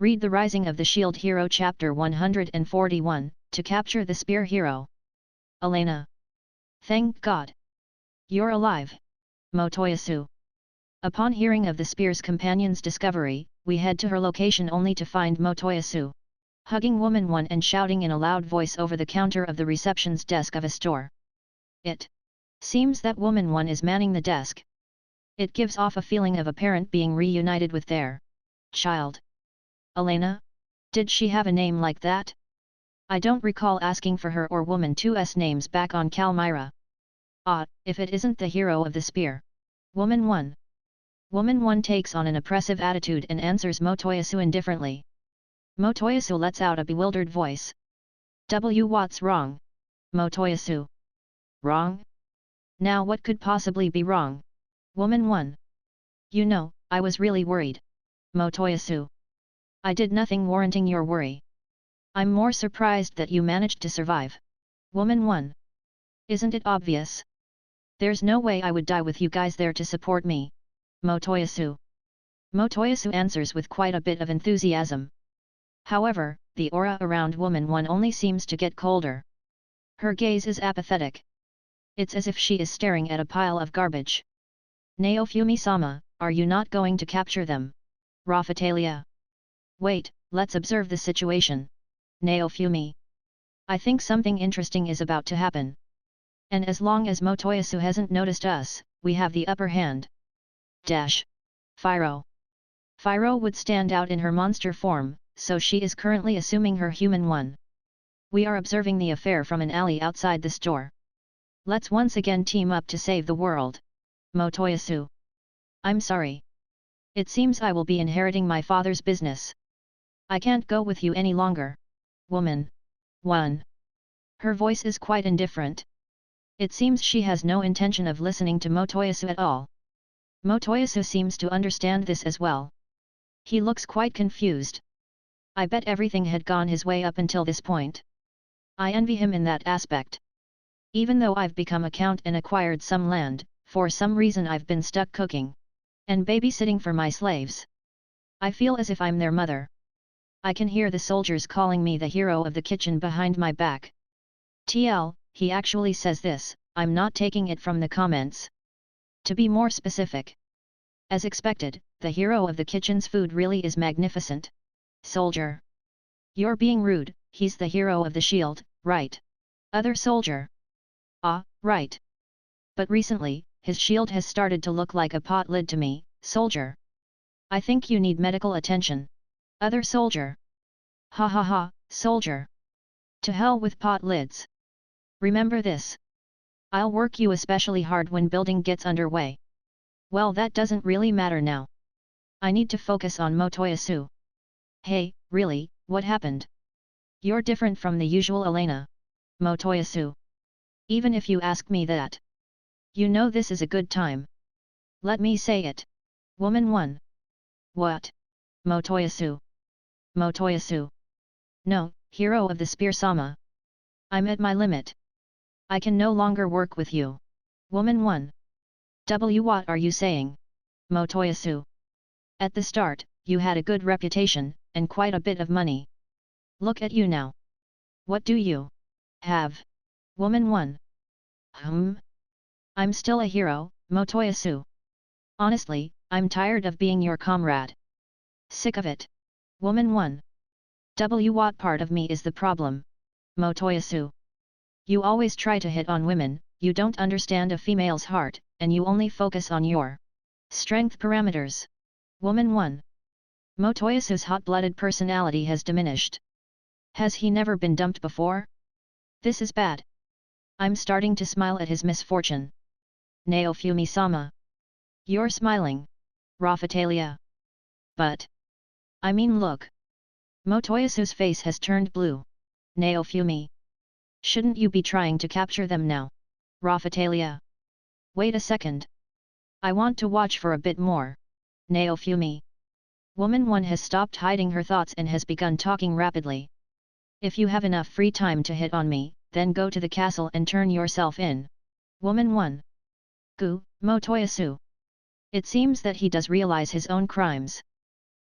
Read The Rising of the Shield Hero Chapter 141, to capture the Spear Hero. Elena. Thank God. You're alive. Motoyasu. Upon hearing of the Spear's companion's discovery, we head to her location only to find Motoyasu hugging Woman 1 and shouting in a loud voice over the counter of the reception's desk of a store. It seems that Woman 1 is manning the desk. It gives off a feeling of a parent being reunited with their child. Elena? Did she have a name like that? I don't recall asking for her or Woman 2's names back on Calmyra. If it isn't the hero of the spear. Woman 1. Woman 1 takes on an oppressive attitude and answers Motoyasu indifferently. Motoyasu lets out a bewildered voice. What's wrong? Motoyasu. Wrong? Now what could possibly be wrong? Woman 1. You know, I was really worried. Motoyasu. I did nothing warranting your worry. I'm more surprised that you managed to survive. Woman 1. Isn't it obvious? There's no way I would die with you guys there to support me. Motoyasu. Motoyasu answers with quite a bit of enthusiasm. However, the aura around Woman 1 only seems to get colder. Her gaze is apathetic. It's as if she is staring at a pile of garbage. Naofumi-sama, are you not going to capture them? Raphtalia. Wait, let's observe the situation. Naofumi. I think something interesting is about to happen. And as long as Motoyasu hasn't noticed us, we have the upper hand. Phiro. Phiro would stand out in her monster form, so she is currently assuming her human one. We are observing the affair from an alley outside the store. Let's once again team up to save the world. Motoyasu. I'm sorry. It seems I will be inheriting my father's business. I can't go with you any longer. Woman 1. Her voice is quite indifferent. It seems she has no intention of listening to Motoyasu at all. Motoyasu seems to understand this as well. He looks quite confused. I bet everything had gone his way up until this point. I envy him in that aspect. Even though I've become a count and acquired some land, for some reason I've been stuck cooking and babysitting for my slaves. I feel as if I'm their mother. I can hear the soldiers calling me the hero of the kitchen behind my back. He actually says this, I'm not taking it from the comments. To be more specific. As expected, the hero of the kitchen's food really is magnificent. Soldier. You're being rude, he's the hero of the shield, right? Other soldier. Right. But recently, his shield has started to look like a pot lid to me, soldier. I think you need medical attention. Other soldier. Ha ha ha, soldier. To hell with pot lids. Remember this. I'll work you especially hard when building gets underway. Well, that doesn't really matter now. I need to focus on Motoyasu. Hey, really, what happened? You're different from the usual Elena. Motoyasu. Even if you ask me that. You know this is a good time. Let me say it. Woman 1. What? Motoyasu. Motoyasu. No, hero of the spear-sama. I'm at my limit. I can no longer work with you. Woman 1. What are you saying? Motoyasu. At the start, you had a good reputation, and quite a bit of money. Look at you now. What do you have? Woman 1. I'm still a hero, Motoyasu. Honestly, I'm tired of being your comrade. Sick of it. Woman 1. What part of me is the problem? Motoyasu. You always try to hit on women, you don't understand a female's heart, and you only focus on your strength parameters. Woman 1. Motoyasu's hot-blooded personality has diminished. Has he never been dumped before? This is bad. I'm starting to smile at his misfortune. Naofumi-sama. You're smiling. Raphtalia. But. I mean, look. Motoyasu's face has turned blue. Naofumi. Shouldn't you be trying to capture them now? Raphtalia. Wait a second. I want to watch for a bit more. Naofumi. Woman 1 has stopped hiding her thoughts and has begun talking rapidly. If you have enough free time to hit on me, then go to the castle and turn yourself in. Woman 1. Motoyasu. It seems that he does realize his own crimes.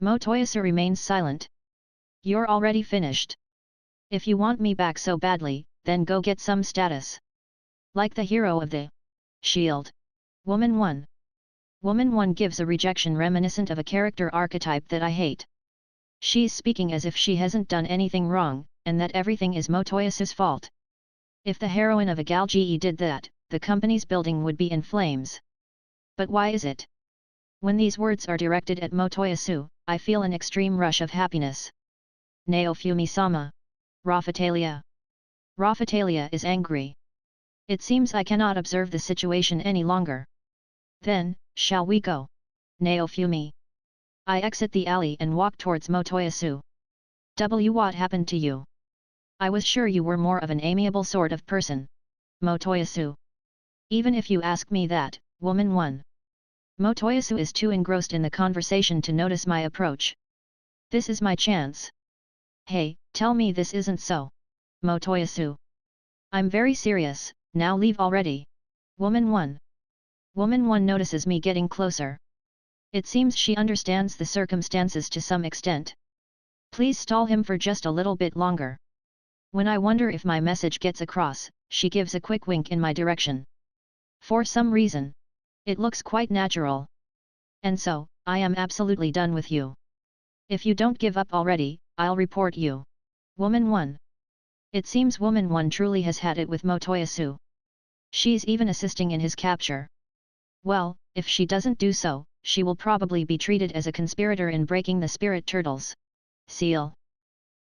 Motoyasu remains silent. You're already finished. If you want me back so badly, then go get some status. Like the hero of the Shield. Woman 1. Woman 1 gives a rejection reminiscent of a character archetype that I hate. She's speaking as if she hasn't done anything wrong, and that everything is Motoyasu's fault. If the heroine of a galge did that, the company's building would be in flames. But why is it? When these words are directed at Motoyasu, I feel an extreme rush of happiness. Naofumi-sama. Raphtalia. Raphtalia is angry. It seems I cannot observe the situation any longer. Then, shall we go? Naofumi. I exit the alley and walk towards Motoyasu. What happened to you? I was sure you were more of an amiable sort of person. Motoyasu. Even if you ask me that, woman 1. Motoyasu is too engrossed in the conversation to notice my approach. This is my chance. Hey, tell me this isn't so. Motoyasu. I'm very serious, now leave already. Woman 1. Woman 1 notices me getting closer. It seems she understands the circumstances to some extent. Please stall him for just a little bit longer. When I wonder if my message gets across, she gives a quick wink in my direction. For some reason. It looks quite natural. And so, I am absolutely done with you. If you don't give up already, I'll report you. Woman 1. It seems Woman 1 truly has had it with Motoyasu. She's even assisting in his capture. Well, if she doesn't do so, she will probably be treated as a conspirator in breaking the spirit turtle's seal.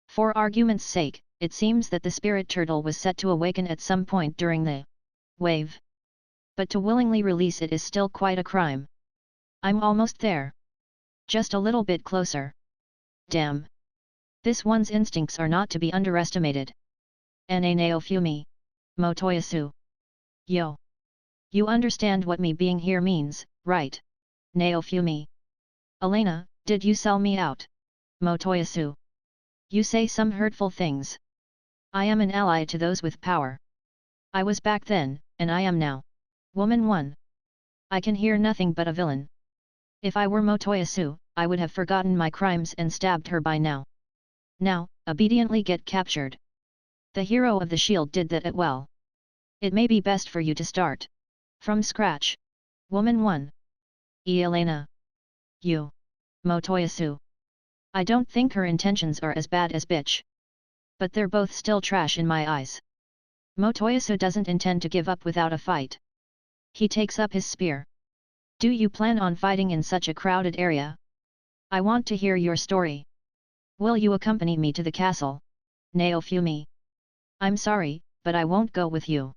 For argument's sake, it seems that the spirit turtle was set to awaken at some point during the wave. But to willingly release it is still quite a crime. I'm almost there. Just a little bit closer. Damn. This one's instincts are not to be underestimated. Naofumi. Motoyasu. Yo. You understand what me being here means, right? Naofumi. Elena, did you sell me out? Motoyasu. You say some hurtful things. I am an ally to those with power. I was back then, and I am now. Woman 1. I can hear nothing but a villain. If I were Motoyasu, I would have forgotten my crimes and stabbed her by now. Now, obediently get captured. The hero of the shield did that well. It may be best for you to start from scratch. Woman 1. Elena. You. Motoyasu. I don't think her intentions are as bad as bitch. But they're both still trash in my eyes. Motoyasu doesn't intend to give up without a fight. He takes up his spear. Do you plan on fighting in such a crowded area? I want to hear your story. Will you accompany me to the castle? Naofumi. I'm sorry, but I won't go with you.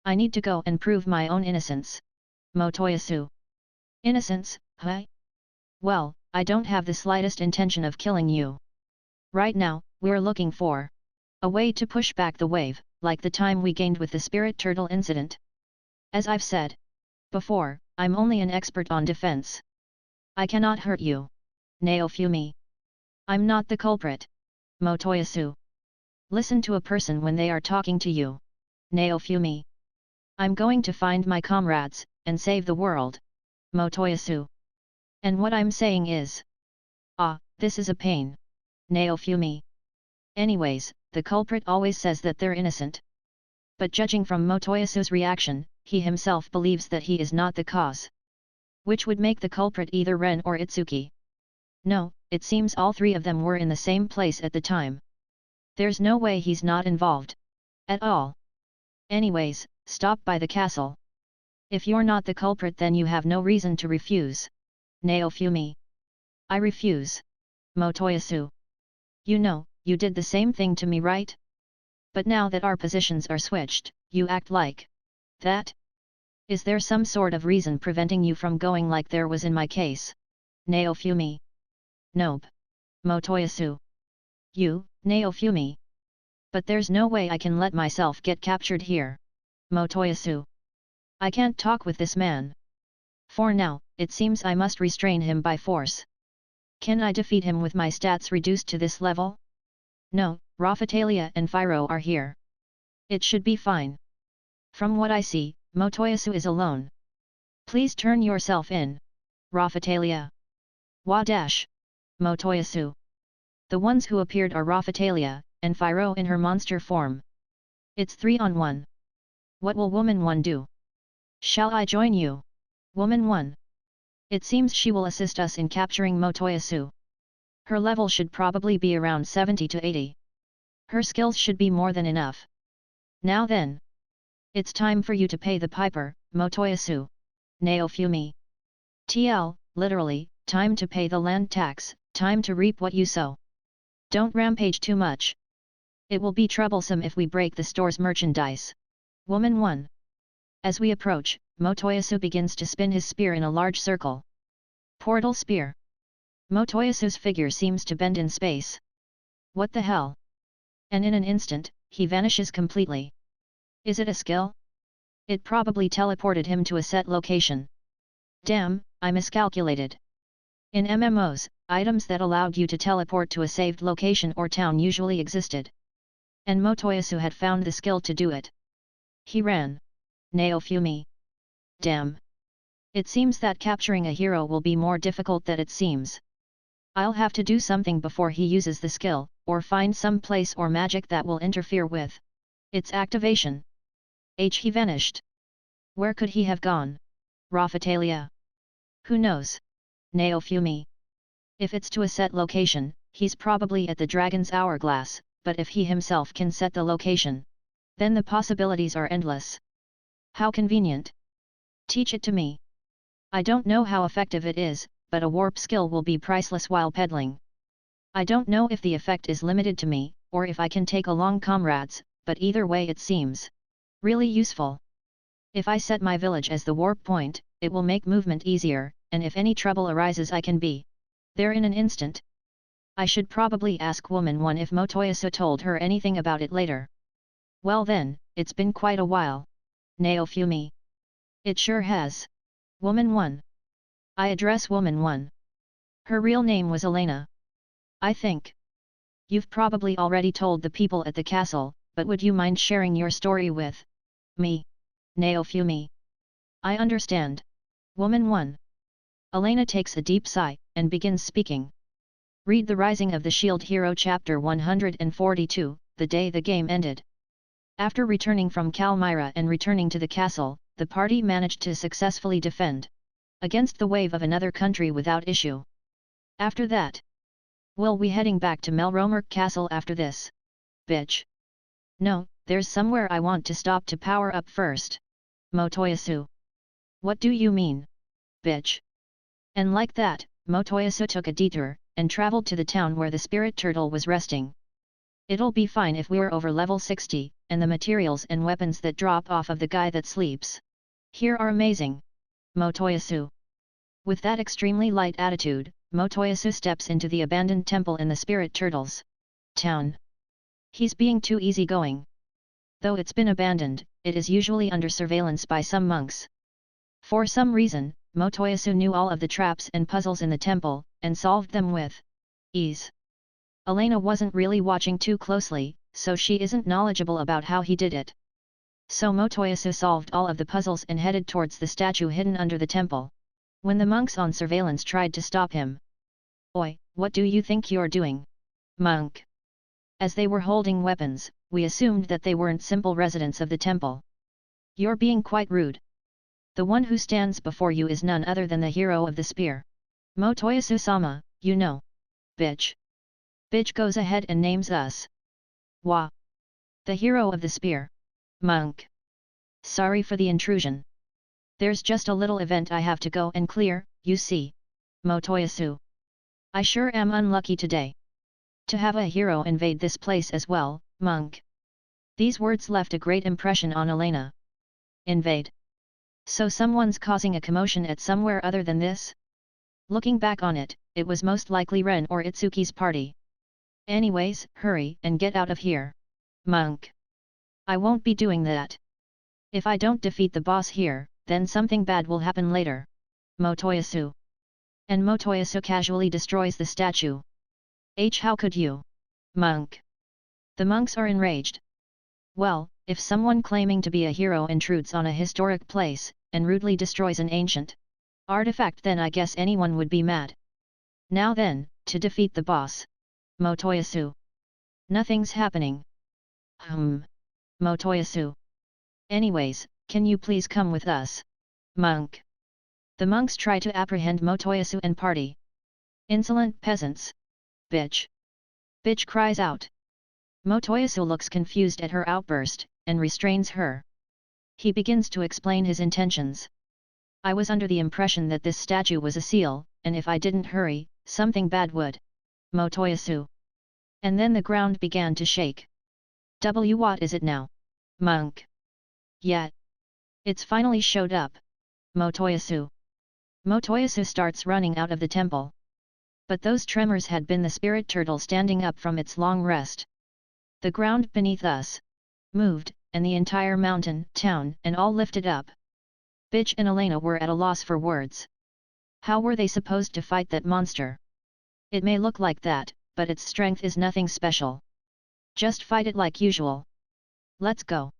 I need to go and prove my own innocence. Motoyasu. Innocence, huh? Well, I don't have the slightest intention of killing you. Right now, we're looking for a way to push back the wave, like the time we gained with the spirit turtle incident. As I've said before, I'm only an expert on defense. I cannot hurt you. Naofumi. I'm not the culprit. Motoyasu. Listen to a person when they are talking to you. Naofumi. I'm going to find my comrades, and save the world. Motoyasu. And what I'm saying is... this is a pain. Naofumi. Anyways, the culprit always says that they're innocent. But judging from Motoyasu's reaction, he himself believes that he is not the cause. Which would make the culprit either Ren or Itsuki. No, it seems all three of them were in the same place at the time. There's no way he's not involved. At all. Anyways, stop by the castle. If you're not the culprit then you have no reason to refuse. Naofumi. I refuse. Motoyasu. You know, you did the same thing to me, right? But now that our positions are switched, you act like that? Is there some sort of reason preventing you from going like there was in my case? Naofumi. Nope. Motoyasu. You, Naofumi. But there's no way I can let myself get captured here. Motoyasu. I can't talk with this man. For now, it seems I must restrain him by force. Can I defeat him with my stats reduced to this level? No, Raphtalia and Phiro are here. It should be fine. From what I see, Motoyasu is alone. Please turn yourself in. Raphtalia. Wadash. Motoyasu. The ones who appeared are Raphatalia, and Phiro in her monster form. It's 3-on-1. What will Woman 1 do? Shall I join you? Woman 1. It seems she will assist us in capturing Motoyasu. Her level should probably be around 70 to 80. Her skills should be more than enough. Now then. It's time for you to pay the piper, Motoyasu. Naofumi. TL, literally, time to pay the land tax, time to reap what you sow. Don't rampage too much. It will be troublesome if we break the store's merchandise. Woman 1. As we approach, Motoyasu begins to spin his spear in a large circle. Portal spear. Motoyasu's figure seems to bend in space. What the hell? And in an instant, he vanishes completely. Is it a skill? It probably teleported him to a set location. Damn, I miscalculated. In MMOs, items that allowed you to teleport to a saved location or town usually existed. And Motoyasu had found the skill to do it. He ran. Naofumi. Damn. It seems that capturing a hero will be more difficult than it seems. I'll have to do something before he uses the skill, or find some place or magic that will interfere with its activation. He vanished. Where could he have gone? Raphatalia. Who knows? Naofumi. If it's to a set location, he's probably at the Dragon's Hourglass, but if he himself can set the location, then the possibilities are endless. How convenient. Teach it to me. I don't know how effective it is, but a warp skill will be priceless while peddling. I don't know if the effect is limited to me, or if I can take along comrades, but either way it seems really useful. If I set my village as the warp point, it will make movement easier, and if any trouble arises I can be there in an instant. I should probably ask Woman 1 if Motoyasu told her anything about it later. Well then, it's been quite a while. Naofumi. It sure has. Woman 1. I address Woman 1. Her real name was Elena. I think you've probably already told the people at the castle, but would you mind sharing your story with me? Naofumi. I understand. Woman 1. Elena takes a deep sigh, and begins speaking. Read The Rising of the Shield Hero Chapter 142, The Day the Game Ended. After returning from Kalmyra and returning to the castle, the party managed to successfully defend against the wave of another country without issue. After that, will we heading back to Melromark Castle after this? Bitch. No, there's somewhere I want to stop to power up first. Motoyasu. What do you mean? Bitch. And like that, Motoyasu took a detour, and traveled to the town where the spirit turtle was resting. It'll be fine if we're over level 60, and the materials and weapons that drop off of the guy that sleeps here are amazing. Motoyasu. With that extremely light attitude, Motoyasu steps into the abandoned temple in the spirit turtle's town. He's being too easygoing. Though it's been abandoned, it is usually under surveillance by some monks. For some reason, Motoyasu knew all of the traps and puzzles in the temple, and solved them with ease. Elena wasn't really watching too closely, so she isn't knowledgeable about how he did it. So Motoyasu solved all of the puzzles and headed towards the statue hidden under the temple. When the monks on surveillance tried to stop him. Oi, what do you think you're doing? Monk. As they were holding weapons, we assumed that they weren't simple residents of the temple. You're being quite rude. The one who stands before you is none other than the hero of the spear. Motoyasu-sama, you know. Bitch. Bitch goes ahead and names us. Wah. The hero of the spear. Monk. Sorry for the intrusion. There's just a little event I have to go and clear, you see. Motoyasu. I sure am unlucky today. To have a hero invade this place as well, monk. These words left a great impression on Elena. Invade. So someone's causing a commotion at somewhere other than this? Looking back on it, it was most likely Ren or Itsuki's party. Anyways, hurry and get out of here. Monk. I won't be doing that. If I don't defeat the boss here, then something bad will happen later. Motoyasu. And Motoyasu casually destroys the statue. How could you? Monk. The monks are enraged. Well, if someone claiming to be a hero intrudes on a historic place, and rudely destroys an ancient artifact, then I guess anyone would be mad. Now then, to defeat the boss. Motoyasu. Nothing's happening. Motoyasu. Anyways, can you please come with us? Monk. The monks try to apprehend Motoyasu and party. Insolent peasants. Bitch. Bitch cries out. Motoyasu looks confused at her outburst, and restrains her. He begins to explain his intentions. I was under the impression that this statue was a seal, and if I didn't hurry, something bad would. Motoyasu. And then the ground began to shake. What is it now? Monk. Yet. It's finally showed up. Motoyasu. Motoyasu starts running out of the temple. But those tremors had been the spirit turtle standing up from its long rest. The ground beneath us moved, and the entire mountain, town, and all lifted up. Bitch and Elena were at a loss for words. How were they supposed to fight that monster? It may look like that, but its strength is nothing special. Just fight it like usual. Let's go.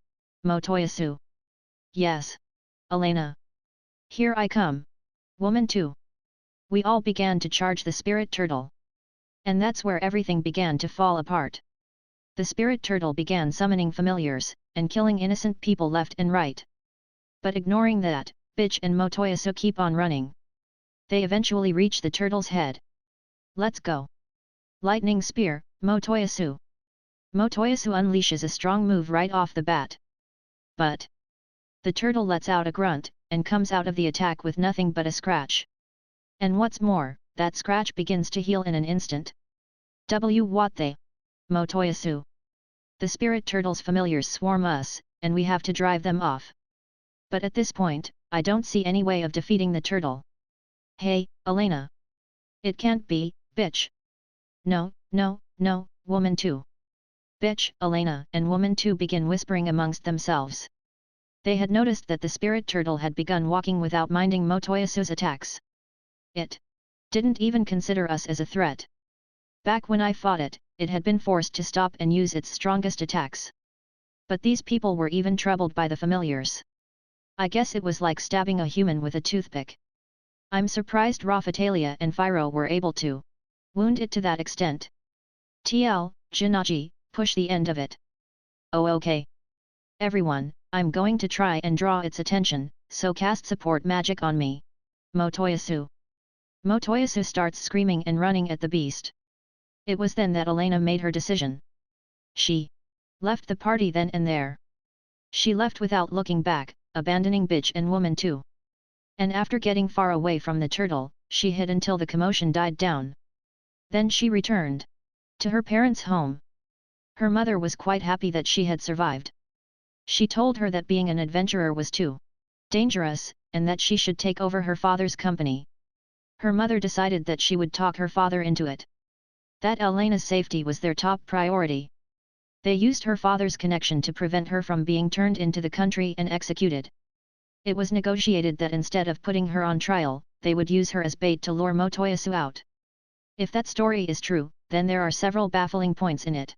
Motoyasu. Yes. Elena. Here I come. Woman too. We all began to charge the spirit turtle. And that's where everything began to fall apart. The spirit turtle began summoning familiars, and killing innocent people left and right. But ignoring that, Bitch and Motoyasu keep on running. They eventually reach the turtle's head. Let's go. Lightning Spear, Motoyasu. Motoyasu unleashes a strong move right off the bat. But the turtle lets out a grunt, and comes out of the attack with nothing but a scratch. And what's more, that scratch begins to heal in an instant. What they? Motoyasu. The spirit turtle's familiars swarm us, and we have to drive them off. But at this point, I don't see any way of defeating the turtle. Hey, Elena. It can't be, Bitch. No, no, no, Woman too. Bitch, Elena, and Woman too begin whispering amongst themselves. They had noticed that the spirit turtle had begun walking without minding Motoyasu's attacks. It didn't even consider us as a threat. Back when I fought it, it had been forced to stop and use its strongest attacks. But these people were even troubled by the familiars. I guess it was like stabbing a human with a toothpick. I'm surprised Raphatalia and Phiro were able to wound it to that extent. TL, Jinaji, push the end of it. Oh okay. Everyone, I'm going to try and draw its attention, so cast support magic on me. Motoyasu. Motoyasu starts screaming and running at the beast. It was then that Elena made her decision. She left the party then and there. She left without looking back, abandoning Bitch and Woman too. And after getting far away from the turtle, she hid until the commotion died down. Then she returned to her parents' home. Her mother was quite happy that she had survived. She told her that being an adventurer was too dangerous, and that she should take over her father's company. Her mother decided that she would talk her father into it. That Elena's safety was their top priority. They used her father's connection to prevent her from being turned into the country and executed. It was negotiated that instead of putting her on trial, they would use her as bait to lure Motoyasu out. If that story is true, then there are several baffling points in it.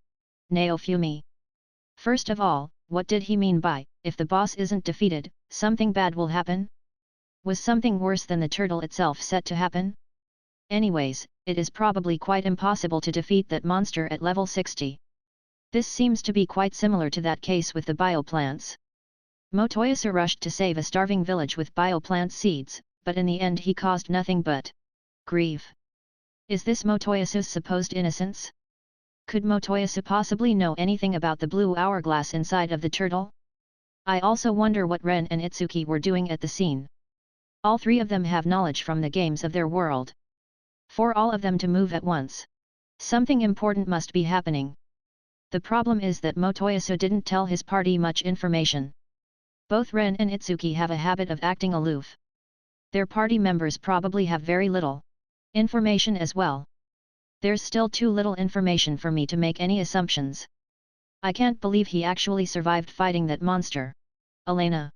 Naofumi. First of all, what did he mean by, if the boss isn't defeated, something bad will happen? Was something worse than the turtle itself set to happen? Anyways, it is probably quite impossible to defeat that monster at level 60. This seems to be quite similar to that case with the bioplants. Motoyasu rushed to save a starving village with bioplant seeds, but in the end he caused nothing but grief. Is this Motoyasu's supposed innocence? Could Motoyasu possibly know anything about the blue hourglass inside of the turtle? I also wonder what Ren and Itsuki were doing at the scene. All three of them have knowledge from the games of their world. For all of them to move at once, something important must be happening. The problem is that Motoyasu didn't tell his party much information. Both Ren and Itsuki have a habit of acting aloof. Their party members probably have very little information as well. There's still too little information for me to make any assumptions. I can't believe he actually survived fighting that monster. Elena.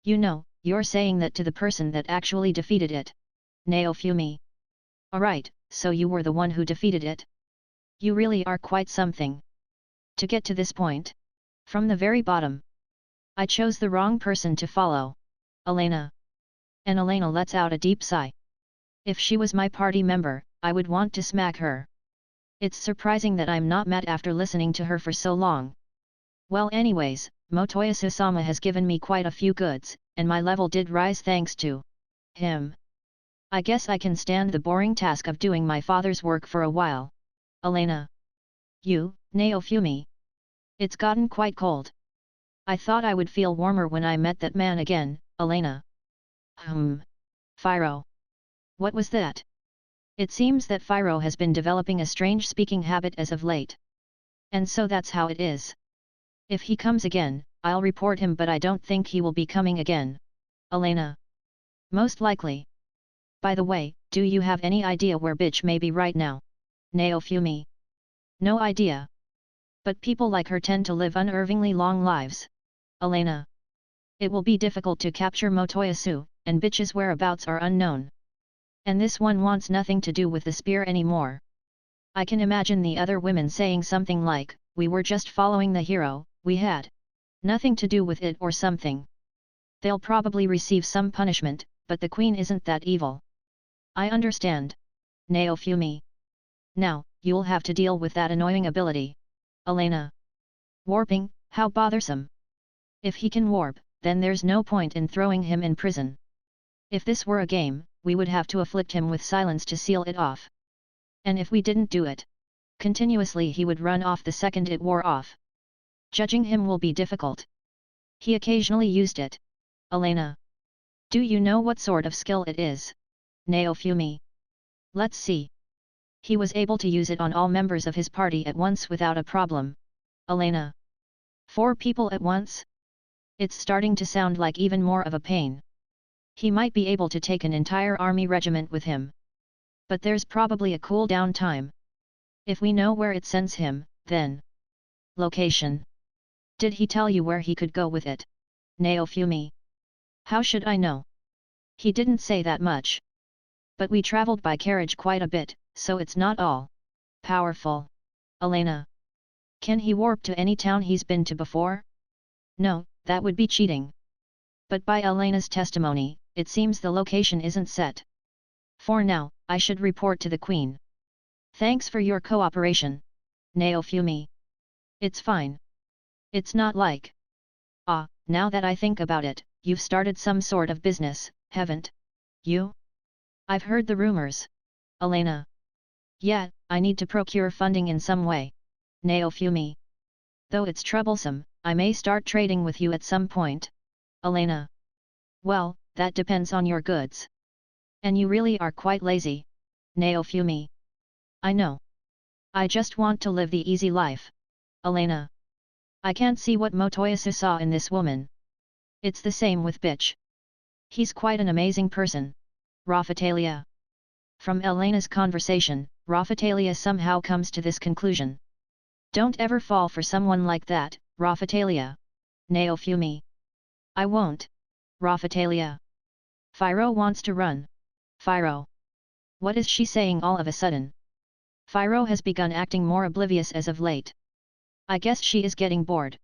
You know, you're saying that to the person that actually defeated it. Naofumi. Alright, so you were the one who defeated it? You really are quite something. To get to this point. From the very bottom. I chose the wrong person to follow. Elena. And Elena lets out a deep sigh. If she was my party member, I would want to smack her. It's surprising that I'm not mad after listening to her for so long. Well anyways, Motoyasu-sama has given me quite a few goods, and my level did rise thanks to him. I guess I can stand the boring task of doing my father's work for a while. Elena. You, Naofumi. It's gotten quite cold. I thought I would feel warmer when I met that man again, Elena. Phiro. What was that? It seems that Phiro has been developing a strange speaking habit as of late. And so that's how it is. If he comes again, I'll report him, but I don't think he will be coming again. Elena. Most likely. By the way, do you have any idea where bitch may be right now? Naofumi. No idea. But people like her tend to live unnervingly long lives. Elena. It will be difficult to capture Motoyasu, and bitch's whereabouts are unknown. And this one wants nothing to do with the spear anymore. I can imagine the other women saying something like, we were just following the hero, we had nothing to do with it or something. They'll probably receive some punishment, but the queen isn't that evil. I understand. Naofumi. Now, you'll have to deal with that annoying ability. Elena. Warping, how bothersome. If he can warp, then there's no point in throwing him in prison. If this were a game, we would have to afflict him with silence to seal it off. And if we didn't do it continuously, he would run off the second it wore off. Judging him will be difficult. He occasionally used it. Elena. Do you know what sort of skill it is? Naofumi. Let's see. He was able to use it on all members of his party at once without a problem. Elena. 4 people at once? It's starting to sound like even more of a pain. He might be able to take an entire army regiment with him. But there's probably a cool-down time. If we know where it sends him, then... Location. Did he tell you where he could go with it? Naofumi. How should I know? He didn't say that much. But we traveled by carriage quite a bit, so it's not all powerful. Elena. Can he warp to any town he's been to before? No, that would be cheating. But by Elena's testimony, it seems the location isn't set. For now, I should report to the queen. Thanks for your cooperation. Naofumi. It's fine. It's not like... now that I think about it, you've started some sort of business, haven't you? I've heard the rumors. Elena. Yeah, I need to procure funding in some way. Naofumi. Though it's troublesome, I may start trading with you at some point. Elena. Well, that depends on your goods. And you really are quite lazy. Naofumi. I know. I just want to live the easy life. Elena. I can't see what Motoyasu saw in this woman. It's the same with bitch. He's quite an amazing person. Raphatalia. From Elena's conversation, Raphatalia somehow comes to this conclusion. Don't ever fall for someone like that, Raphatalia. Naofumi. I won't. Raphatalia. Phiro wants to run. Phiro. What is she saying all of a sudden? Phiro has begun acting more oblivious as of late. I guess she is getting bored.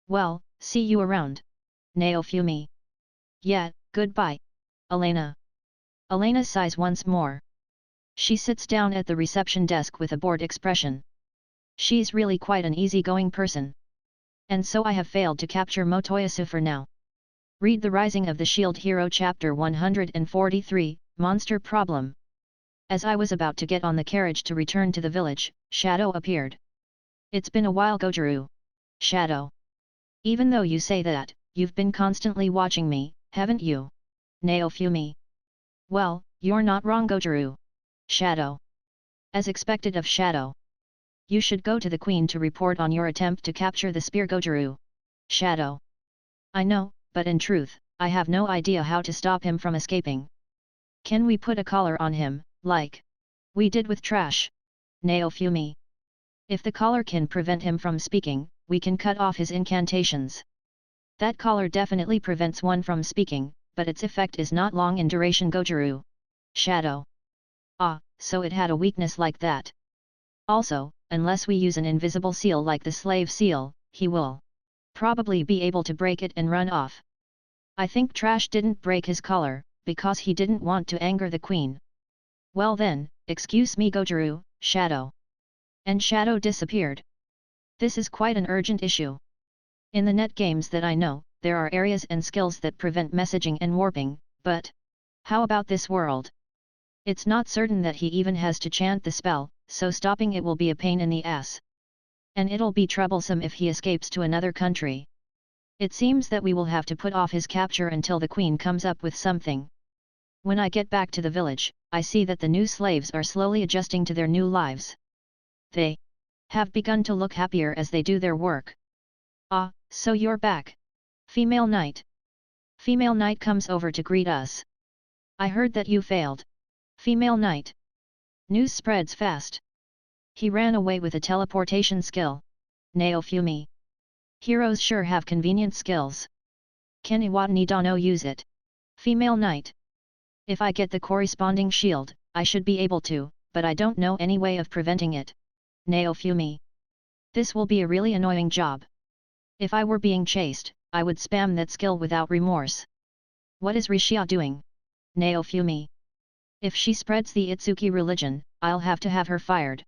Well, see you around. Naofumi. Yeah, goodbye. Elena. Elena sighs once more. She sits down at the reception desk with a bored expression. She's really quite an easygoing person. And so I have failed to capture Motoyasu for now. Read The Rising of the Shield Hero Chapter 143, Monster Problem. As I was about to get on the carriage to return to the village, Shadow appeared. It's been a while, Gojaryu. Shadow. Even though you say that, you've been constantly watching me, haven't you? Naofumi. Well, you're not wrong, Gojaryu. Shadow. As expected of Shadow. You should go to the queen to report on your attempt to capture the spear, Gojaryu. Shadow. I know, but in truth, I have no idea how to stop him from escaping. Can we put a collar on him, like we did with Trash? Naofumi. If the collar can prevent him from speaking, we can cut off his incantations. That collar definitely prevents one from speaking, but its effect is not long in duration, Gojaryu. Shadow. So it had a weakness like that. Also, unless we use an invisible seal like the slave seal, he will probably be able to break it and run off. I think Trash didn't break his collar, because he didn't want to anger the queen. Well then, excuse me, Gojaryu, Shadow. And Shadow disappeared. This is quite an urgent issue. In the net games that I know, there are areas and skills that prevent messaging and warping, but how about this world? It's not certain that he even has to chant the spell, so stopping it will be a pain in the ass. And it'll be troublesome if he escapes to another country. It seems that we will have to put off his capture until the queen comes up with something. When I get back to the village, I see that the new slaves are slowly adjusting to their new lives. They have begun to look happier as they do their work. Ah, so you're back. Female Knight. Female Knight comes over to greet us. I heard that you failed. Female Knight. News spreads fast. He ran away with a teleportation skill. Naofumi. Heroes sure have convenient skills. Can Iwatani Dano use it? Female Knight. If I get the corresponding shield, I should be able to, but I don't know any way of preventing it. Naofumi. This will be a really annoying job. If I were being chased, I would spam that skill without remorse. What is Rishia doing? Naofumi. If she spreads the Itsuki religion, I'll have to have her fired.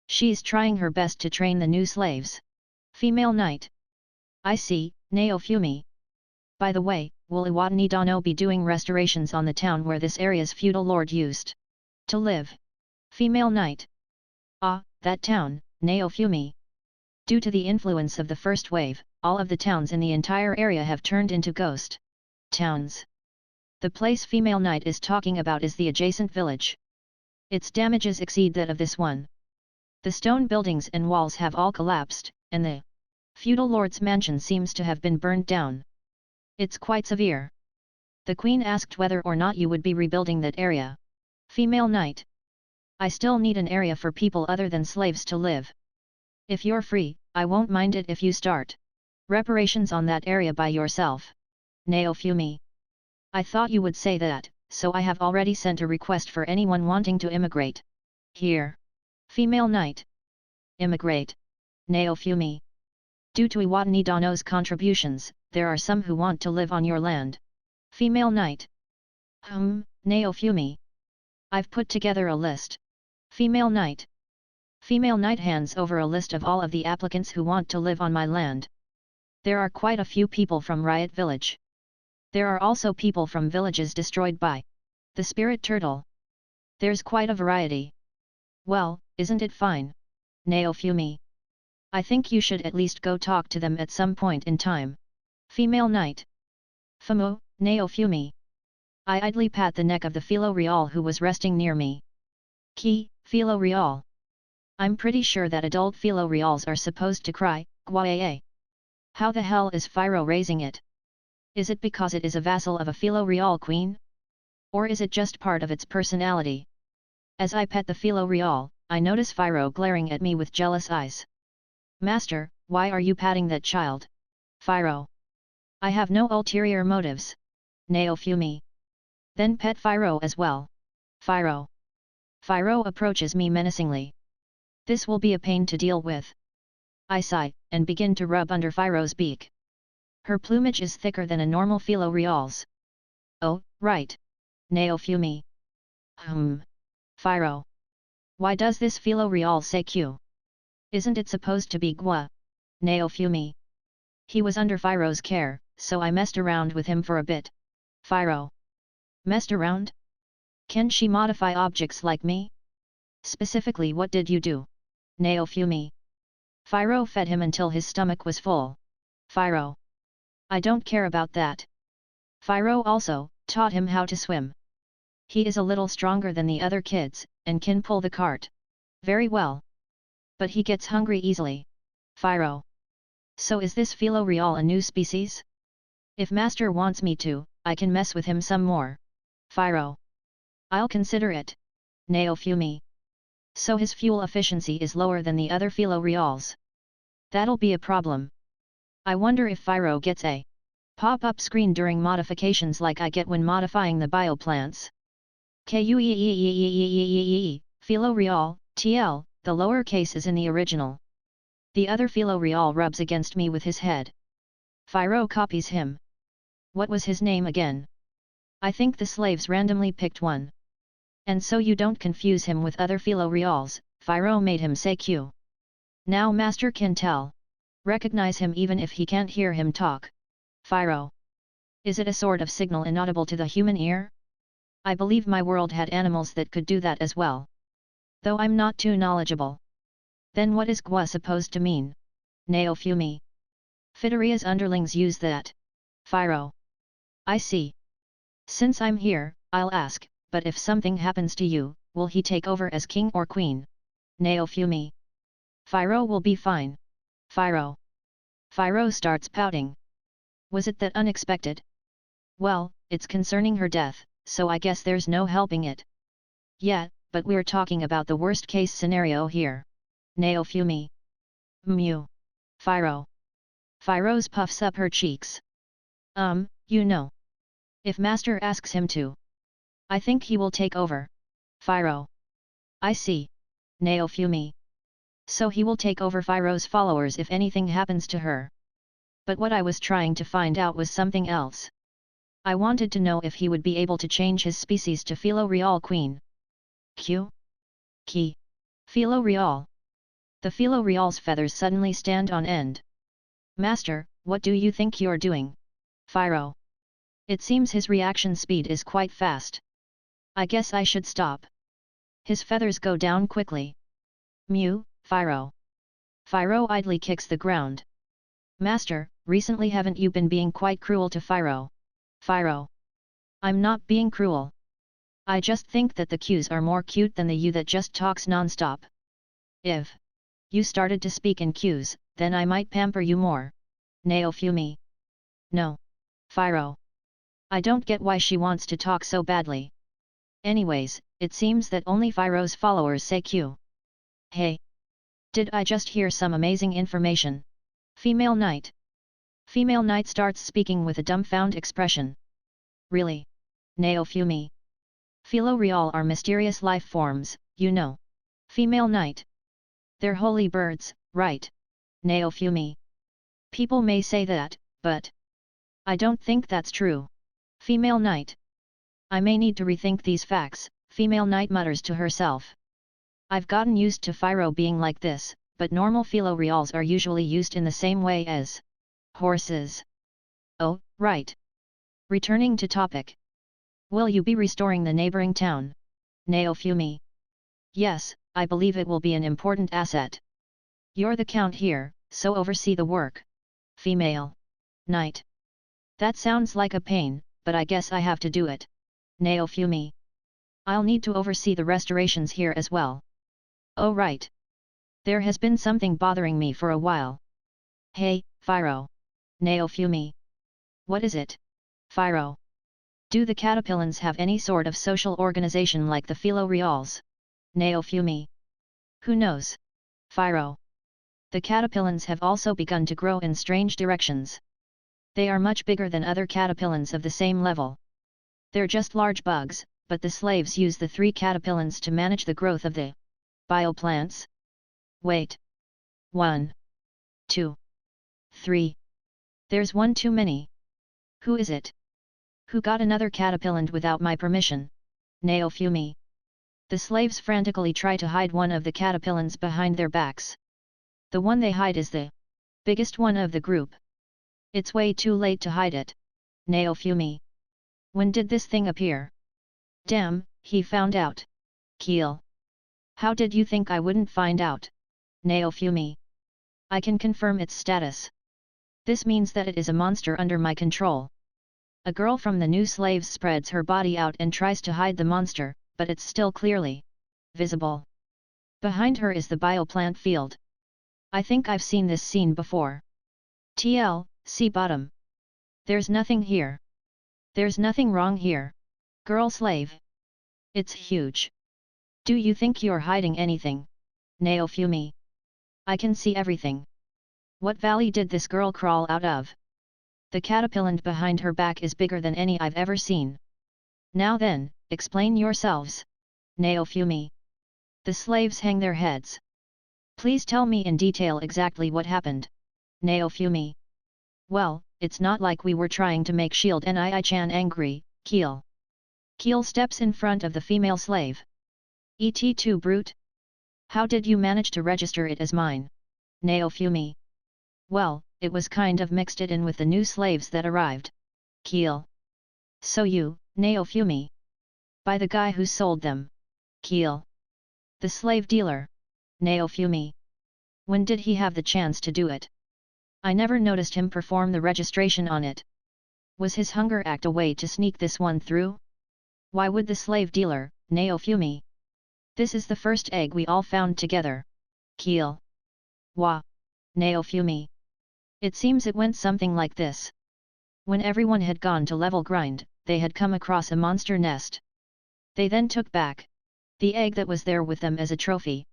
She's trying her best to train the new slaves. Female Knight. I see, Naofumi. By the way, will Iwatani Dano be doing restorations on the town where this area's feudal lord used to live? Female Knight. Ah, that town, Naofumi. Due to the influence of the first wave, all of the towns in the entire area have turned into ghost towns. The place Female Knight is talking about is the adjacent village. Its damages exceed that of this one. The stone buildings and walls have all collapsed, and the feudal lord's mansion seems to have been burned down. It's quite severe. The queen asked whether or not you would be rebuilding that area. Female Knight. I still need an area for people other than slaves to live. If you're free, I won't mind it if you start reparations on that area by yourself. Naofumi. I thought you would say that, so I have already sent a request for anyone wanting to immigrate. Here. Female Knight. Immigrate. Naofumi. Due to Iwatani Dano's contributions, there are some who want to live on your land. Female Knight. Naofumi. I've put together a list. Female Knight. Female Knight hands over a list of all of the applicants who want to live on my land. There are quite a few people from Riot Village. There are also people from villages destroyed by the Spirit Turtle. There's quite a variety. Well, isn't it fine? Naofumi. I think you should at least go talk to them at some point in time. Female Knight. Famo, Naofumi. I idly pat the neck of the Philo Real who was resting near me. Ki, Philo Real. I'm pretty sure that adult Philo Reals are supposed to cry, Gwaye. How the hell is Phiro raising it? Is it because it is a vassal of a Philo Real queen? Or is it just part of its personality? As I pet the Philo Real, I notice Phiro glaring at me with jealous eyes. Master, why are you patting that child? Phiro. I have no ulterior motives. Naofumi. Then pet Phiro as well. Phiro. Phiro approaches me menacingly. This will be a pain to deal with. I sigh, and begin to rub under Phiro's beak. Her plumage is thicker than a normal Philo Real's. Oh, right. Naofumi. Phiro. Why does this Philo Real say Q? Isn't it supposed to be Gwa? Naofumi. He was under Phiro's care, so I messed around with him for a bit. Phiro. Messed around? Can she modify objects like me? Specifically, what did you do? Naofumi. Phiro fed him until his stomach was full. Phiro. I don't care about that. Phiro also taught him how to swim. He is a little stronger than the other kids, and can pull the cart. Very well. But he gets hungry easily. Phiro. So is this Philo Real a new species? If Master wants me to, I can mess with him some more. Phiro. I'll consider it. Naofumi. So his fuel efficiency is lower than the other Philo Reals. That'll be a problem. I wonder if Phiro gets a pop-up screen during modifications like I get when modifying the bioplants. Philo Real, TL, the lower case is in the original. The other Philo Real rubs against me with his head. Phiro copies him. What was his name again? I think the slaves randomly picked one. And so you don't confuse him with other Philo Reals, Phiro made him say Q. Now master can tell. Recognize him even if he can't hear him talk. Phiro. Is it a sort of signal inaudible to the human ear? I believe my world had animals that could do that as well. Though I'm not too knowledgeable. Then what is Gua supposed to mean? Naofumi. Fidaria's underlings use that. Phiro. I see. Since I'm here, I'll ask, but if something happens to you, will he take over as king or queen? Naofumi. Phiro will be fine. Phiro. Phiro starts pouting. Was it that unexpected? Well, it's concerning her death, so I guess there's no helping it. Yeah, but we're talking about the worst case scenario here. Naofumi. Mew. Phiro. Phyros puffs up her cheeks. You know. If master asks him to. I think he will take over. Phiro. I see. Naofumi. So he will take over Phyro's followers if anything happens to her. But what I was trying to find out was something else. I wanted to know if he would be able to change his species to Philo Real Queen. Q. Key. Philo Real. The Philo Real's feathers suddenly stand on end. Master, what do you think you're doing? Phiro. It seems his reaction speed is quite fast. I guess I should stop. His feathers go down quickly. Mew, Phiro. Phiro idly kicks the ground. Master, recently haven't you been being quite cruel to Phiro? Phiro. I'm not being cruel. I just think that the Qs are more cute than the you that just talks non-stop. If you started to speak in Qs, then I might pamper you more. Naofumi. No. Phiro. I don't get why she wants to talk so badly. Anyways, it seems that only Phyro's followers say Q. Hey. Did I just hear some amazing information? Female Knight. Female Knight starts speaking with a dumbfound expression. Really? Naofumi. Philo Real are mysterious life forms, you know. Female Knight. They're holy birds, right? Naofumi. People may say that, but I don't think that's true. Female Knight. I may need to rethink these facts, Female Knight mutters to herself. I've gotten used to Phiro being like this, but normal Philo Reals are usually used in the same way as horses. Oh, right. Returning to topic. Will you be restoring the neighboring town? Naofumi. Yes, I believe it will be an important asset. You're the count here, so oversee the work. Female Knight. That sounds like a pain, but I guess I have to do it. Naofumi. I'll need to oversee the restorations here as well. Oh right. There has been something bothering me for a while. Hey, Phiro. Naofumi. What is it? Phiro. Do the caterpillars have any sort of social organization like the Philo Reals? Naofumi. Who knows? Phiro. The caterpillars have also begun to grow in strange directions. They are much bigger than other caterpillars of the same level. They're just large bugs, but the slaves use the 3 caterpillars to manage the growth of the bioplants. Wait. 1. 2. 3. There's one too many. Who is it? Who got another caterpillar without my permission? Naofumi. The slaves frantically try to hide one of the caterpillars behind their backs. The one they hide is the biggest one of the group. It's way too late to hide it. Naofumi. When did this thing appear? Damn, he found out. Keel. How did you think I wouldn't find out? Naofumi. I can confirm its status. This means that it is a monster under my control. A girl from the new slaves spreads her body out and tries to hide the monster, but it's still clearly visible. Behind her is the bioplant field. I think I've seen this scene before. TL, see bottom. There's nothing here. There's nothing wrong here. Girl slave. It's huge. Do you think you're hiding anything? Naofumi. I can see everything. What valley did this girl crawl out of? The caterpillar behind her back is bigger than any I've ever seen. Now then, explain yourselves. Naofumi. The slaves hang their heads. Please tell me in detail exactly what happened. Naofumi. Well, it's not like we were trying to make Shield Nii-chan angry, Keel. Keel steps in front of the female slave. Et tu brute? How did you manage to register it as mine? Naofumi. Well, it was kind of mixed it in with the new slaves that arrived. Keel. So you, Naofumi. By the guy who sold them. Keel. The slave dealer. Naofumi. When did he have the chance to do it? I never noticed him perform the registration on it. Was his hunger act a way to sneak this one through? Why would the slave dealer, Naofumi? This is the first egg we all found together. Keel. Wah. Naofumi. It seems it went something like this. When everyone had gone to level grind, they had come across a monster nest. They then took back the egg that was there with them as a trophy.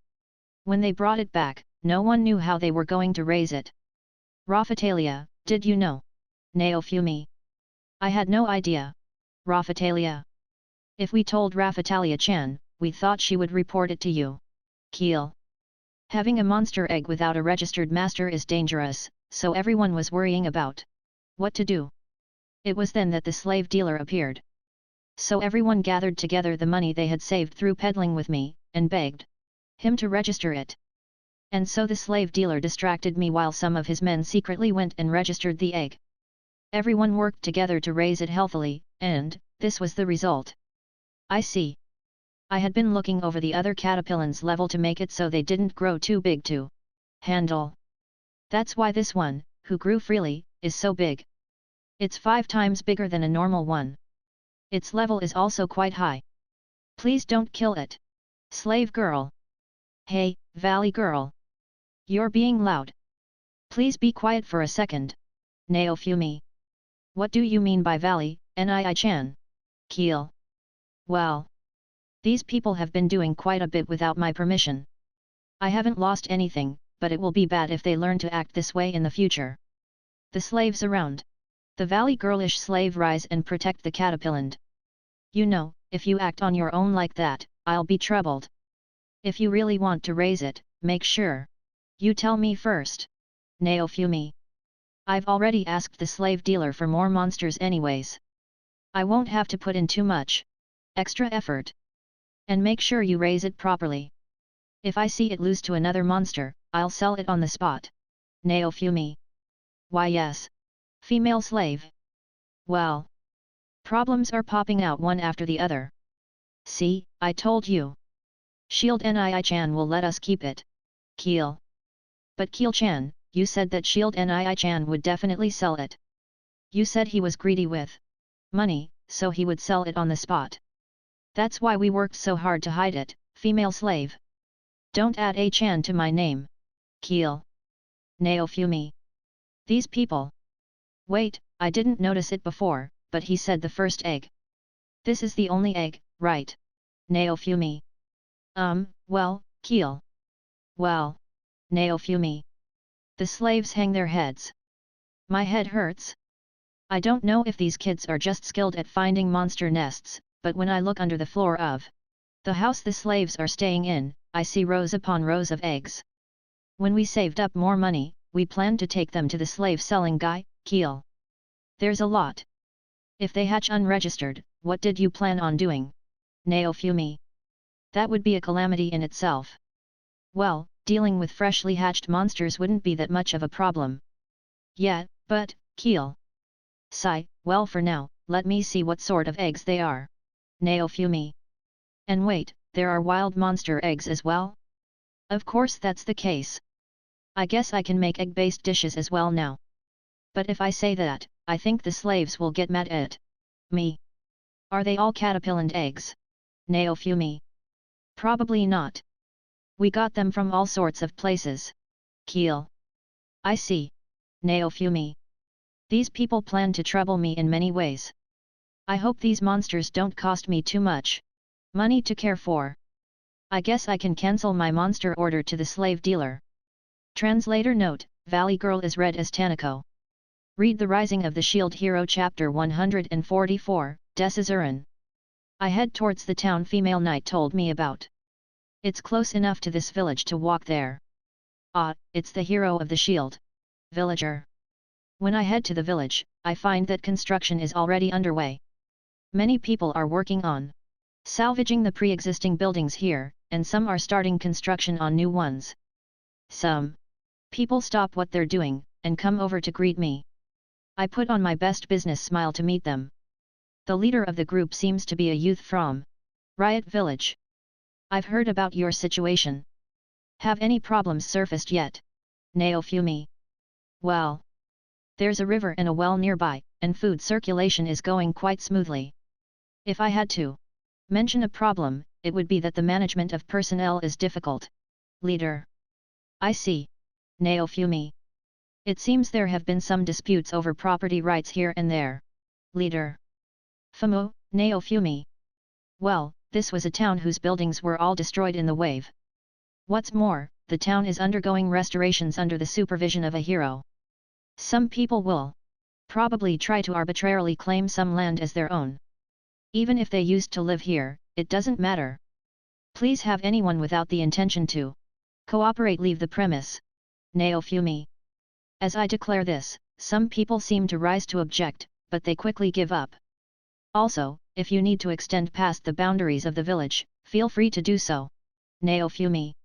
When they brought it back, no one knew how they were going to raise it. Raphatalia, did you know? Naofumi. I had no idea. Raphatalia. If we told Raphatalia-chan, we thought she would report it to you. Keel. Having a monster egg without a registered master is dangerous, so everyone was worrying about what to do. It was then that the slave dealer appeared. So everyone gathered together the money they had saved through peddling with me, and begged him to register it. And so the slave dealer distracted me while some of his men secretly went and registered the egg. Everyone worked together to raise it healthily, and this was the result. I see. I had been looking over the other caterpillars' level to make it so they didn't grow too big to handle. That's why this one, who grew freely, is so big. It's 5 times bigger than a normal one. Its level is also quite high. Please don't kill it. Slave girl. Hey, Valley girl. You're being loud. Please be quiet for a second. Naofumi. What do you mean by Valley, Nii-chan? Keel. Well. These people have been doing quite a bit without my permission. I haven't lost anything, but it will be bad if they learn to act this way in the future. The slaves around the Valley girlish slave rise and protect the caterpillar. You know, if you act on your own like that, I'll be troubled. If you really want to raise it, make sure you tell me first. Naofumi. I've already asked the slave dealer for more monsters anyways. I won't have to put in too much extra effort. And make sure you raise it properly. If I see it lose to another monster, I'll sell it on the spot. Naofumi. Why yes. Female slave. Well. Problems are popping out one after the other. See, I told you. Shield Nii-chan will let us keep it. Keel. But Keel-chan, you said that Shield Nii-chan would definitely sell it. You said he was greedy with money, so he would sell it on the spot. That's why we worked so hard to hide it, female slave. Don't add a-chan to my name. Keel. Naofumi. These people. Wait, I didn't notice it before, but he said the first egg. This is the only egg, right? Naofumi. Well, Keel. Well. Naofumi. The slaves hang their heads. My head hurts. I don't know if these kids are just skilled at finding monster nests, but when I look under the floor of the house the slaves are staying in, I see rows upon rows of eggs. When we saved up more money, we planned to take them to the slave selling guy, Keel. There's a lot. If they hatch unregistered, what did you plan on doing? Naofumi. That would be a calamity in itself. Well, dealing with freshly hatched monsters wouldn't be that much of a problem. Yeah, but, Keel. Sigh, well for now, let me see what sort of eggs they are. Naofumi. And wait, there are wild monster eggs as well? Of course that's the case. I guess I can make egg-based dishes as well now. But if I say that, I think the slaves will get mad at me. Are they all caterpillar eggs? Naofumi. Probably not. We got them from all sorts of places. Keel. I see. Naofumi. These people plan to trouble me in many ways. I hope these monsters don't cost me too much money to care for. I guess I can cancel my monster order to the slave dealer. Translator note, Valley Girl is read as Tanako. Read The Rising of the Shield Hero Chapter 144, Desizuran. I head towards the town female knight told me about. It's close enough to this village to walk there. Ah, it's the hero of the shield. Villager. When I head to the village, I find that construction is already underway. Many people are working on salvaging the pre-existing buildings here, and some are starting construction on new ones. Some people stop what they're doing, and come over to greet me. I put on my best business smile to meet them. The leader of the group seems to be a youth from Riot Village. I've heard about your situation. Have any problems surfaced yet? Naofumi. Well, there's a river and a well nearby, and food circulation is going quite smoothly. If I had to mention a problem, it would be that the management of personnel is difficult. Leader. I see. Naofumi. It seems there have been some disputes over property rights here and there. Leader. Fumu, Naofumi. Well, this was a town whose buildings were all destroyed in the wave. What's more, the town is undergoing restorations under the supervision of a hero. Some people will probably try to arbitrarily claim some land as their own. Even if they used to live here, it doesn't matter. Please have anyone without the intention to cooperate leave the premise. Naofumi. As I declare this, some people seem to rise to object, but they quickly give up. Also, if you need to extend past the boundaries of the village, feel free to do so. Naofumi.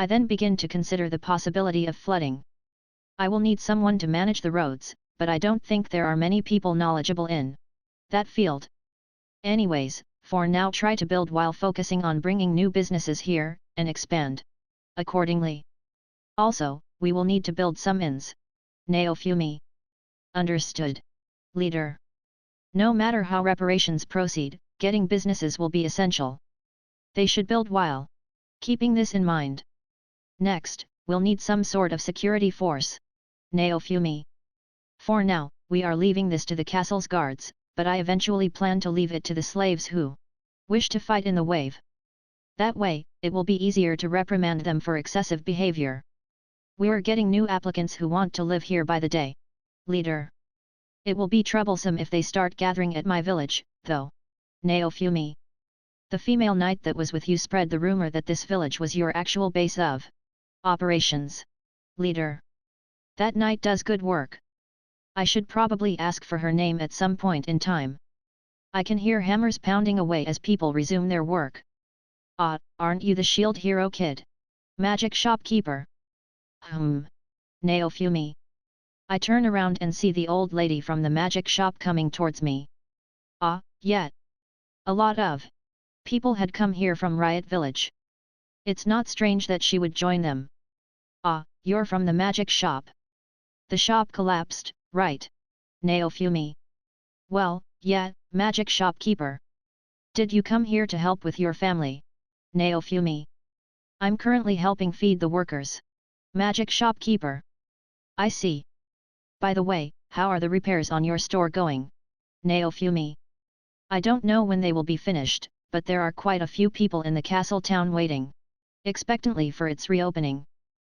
I then begin to consider the possibility of flooding. I will need someone to manage the roads, but I don't think there are many people knowledgeable in that field. Anyways, for now try to build while focusing on bringing new businesses here, and expand accordingly. Also, we will need to build some inns. Naofumi. Understood. Leader. No matter how reparations proceed, getting businesses will be essential. They should build while keeping this in mind. Next, we'll need some sort of security force. Naofumi. For now, we are leaving this to the castle's guards, but I eventually plan to leave it to the slaves who wish to fight in the wave. That way, it will be easier to reprimand them for excessive behavior. We're getting new applicants who want to live here by the day. Leader. It will be troublesome if they start gathering at my village, though. Naofumi. The female knight that was with you spread the rumor that this village was your actual base of operations. Leader. That knight does good work. I should probably ask for her name at some point in time. I can hear hammers pounding away as people resume their work. Ah, aren't you the shield hero kid? Magic shopkeeper. Naofumi. I turn around and see the old lady from the magic shop coming towards me. Ah, yet. A lot of people had come here from Riot Village. It's not strange that she would join them. Ah, you're from the magic shop. The shop collapsed, right? Naofumi. Well, yeah, magic shopkeeper. Did you come here to help with your family? Naofumi. I'm currently helping feed the workers. Magic shopkeeper. I see. By the way, how are the repairs on your store going? Naofumi. I don't know when they will be finished, but there are quite a few people in the castle town waiting expectantly for its reopening.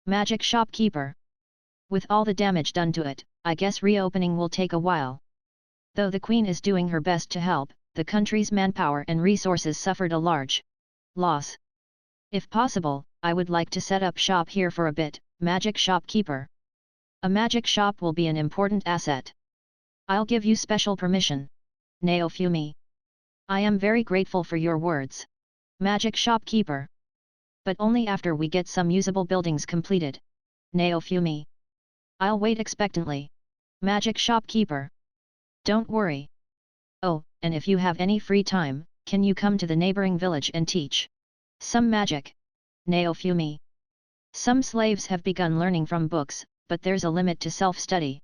Magic shopkeeper. With all the damage done to it, I guess reopening will take a while. Though the Queen is doing her best to help, the country's manpower and resources suffered a large loss. If possible, I would like to set up shop here for a bit, magic shopkeeper. A magic shop will be an important asset. I'll give you special permission. Naofumi. I am very grateful for your words. Magic shopkeeper. But only after we get some usable buildings completed. Naofumi. I'll wait expectantly. Magic shopkeeper. Don't worry. Oh, and if you have any free time, can you come to the neighboring village and teach some magic? Naofumi. Some slaves have begun learning from books, but there's a limit to self-study.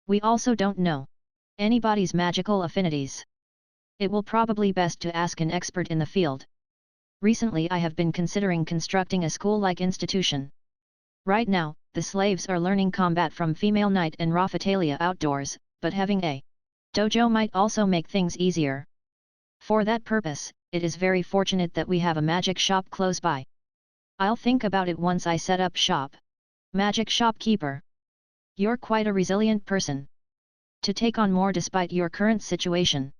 We also don't know anybody's magical affinities. It will probably best to ask an expert in the field. Recently I have been considering constructing a school-like institution. Right now, the slaves are learning combat from female knight and Raphatalia outdoors, but having a dojo might also make things easier. For that purpose, it is very fortunate that we have a magic shop close by. I'll think about it once I set up shop. Magic shopkeeper. You're quite a resilient person. To take on more despite your current situation.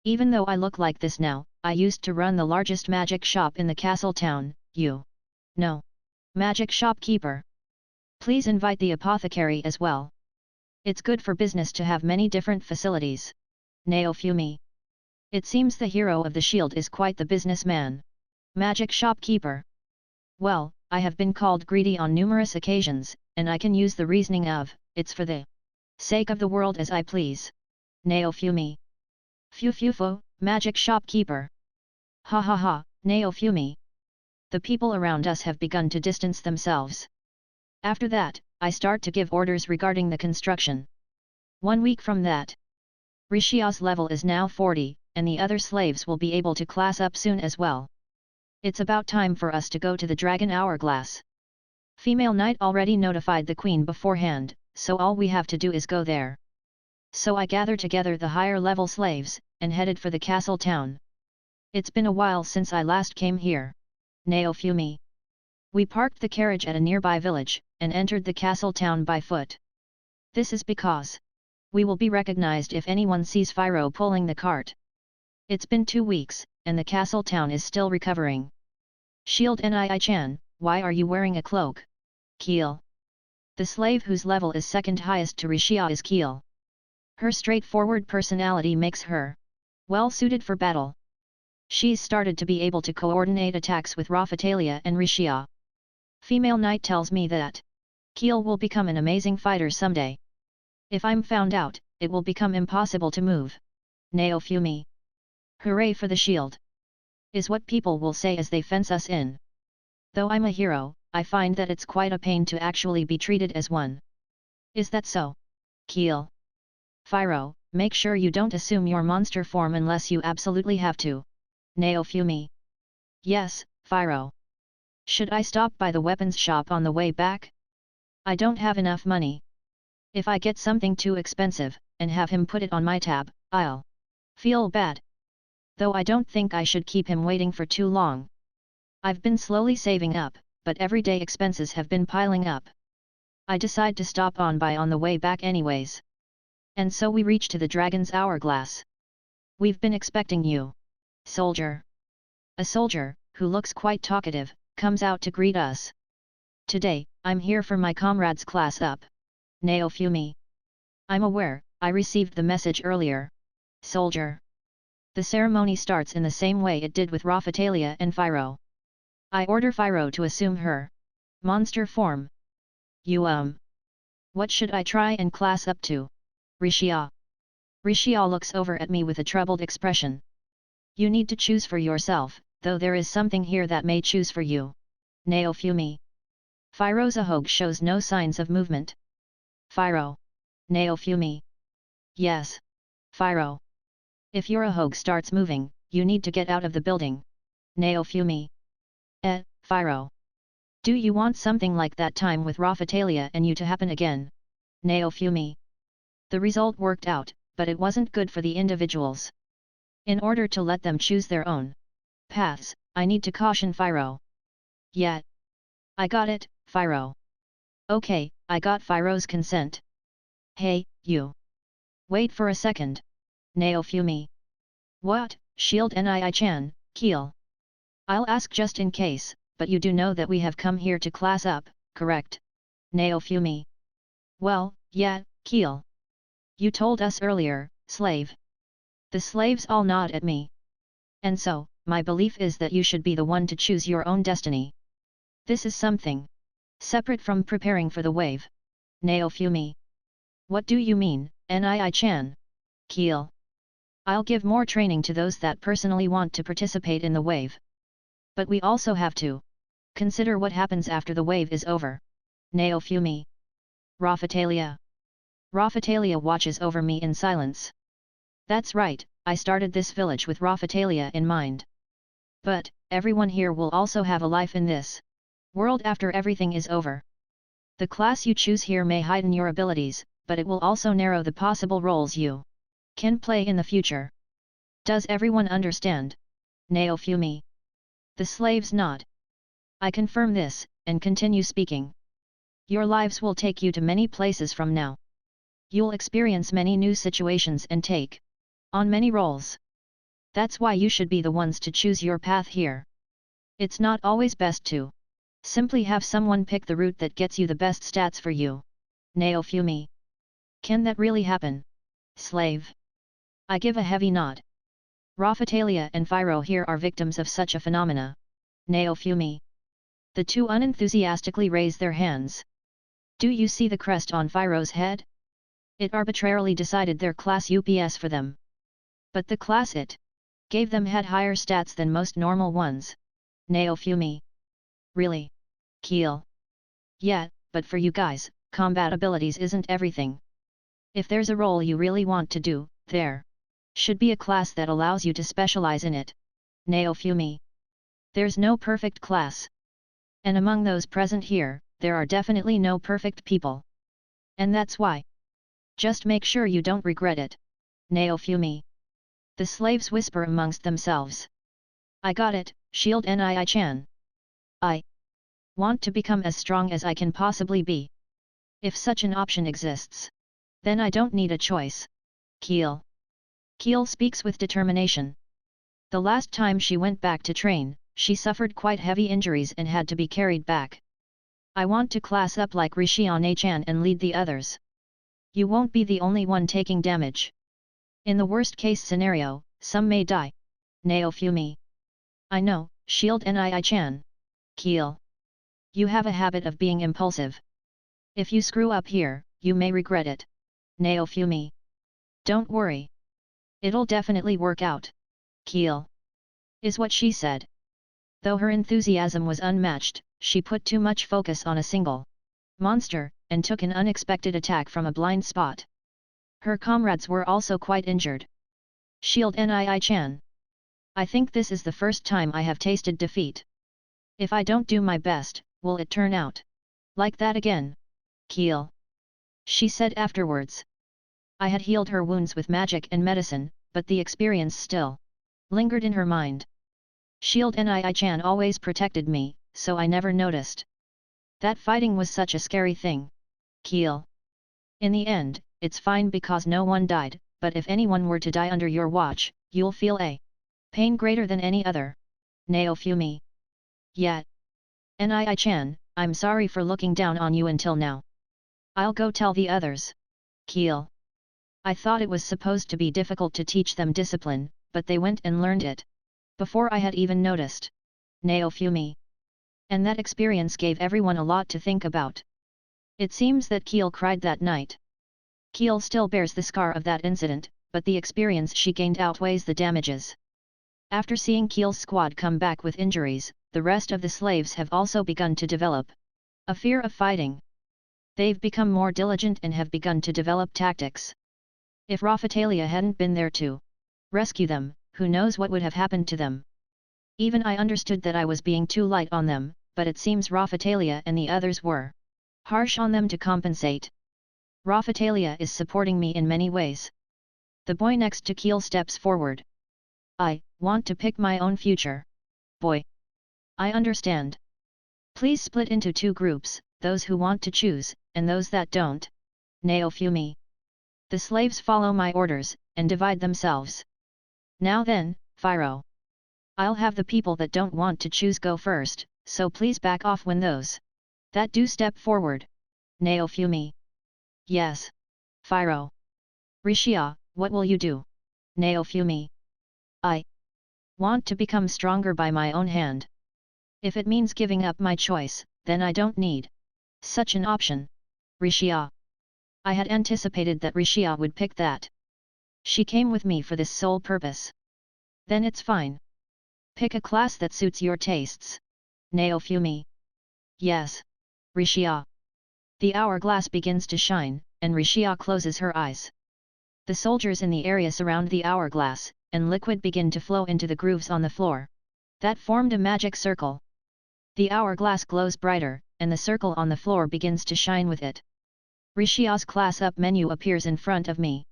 Even though I look like this now, I used to run the largest magic shop in the castle town, you know. Magic shopkeeper. Please invite the apothecary as well. It's good for business to have many different facilities. Naofumi. It seems the hero of the shield is quite the businessman. Magic shopkeeper. Well, I have been called greedy on numerous occasions, and I can use the reasoning of, it's for the sake of the world as I please. Naofumi. Fufufo, magic shopkeeper. Ha ha ha, Naofumi. The people around us have begun to distance themselves. After that, I start to give orders regarding the construction. 1 week from that, Rishia's level is now 40, and the other slaves will be able to class up soon as well. It's about time for us to go to the Dragon Hourglass. Female Knight already notified the Queen beforehand, so all we have to do is go there. So I gathered together the higher level slaves, and headed for the castle town. It's been a while since I last came here. Naofumi. We parked the carriage at a nearby village, and entered the castle town by foot. This is because we will be recognized if anyone sees Fyro pulling the cart. It's been 2 weeks, and the castle town is still recovering. Shield Nii-chan, why are you wearing a cloak? Keel. The slave whose level is second highest to Rishia is Keel. Her straightforward personality makes her well suited for battle. She's started to be able to coordinate attacks with Raphatalia and Rishia. Female Knight tells me that Keel will become an amazing fighter someday. If I'm found out, it will become impossible to move. Naofumi. Hooray for the shield! Is what people will say as they fence us in. Though I'm a hero, I find that it's quite a pain to actually be treated as one. Is that so? Keel. Fyro, make sure you don't assume your monster form unless you absolutely have to. Naofumi. Yes, Fyro. Should I stop by the weapons shop on the way back? I don't have enough money. If I get something too expensive, and have him put it on my tab, I'll feel bad. Though I don't think I should keep him waiting for too long. I've been slowly saving up, but everyday expenses have been piling up. I decide to stop by on the way back anyways. And so we reach to the Dragon's Hourglass. We've been expecting you. Soldier. A soldier, who looks quite talkative, comes out to greet us. Today, I'm here for my comrades' class up. Naofumi. I'm aware, I received the message earlier. Soldier. The ceremony starts in the same way it did with Raphatalia and Fyro. I order Fyro to assume her monster form. What should I try and class up to? Rishia. Rishia looks over at me with a troubled expression. You need to choose for yourself, though there is something here that may choose for you. Naofumi. Fyro's Ahog shows no signs of movement. Fyro. Naofumi. Yes. Fyro. If your Ahog starts moving, you need to get out of the building. Naofumi. Fyro. Do you want something like that time with Raphatalia and you to happen again? Naofumi. The result worked out, but it wasn't good for the individuals. In order to let them choose their own paths, I need to caution Fyro. Yeah. I got it, Fyro. Okay, I got Fyro's consent. Hey, you. Wait for a second. Naofumi. What, Shield Nii-chan, Keel? I'll ask just in case, but you do know that we have come here to class up, correct? Naofumi. Well, yeah, Keel. You told us earlier, slave. The slaves all nod at me. And so, my belief is that you should be the one to choose your own destiny. This is something separate from preparing for the wave. Naofumi. What do you mean, Nii-chan? Keel. I'll give more training to those that personally want to participate in the wave. But we also have to consider what happens after the wave is over. Naofumi. Raphatalia. Raphatalia watches over me in silence. That's right, I started this village with Raphatalia in mind. But, everyone here will also have a life in this world after everything is over. The class you choose here may heighten your abilities, but it will also narrow the possible roles you can play in the future. Does everyone understand? Naofumi. The slaves nod. I confirm this, and continue speaking. Your lives will take you to many places from now. You'll experience many new situations and take on many roles. That's why you should be the ones to choose your path here. It's not always best to simply have someone pick the route that gets you the best stats for you. Naofumi. Can that really happen? Slave. I give a heavy nod. Raphatalia and Fyro here are victims of such a phenomena. Naofumi. The two unenthusiastically raise their hands. Do you see the crest on Pharaoh's head? It arbitrarily decided their class UPS for them. But the class it gave them had higher stats than most normal ones. Naofumi. Really? Keel. Yeah, but for you guys, combat abilities isn't everything. If there's a role you really want to do, there should be a class that allows you to specialize in it. Naofumi. There's no perfect class. And among those present here, there are definitely no perfect people. And that's why. Just make sure you don't regret it. Naofumi. The slaves whisper amongst themselves. I got it, Shield Nii-chan. I want to become as strong as I can possibly be. If such an option exists, then I don't need a choice. Keel. Keel speaks with determination. The last time she went back to train, she suffered quite heavy injuries and had to be carried back. I want to class up like Rishiane-chan and lead the others. You won't be the only one taking damage. In the worst case scenario, some may die. Naofumi. I know, Shield Nii-chan. Keel. You have a habit of being impulsive. If you screw up here, you may regret it. Naofumi. Don't worry. It'll definitely work out. Keel. Is what she said. Though her enthusiasm was unmatched, she put too much focus on a single monster, and took an unexpected attack from a blind spot. Her comrades were also quite injured. Shield Nii-chan. I think this is the first time I have tasted defeat. If I don't do my best, will it turn out like that again? Keel. She said afterwards. I had healed her wounds with magic and medicine, but the experience still lingered in her mind. Shield Nii-chan always protected me, so I never noticed that fighting was such a scary thing. Keel. In the end, it's fine because no one died, but if anyone were to die under your watch, you'll feel a pain greater than any other. Naofumi. Yeah. Nii-chan, I'm sorry for looking down on you until now. I'll go tell the others. Keel. I thought it was supposed to be difficult to teach them discipline, but they went and learned it before I had even noticed. Naofumi. And that experience gave everyone a lot to think about. It seems that Keel cried that night. Keel still bears the scar of that incident, but the experience she gained outweighs the damages. After seeing Keel's squad come back with injuries, the rest of the slaves have also begun to develop a fear of fighting. They've become more diligent and have begun to develop tactics. If Raphatalia hadn't been there to rescue them, who knows what would have happened to them. Even I understood that I was being too light on them, but it seems Raphatalia and the others were harsh on them to compensate. Raphatalia is supporting me in many ways. The boy next to Keel steps forward. I want to pick my own future. Boy. I understand. Please split into two groups, those who want to choose, and those that don't. Naofumi. The slaves follow my orders, and divide themselves. Now then, Pharaoh. I'll have the people that don't want to choose go first, so please back off when those that do step forward. Naofumi. Yes. Pharaoh. Rishia, what will you do? Naofumi. I want to become stronger by my own hand. If it means giving up my choice, then I don't need such an option. Rishia. I had anticipated that Rishia would pick that. She came with me for this sole purpose. Then it's fine. Pick a class that suits your tastes. Naofumi. Yes. Rishia. The hourglass begins to shine, and Rishia closes her eyes. The soldiers in the area surround the hourglass, and liquid begin to flow into the grooves on the floor. That formed a magic circle. The hourglass glows brighter, and the circle on the floor begins to shine with it. Rishia's class up menu appears in front of me.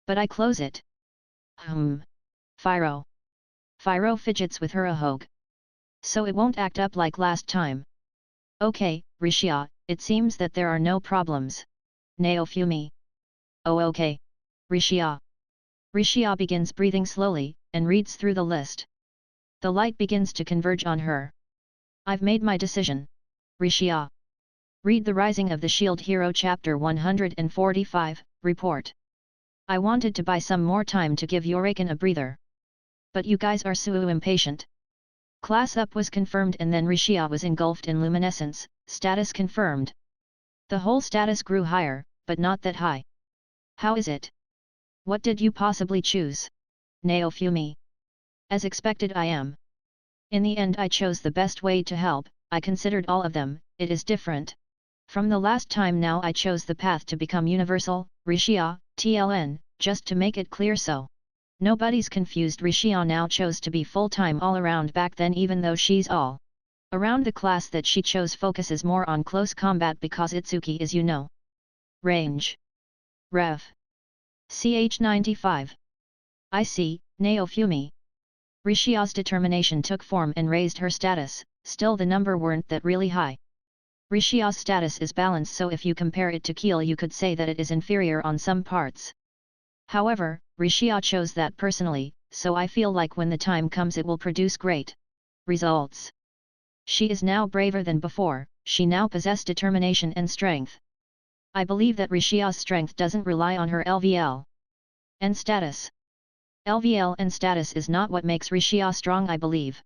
But I close it. Pharaoh. Pharaoh fidgets with her ahog. So it won't act up like last time. Okay, Rishia, it seems that there are no problems. Naofumi. Oh okay. Rishia. Rishia begins breathing slowly, and reads through the list. The light begins to converge on her. I've made my decision. Rishia. Read The Rising of the Shield Hero Chapter 145, Report. I wanted to buy some more time to give Yorakan a breather. But you guys are so impatient. Class up was confirmed and then Rishia was engulfed in luminescence, status confirmed. The whole status grew higher, but not that high. How is it? What did you possibly choose? Naofumi. As expected I am. In the end I chose the best way to help, I considered all of them, it is different. From the last time now I chose the path to become universal, Rishia, TLN, just to make it clear so. Nobody's confused. Rishia now chose to be full-time all around back then even though she's all around. The class that she chose focuses more on close combat because Itsuki is range. Rev. CH95. I see, Naofumi. Rishia's determination took form and raised her status, still the number weren't that really high. Rishia's status is balanced, so if you compare it to Keel you could say that it is inferior on some parts. However, Rishia chose that personally, so I feel like when the time comes it will produce great results. She is now braver than before, she now possesses determination and strength. I believe that Rishia's strength doesn't rely on her LVL and status. LVL and status is not what makes Rishia strong, I believe.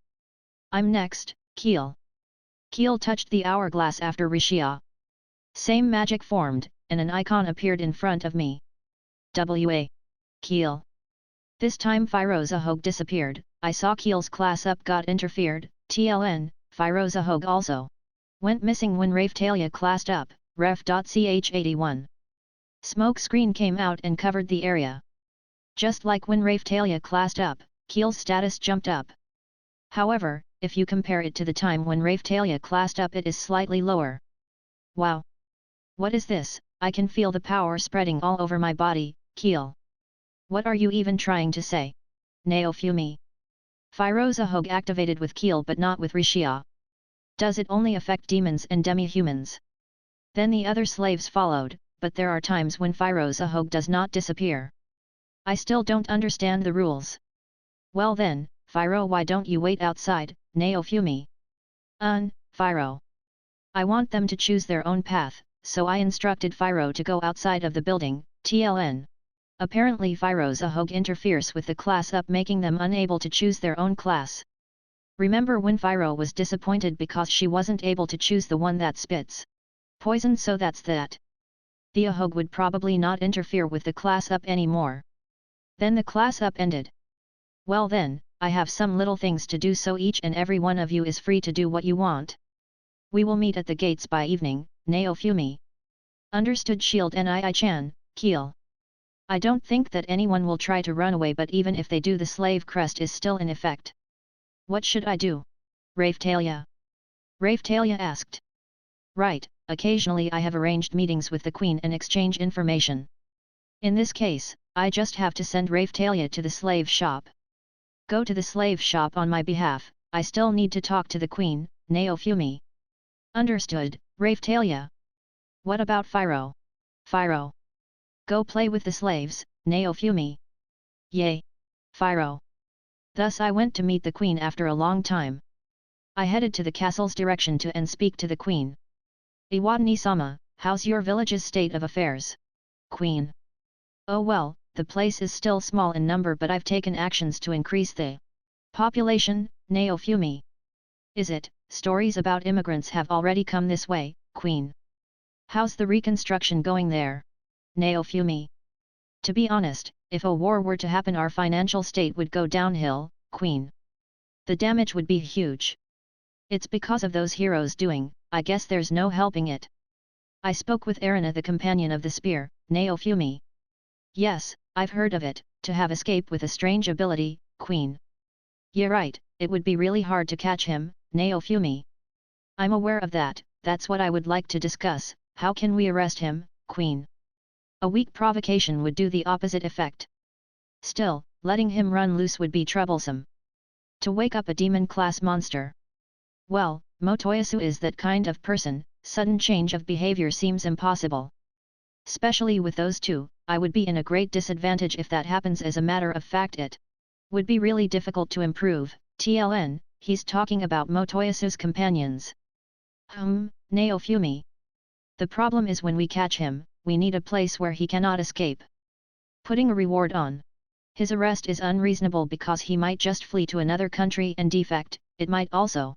I'm next, Keel. Keel touched the hourglass after Rishia. Same magic formed, and an icon appeared in front of me. W.A. Keel. This time Firozahog disappeared, I saw Keel's class up got interfered, TLN, Firozahog also went missing when Raftalia classed up, ref.ch81. Smoke screen came out and covered the area. Just like when Raftalia classed up, Keel's status jumped up. However, if you compare it to the time when Raftalia classed up it is slightly lower. Wow! What is this? I can feel the power spreading all over my body, Keel. What are you even trying to say? Naofumi. Firozahog activated with Keel but not with Rishia. Does it only affect demons and demi-humans? Then the other slaves followed, but there are times when Firozahog does not disappear. I still don't understand the rules. Well then, Firo, why don't you wait outside, Naofumi? Firo. I want them to choose their own path, so I instructed Firo to go outside of the building, TLN. Apparently Firozahog interferes with the class up, making them unable to choose their own class. Remember when Firo was disappointed because she wasn't able to choose the one that spits poison, so that's that. The Ahog would probably not interfere with the class up anymore. Then the class up ended. Well then, I have some little things to do, so each and every one of you is free to do what you want. We will meet at the gates by evening, Naofumi. Understood. Shield Nii-chan, Keel. I don't think that anyone will try to run away, but even if they do the slave crest is still in effect. What should I do? Raftalia asked. Right, occasionally I have arranged meetings with the Queen and exchange information. In this case, I just have to send Raftalia to the slave shop. Go to the slave shop on my behalf, I still need to talk to the Queen, Naofumi. Understood, Raftalia. What about Firo? Firo. Go play with the slaves, Naofumi. Yay! Firo. Thus I went to meet the Queen after a long time. I headed to the castle's direction to and speak to the Queen. Iwadani-sama, how's your village's state of affairs? Queen. Oh well, the place is still small in number, but I've taken actions to increase the population, Naofumi. Is it? Stories about immigrants have already come this way, Queen. How's the reconstruction going there? Naofumi. To be honest, if a war were to happen our financial state would go downhill, Queen. The damage would be huge. It's because of those heroes doing, I guess there's no helping it. I spoke with Arina, the companion of the spear, Naofumi. Yes, I've heard of it, to have escape with a strange ability, Queen. Yeah right, it would be really hard to catch him, Naofumi. I'm aware of that, that's what I would like to discuss, how can we arrest him, Queen? A weak provocation would do the opposite effect. Still, letting him run loose would be troublesome. To wake up a demon-class monster. Well, Motoyasu is that kind of person, sudden change of behavior seems impossible. Especially with those two, I would be in a great disadvantage if that happens. As a matter of fact, it would be really difficult to improve. TLN, he's talking about Motoyasu's companions. Naofumi. The problem is when we catch him, we need a place where he cannot escape. Putting a reward on his arrest is unreasonable because he might just flee to another country and defect, it might also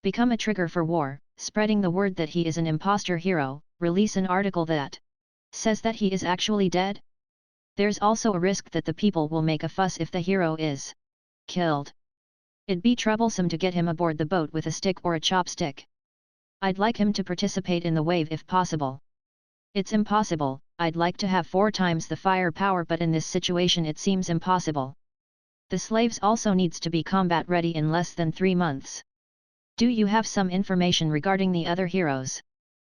become a trigger for war, spreading the word that he is an imposter hero, release an article that says that he is actually dead. There's also a risk that the people will make a fuss if the hero is killed. It'd be troublesome to get him aboard the boat with a stick or a chopstick. I'd like him to participate in the wave if possible. It's impossible, I'd like to have 4 times the firepower, but in this situation it seems impossible. The slaves also needs to be combat ready in less than 3 months. Do you have some information regarding the other heroes?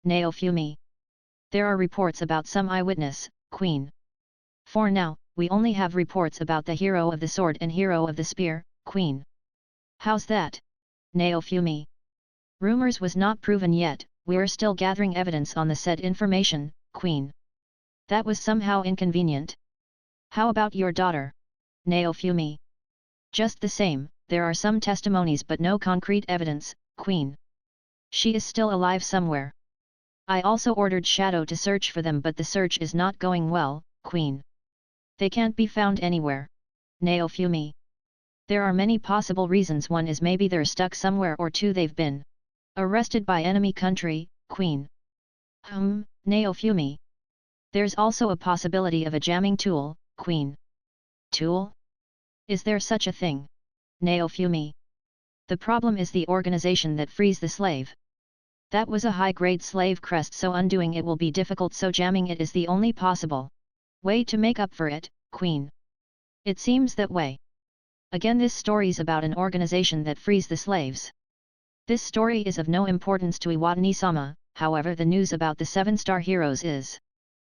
Naofumi. There are reports about some eyewitness, Queen. For now, we only have reports about the hero of the sword and hero of the spear, Queen. How's that? Naofumi. Rumors was not proven yet, we're still gathering evidence on the said information, Queen. That was somehow inconvenient. How about your daughter? Naofumi. Just the same, there are some testimonies but no concrete evidence, Queen. She is still alive somewhere. I also ordered Shadow to search for them, but the search is not going well, Queen. They can't be found anywhere. Naofumi. There are many possible reasons. One is maybe they're stuck somewhere, or 2 they've been arrested by enemy country, Queen. Naofumi. There's also a possibility of a jamming tool, Queen. Tool? Is there such a thing? Naofumi. The problem is the organization that frees the slave. That was a high-grade slave crest, so undoing it will be difficult, so jamming it is the only possible way to make up for it, Queen. It seems that way. Again, this story's about an organization that frees the slaves. This story is of no importance to Iwatani-sama, however the news about the 7-star heroes is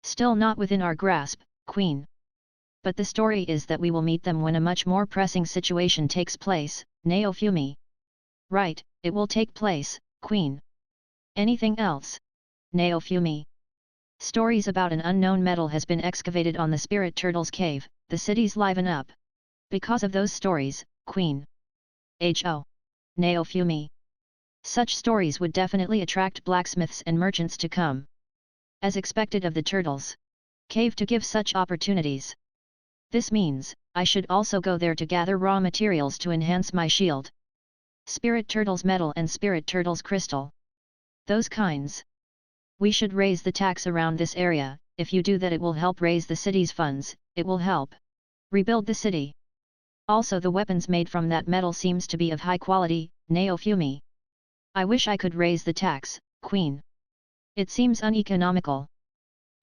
still not within our grasp, Queen. But the story is that we will meet them when a much more pressing situation takes place, Naofumi. Right, it will take place, Queen. Anything else? Naofumi. Stories about an unknown metal has been excavated on the Spirit Turtle's cave, the cities liven up because of those stories, Queen. Ho. Naofumi. Such stories would definitely attract blacksmiths and merchants to come, as expected of the Turtles' cave, to give such opportunities. This means, I should also go there to gather raw materials to enhance my shield. Spirit Turtle's metal and Spirit Turtle's crystal. Those kinds. We should raise the tax around this area. If you do that, it will help raise the city's funds, it will help rebuild the city. Also, the weapons made from that metal seems to be of high quality, Naofumi. I wish I could raise the tax, Queen. It seems uneconomical.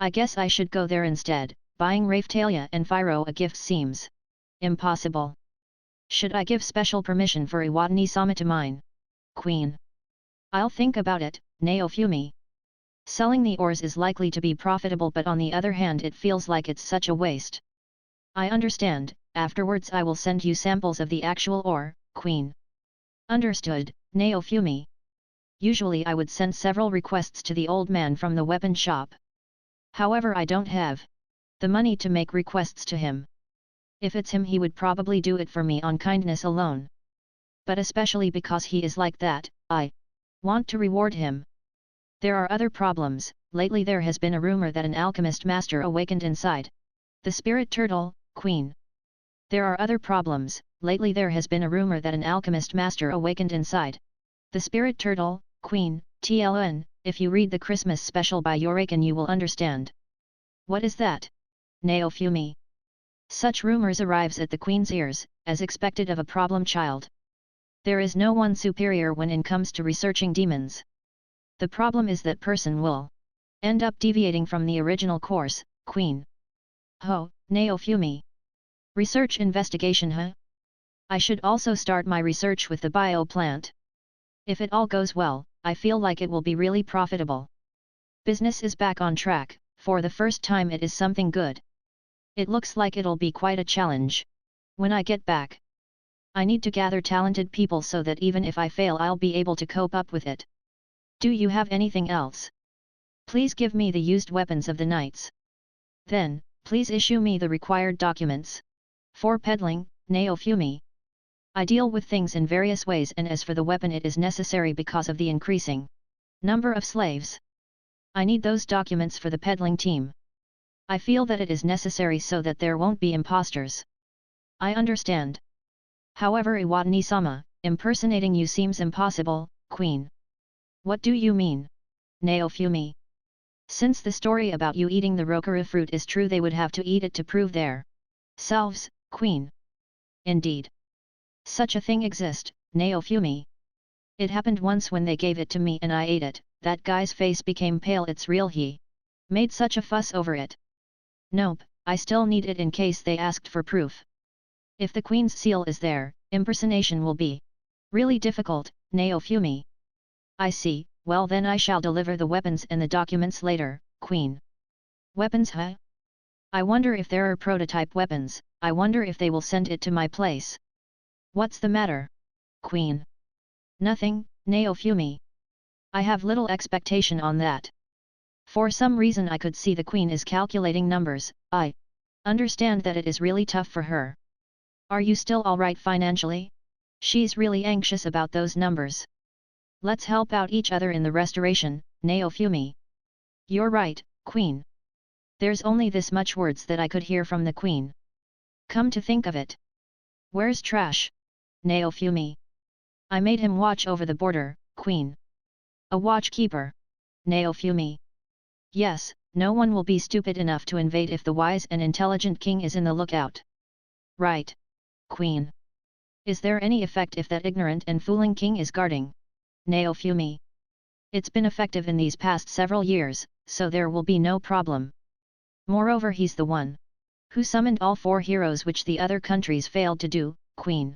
I guess I should go there instead. Buying Raphtalia and Phiro a gift seems impossible. Should I give special permission for Iwatani-sama to mine? Queen. I'll think about it, Naofumi. Selling the ores is likely to be profitable, but on the other hand it feels like it's such a waste. I understand, afterwards I will send you samples of the actual ore, Queen. Understood, Naofumi. Usually I would send several requests to the old man from the weapon shop. However, I don't have the money to make requests to him. If it's him, he would probably do it for me on kindness alone. But especially because he is like that, I want to reward him. There are other problems. Lately there has been a rumor that an alchemist master awakened inside the Spirit Turtle, Queen. There are other problems. Lately there has been a rumor that an alchemist master awakened inside the Spirit Turtle, Queen. TLN, if you read the Christmas special by Yorakan you will understand. What is that? Naofumi. Such rumors arrives at the Queen's ears, as expected of a problem child. There is no one superior when it comes to researching demons. The problem is that person will end up deviating from the original course, Queen. Ho, Naofumi. Research investigation, huh? I should also start my research with the bio plant. If it all goes well, I feel like it will be really profitable. Business is back on track. For the first time it is something good. It looks like it'll be quite a challenge. When I get back, I need to gather talented people so that even if I fail I'll be able to cope up with it. Do you have anything else? Please give me the used weapons of the knights. Then, please issue me the required documents. For peddling, Naofumi. I deal with things in various ways, and as for the weapon it is necessary because of the increasing number of slaves. I need those documents for the peddling team. I feel that it is necessary so that there won't be imposters. I understand. However, Iwatani-sama, Impersonating you seems impossible, Queen. What do you mean? Naofumi. Since the story about you eating the rokaru fruit is true, they would have to eat it to prove their selves, Queen. Indeed. Such a thing exists, Naofumi. It happened once when they gave it to me and I ate it, that guy's face became pale. It's real, he made such a fuss over it. Nope, I still need it in case they asked for proof. If the Queen's seal is there, impersonation will be really difficult, Naofumi. I see, well then I shall deliver the weapons and the documents later, Queen. Weapons, huh? I wonder if there are prototype weapons, I wonder if they will send it to my place. What's the matter? Queen. Nothing, Naofumi. I have little expectation on that. For some reason I could see the Queen is calculating numbers. I understand that it is really tough for her. Are you still alright financially? She's really anxious about those numbers. Let's help out each other in the restoration, Naofumi. You're right, Queen. There's only this much words that I could hear from the Queen. Come to think of it. Where's Trash? Naofumi. I made him watch over the border, Queen. A watchkeeper. Naofumi. Yes, no one will be stupid enough to invade if the wise and intelligent king is in the lookout. Right. Queen. Is there any effect if that ignorant and fooling king is guarding? Naofumi. It's been effective in these past several years, so there will be no problem. Moreover, he's the one who summoned all 4 heroes which the other countries failed to do, Queen.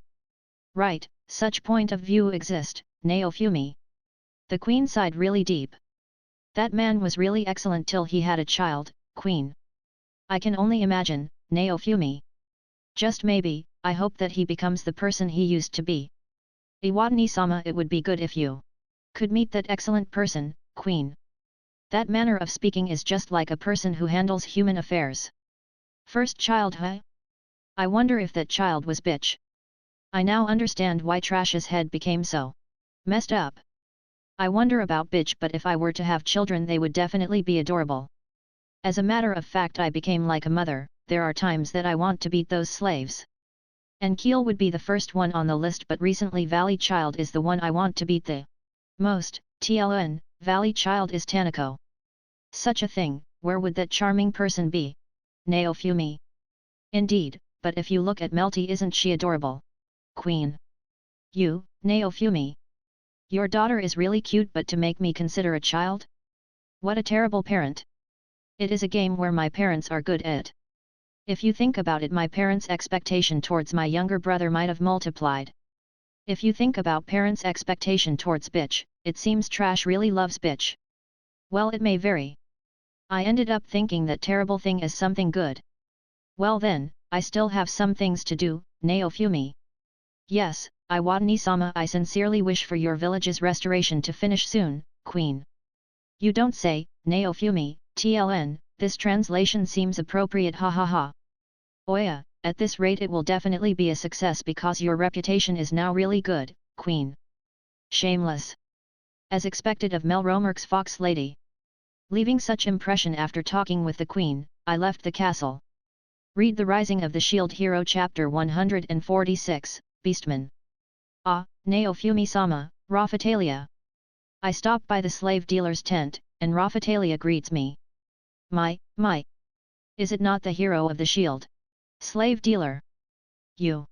Right, such point of view exist, Naofumi. The Queen sighed really deep. That man was really excellent till he had a child, Queen. I can only imagine, Naofumi. Just maybe, I hope that he becomes the person he used to be. Iwatani-sama, it would be good if you could meet that excellent person, Queen. That manner of speaking is just like a person who handles human affairs. First child, huh? I wonder if that child was bitch. I now understand why Trash's head became so messed up. I wonder about bitch, but if I were to have children they would definitely be adorable. As a matter of fact, I became like a mother. There are times that I want to beat those slaves. And Keel would be the first one on the list, but recently Valley Child is the one I want to beat the most. TLN, Valley Child is Tanako. Such a thing, where would that charming person be? Naofumi. Indeed, but if you look at Melty, isn't she adorable? Queen. You, Naofumi. Your daughter is really cute, but to make me consider a child? What a terrible parent. It is a game where my parents are good at. If you think about it, my parents' expectation towards my younger brother might have multiplied. If you think about parents' expectation towards bitch, it seems Trash really loves bitch. Well, it may vary. I ended up thinking that terrible thing is something good. Well then, I still have some things to do, Naofumi. Yes, Iwatani-sama, I sincerely wish for your village's restoration to finish soon, Queen. You don't say, Naofumi. TLN, this translation seems appropriate, ha ha ha. Oya, at this rate it will definitely be a success because your reputation is now really good, Queen. Shameless. As expected of Melromark's fox lady. Leaving such impression after talking with the Queen, I left the castle. Read The Rising of the Shield Hero Chapter 146, Beastman. Ah, Naofumi-sama, Raphatalia. I stop by the slave dealer's tent, and Raphatalia greets me. My. Is it not the hero of the shield? Slave dealer. You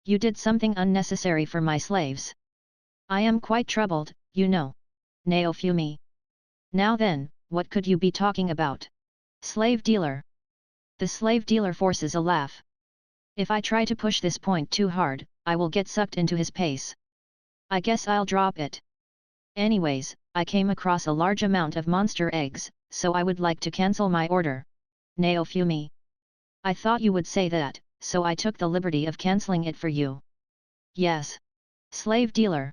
did something unnecessary for my slaves. I am quite troubled, you know. Naofumi. Now then, what could you be talking about? Slave dealer. The slave dealer forces a laugh. If I try to push this point too hard, I will get sucked into his pace. I guess I'll drop it. Anyways, I came across a large amount of monster eggs, so I would like to cancel my order. Naofumi. I thought you would say that, so I took the liberty of cancelling it for you. Yes. Slave dealer.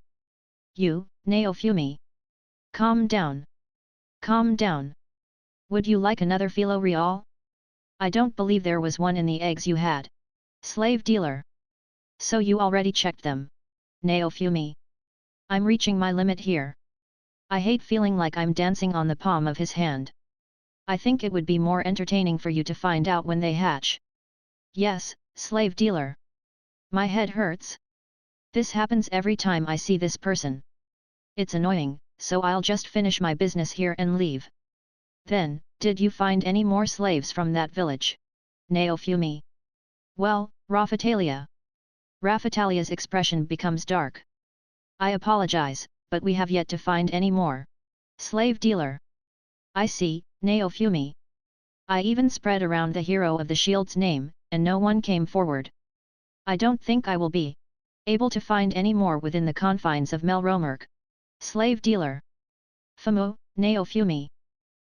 You, Naofumi. Calm down. Calm down. Would you like another filo real? I don't believe there was one in the eggs you had. Slave dealer. So you already checked them. Naofumi. I'm reaching my limit here. I hate feeling like I'm dancing on the palm of his hand. I think it would be more entertaining for you to find out when they hatch. Yes, slave dealer. My head hurts. This happens every time I see this person. It's annoying, so I'll just finish my business here and leave. Then, did you find any more slaves from that village? Naofumi. Well, Raphatalia. Raphatalia's expression becomes dark. I apologize, but we have yet to find any more. Slave dealer. I see, Naofumi. I even spread around the hero of the shield's name, and no one came forward. I don't think I will be able to find any more within the confines of Melromark. Slave dealer. Fumu, Naofumi.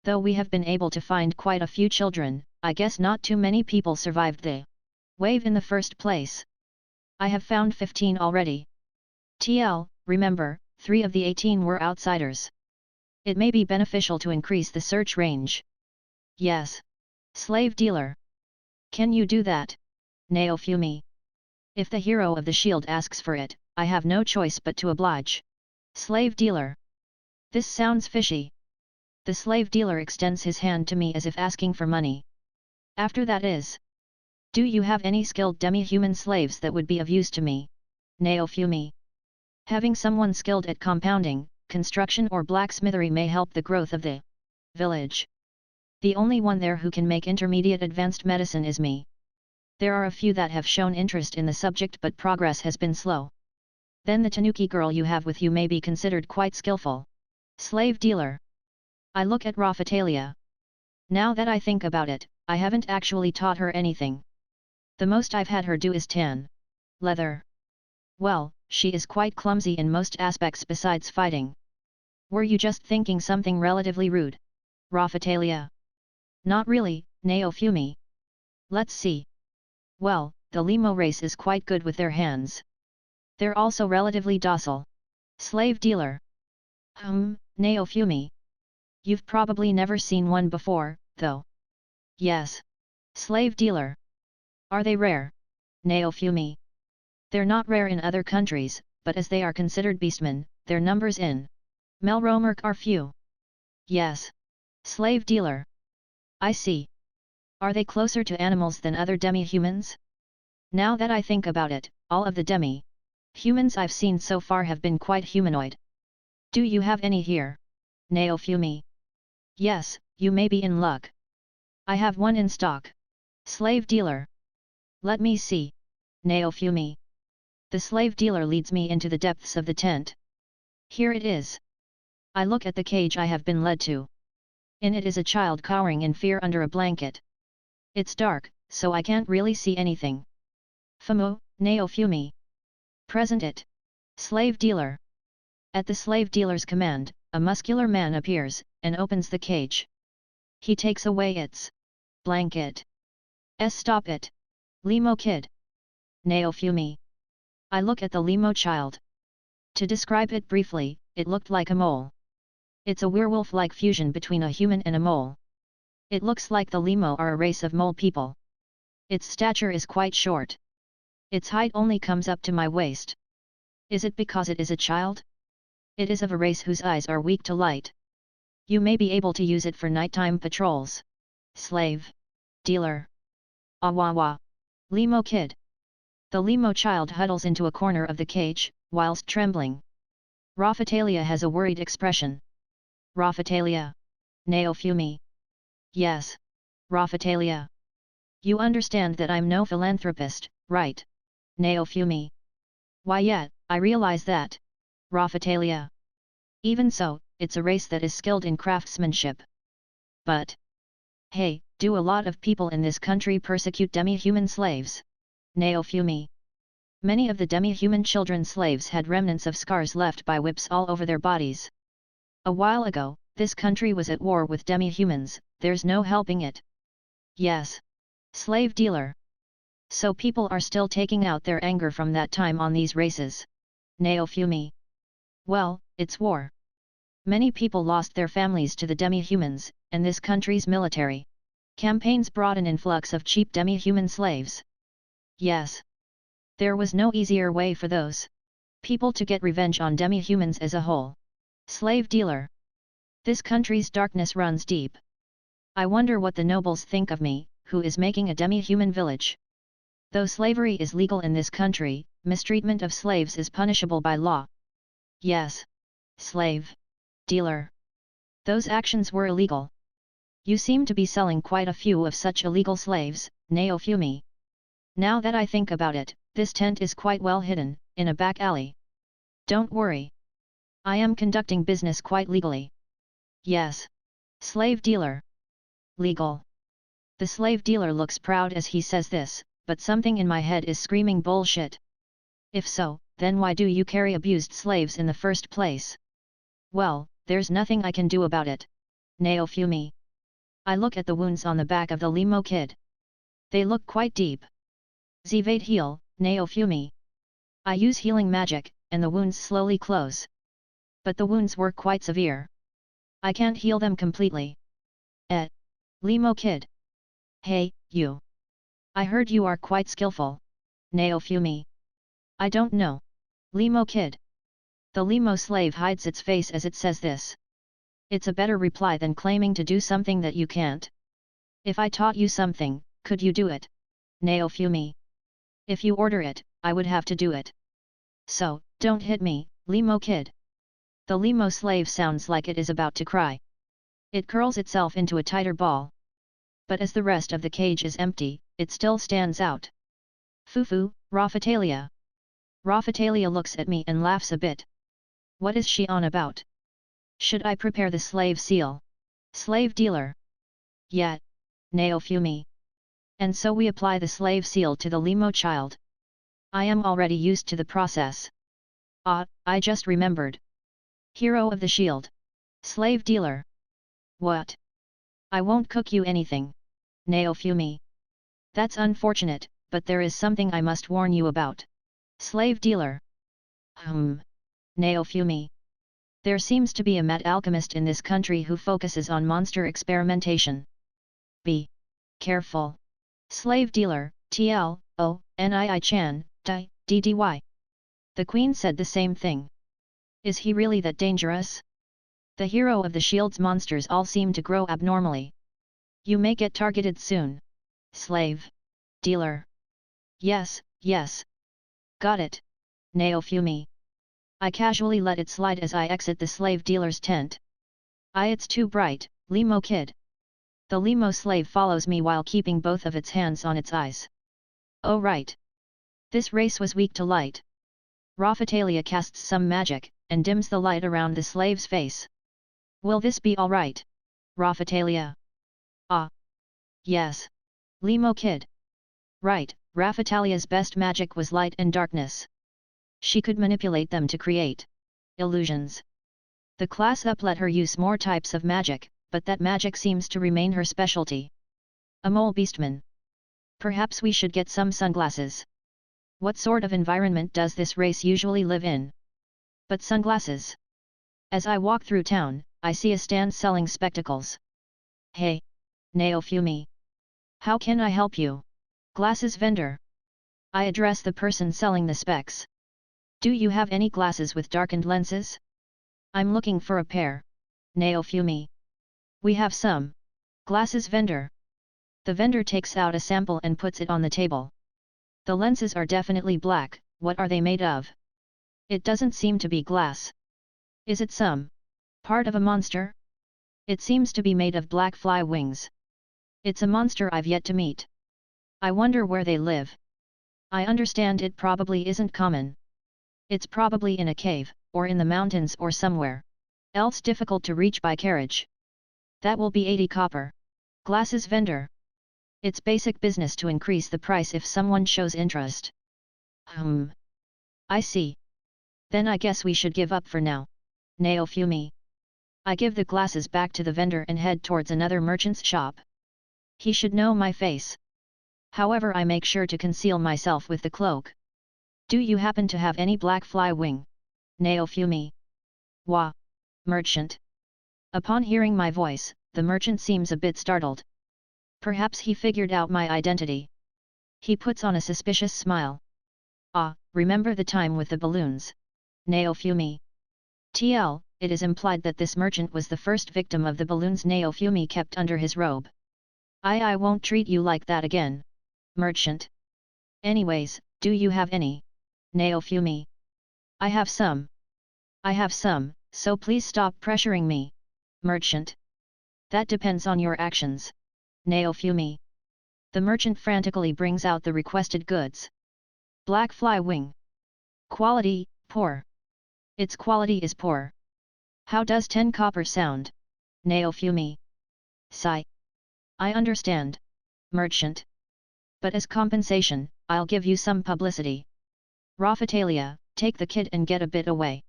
Though we have been able to find quite a few children, I guess not too many people survived the wave in the first place. I have found 15 already. TL, remember, 3 of the 18 were outsiders. It may be beneficial to increase the search range. Yes. Slave dealer. Can you do that? Naofumi. If the hero of the shield asks for it, I have no choice but to oblige. Slave dealer. This sounds fishy. The slave dealer extends his hand to me as if asking for money. After that is. Do you have any skilled demi-human slaves that would be of use to me? Naofumi. Having someone skilled at compounding, construction or blacksmithery may help the growth of the village. The only one there who can make intermediate advanced medicine is me. There are a few that have shown interest in the subject but progress has been slow. Then the Tanuki girl you have with you may be considered quite skillful. Slave dealer. I look at Raphatalia. Now that I think about it, I haven't actually taught her anything. The most I've had her do is tan leather. Well, she is quite clumsy in most aspects besides fighting. Were you just thinking something relatively rude? Raphatalia. Not really, Naofumi. Let's see. Well, the Limo race is quite good with their hands. They're also relatively docile. Slave dealer. Naofumi. You've probably never seen one before, though. Yes. Slave dealer. Are they rare? Naofumi. They're not rare in other countries, but as they are considered beastmen, their numbers in Melromark are few. Yes. Slave dealer. I see. Are they closer to animals than other demi-humans? Now that I think about it, all of the demi-humans I've seen so far have been quite humanoid. Do you have any here? Naofumi. Yes, you may be in luck. I have one in stock. Slave dealer. Let me see. Naofumi. The slave dealer leads me into the depths of the tent. Here it is. I look at the cage I have been led to. In it is a child cowering in fear under a blanket. It's dark, so I can't really see anything. Fumu, Naofumi. Present it. Slave dealer. At the slave dealer's command, a muscular man appears, and opens the cage. He takes away its blanket. Stop it. Limo kid. Naofumi. I look at the Limo child. To describe it briefly, it looked like a mole. It's a werewolf-like fusion between a human and a mole. It looks like the Limo are a race of mole people. Its stature is quite short. Its height only comes up to my waist. Is it because it is a child? It is of a race whose eyes are weak to light. You may be able to use it for nighttime patrols. Slave. Dealer. Awawa. Limo kid. The Limo child huddles into a corner of the cage, whilst trembling. Raphatalia has a worried expression. Raphatalia. Naofumi. Yes. Raphatalia. You understand that I'm no philanthropist, right? Naofumi. Why yet, I realize that. Raphatalia. Even so, it's a race that is skilled in craftsmanship. But. Hey, do a lot of people in this country persecute demi-human slaves? Naofumi. Many of the demi-human children slaves had remnants of scars left by whips all over their bodies. A while ago, this country was at war with demi-humans, there's no helping it. Yes. Slave dealer. So people are still taking out their anger from that time on these races. Naofumi. Well, it's war. Many people lost their families to the demi-humans, and this country's military campaigns brought an influx of cheap demi-human slaves. Yes. There was no easier way for those people to get revenge on demi-humans as a whole. Slave dealer. This country's darkness runs deep. I wonder what the nobles think of me, who is making a demi-human village. Though slavery is legal in this country, mistreatment of slaves is punishable by law. Yes. Slave. Dealer. Those actions were illegal. You seem to be selling quite a few of such illegal slaves, Naofumi. Now that I think about it, this tent is quite well hidden, in a back alley. Don't worry. I am conducting business quite legally. Yes. Slave dealer. Legal. The slave dealer looks proud as he says this, but something in my head is screaming bullshit. If so, then why do you carry abused slaves in the first place? Well, there's nothing I can do about it. Naofumi. I look at the wounds on the back of the limo kid. They look quite deep. Zevade heal, Naofumi. I use healing magic, and the wounds slowly close. But the wounds were quite severe. I can't heal them completely. Limo kid. Hey, you. I heard you are quite skillful. Naofumi. I don't know. Limo kid. The limo slave hides its face as it says this. It's a better reply than claiming to do something that you can't. If I taught you something, could you do it? Naofumi. If you order it, I would have to do it. So, don't hit me, limo kid. The limo slave sounds like it is about to cry. It curls itself into a tighter ball. But as the rest of the cage is empty, it still stands out. Fufu, Raphatalia. Raphatalia looks at me and laughs a bit. What is she on about? Should I prepare the slave seal? Slave dealer. Yeah. Naofumi. And so we apply the slave seal to the limo child. I am already used to the process. I just remembered. Hero of the shield. Slave dealer. What? I won't cook you anything. Naofumi. That's unfortunate, but there is something I must warn you about. Slave dealer. Naofumi. There seems to be a mad alchemist in this country who focuses on monster experimentation. Be careful. Slave dealer, Nii-chan, ddy. The queen said the same thing. Is he really that dangerous? The hero of the shield's monsters all seem to grow abnormally. You may get targeted soon. Slave. Dealer. Yes, yes. Got it. Naofumi. I casually let it slide as I exit the slave dealer's tent. It's too bright, limo kid. The limo slave follows me while keeping both of its hands on its eyes. Oh right. This race was weak to light. Raphatalia casts some magic, and dims the light around the slave's face. Will this be alright? Raphatalia. Yes. Limo kid. Right, Raphatalia's best magic was light and darkness. She could manipulate them to create illusions. The class up let her use more types of magic, but that magic seems to remain her specialty. A mole beastman. Perhaps we should get some sunglasses. What sort of environment does this race usually live in? But sunglasses. As I walk through town, I see a stand selling spectacles. Hey. Naofumi. How can I help you? Glasses vendor. I address the person selling the specs. Do you have any glasses with darkened lenses? I'm looking for a pair. Naofumi. We have some. Glasses vendor. The vendor takes out a sample and puts it on the table. The lenses are definitely black. What are they made of? It doesn't seem to be glass. Is it some part of a monster? It seems to be made of black fly wings. It's a monster I've yet to meet. I wonder where they live. I understand it probably isn't common. It's probably in a cave, or in the mountains or somewhere else difficult to reach by carriage. That will be 80 copper. Glasses vendor. It's basic business to increase the price if someone shows interest. I see. Then I guess we should give up for now. Naofumi. I give the glasses back to the vendor and head towards another merchant's shop. He should know my face. However, I make sure to conceal myself with the cloak. Do you happen to have any black fly wing? Naofumi. Wah. Merchant. Upon hearing my voice, the merchant seems a bit startled. Perhaps he figured out my identity. He puts on a suspicious smile. Remember the time with the balloons? Naofumi. It is implied that this merchant was the first victim of the balloons Naofumi kept under his robe. I won't treat you like that again. Merchant. Anyways, do you have any Naofumi. I have some. I have some, so please stop pressuring me. Merchant. That depends on your actions. Naofumi. The merchant frantically brings out the requested goods. Black fly wing. Quality, poor. Its quality is poor. How does 10 copper sound? Naofumi. Sigh. I understand. Merchant. But as compensation, I'll give you some publicity. Raphatalia, take the kid and get a bit away.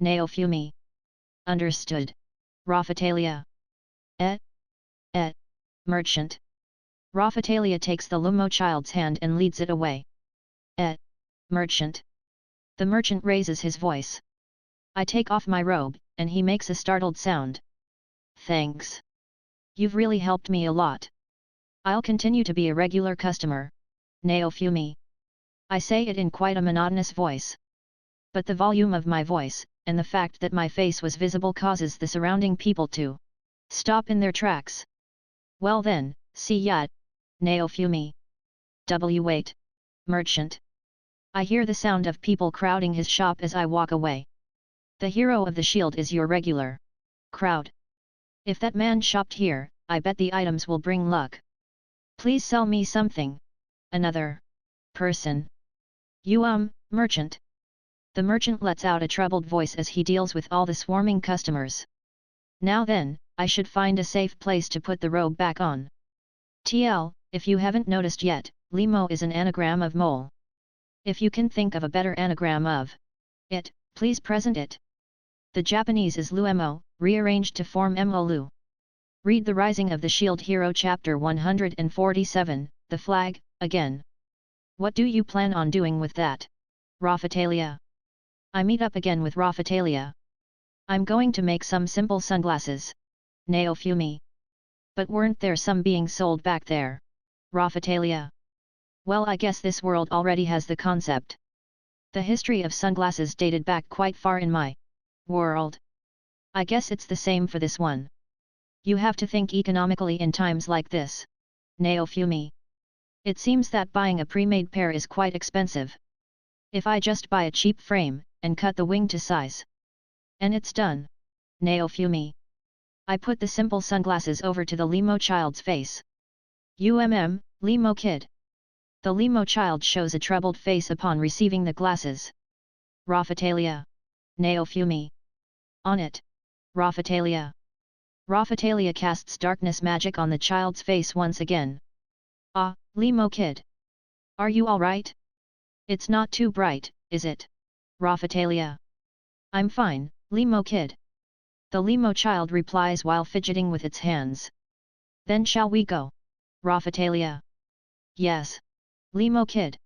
Naofumi. Understood. Raphatalia. Merchant. Raphatalia takes the Lumo child's hand and leads it away. Merchant. The merchant raises his voice. I take off my robe, and he makes a startled sound. Thanks. You've really helped me a lot. I'll continue to be a regular customer. Naofumi. I say it in quite a monotonous voice. But the volume of my voice, and the fact that my face was visible causes the surrounding people to stop in their tracks. Well then, see ya. Naofumi. Wait. Merchant. I hear the sound of people crowding his shop as I walk away. The hero of the shield is your regular crowd. If that man shopped here, I bet the items will bring luck. Please sell me something. Another person. You merchant. The merchant lets out a troubled voice as he deals with all the swarming customers. Now then, I should find a safe place to put the robe back on. TL, if you haven't noticed yet, Limo is an anagram of mole. If you can think of a better anagram of it, please present it. The Japanese is Luemo, rearranged to form Molu. Read The Rising of the Shield Hero Chapter 147, The Flag, again. What do you plan on doing with that? Raphatalia. I meet up again with Raphatalia. I'm going to make some simple sunglasses. Naofumi. But weren't there some being sold back there? Raphatalia. Well, I guess this world already has the concept. The history of sunglasses dated back quite far in my world. I guess it's the same for this one. You have to think economically in times like this. Naofumi. It seems that buying a pre-made pair is quite expensive. If I just buy a cheap frame, and cut the wing to size. And it's done. Naofumi. I put the simple sunglasses over to the Limo child's face. Limo kid. The Limo child shows a troubled face upon receiving the glasses. Raphatalia. Naofumi. On it. Raphatalia. Raphatalia casts darkness magic on the child's face once again. Ah, Limo kid. Are you alright? It's not too bright, is it? Raphatalia. I'm fine, Limo kid. The Limo child replies while fidgeting with its hands. Then shall we go? Raphatalia. Yes. Limo kid.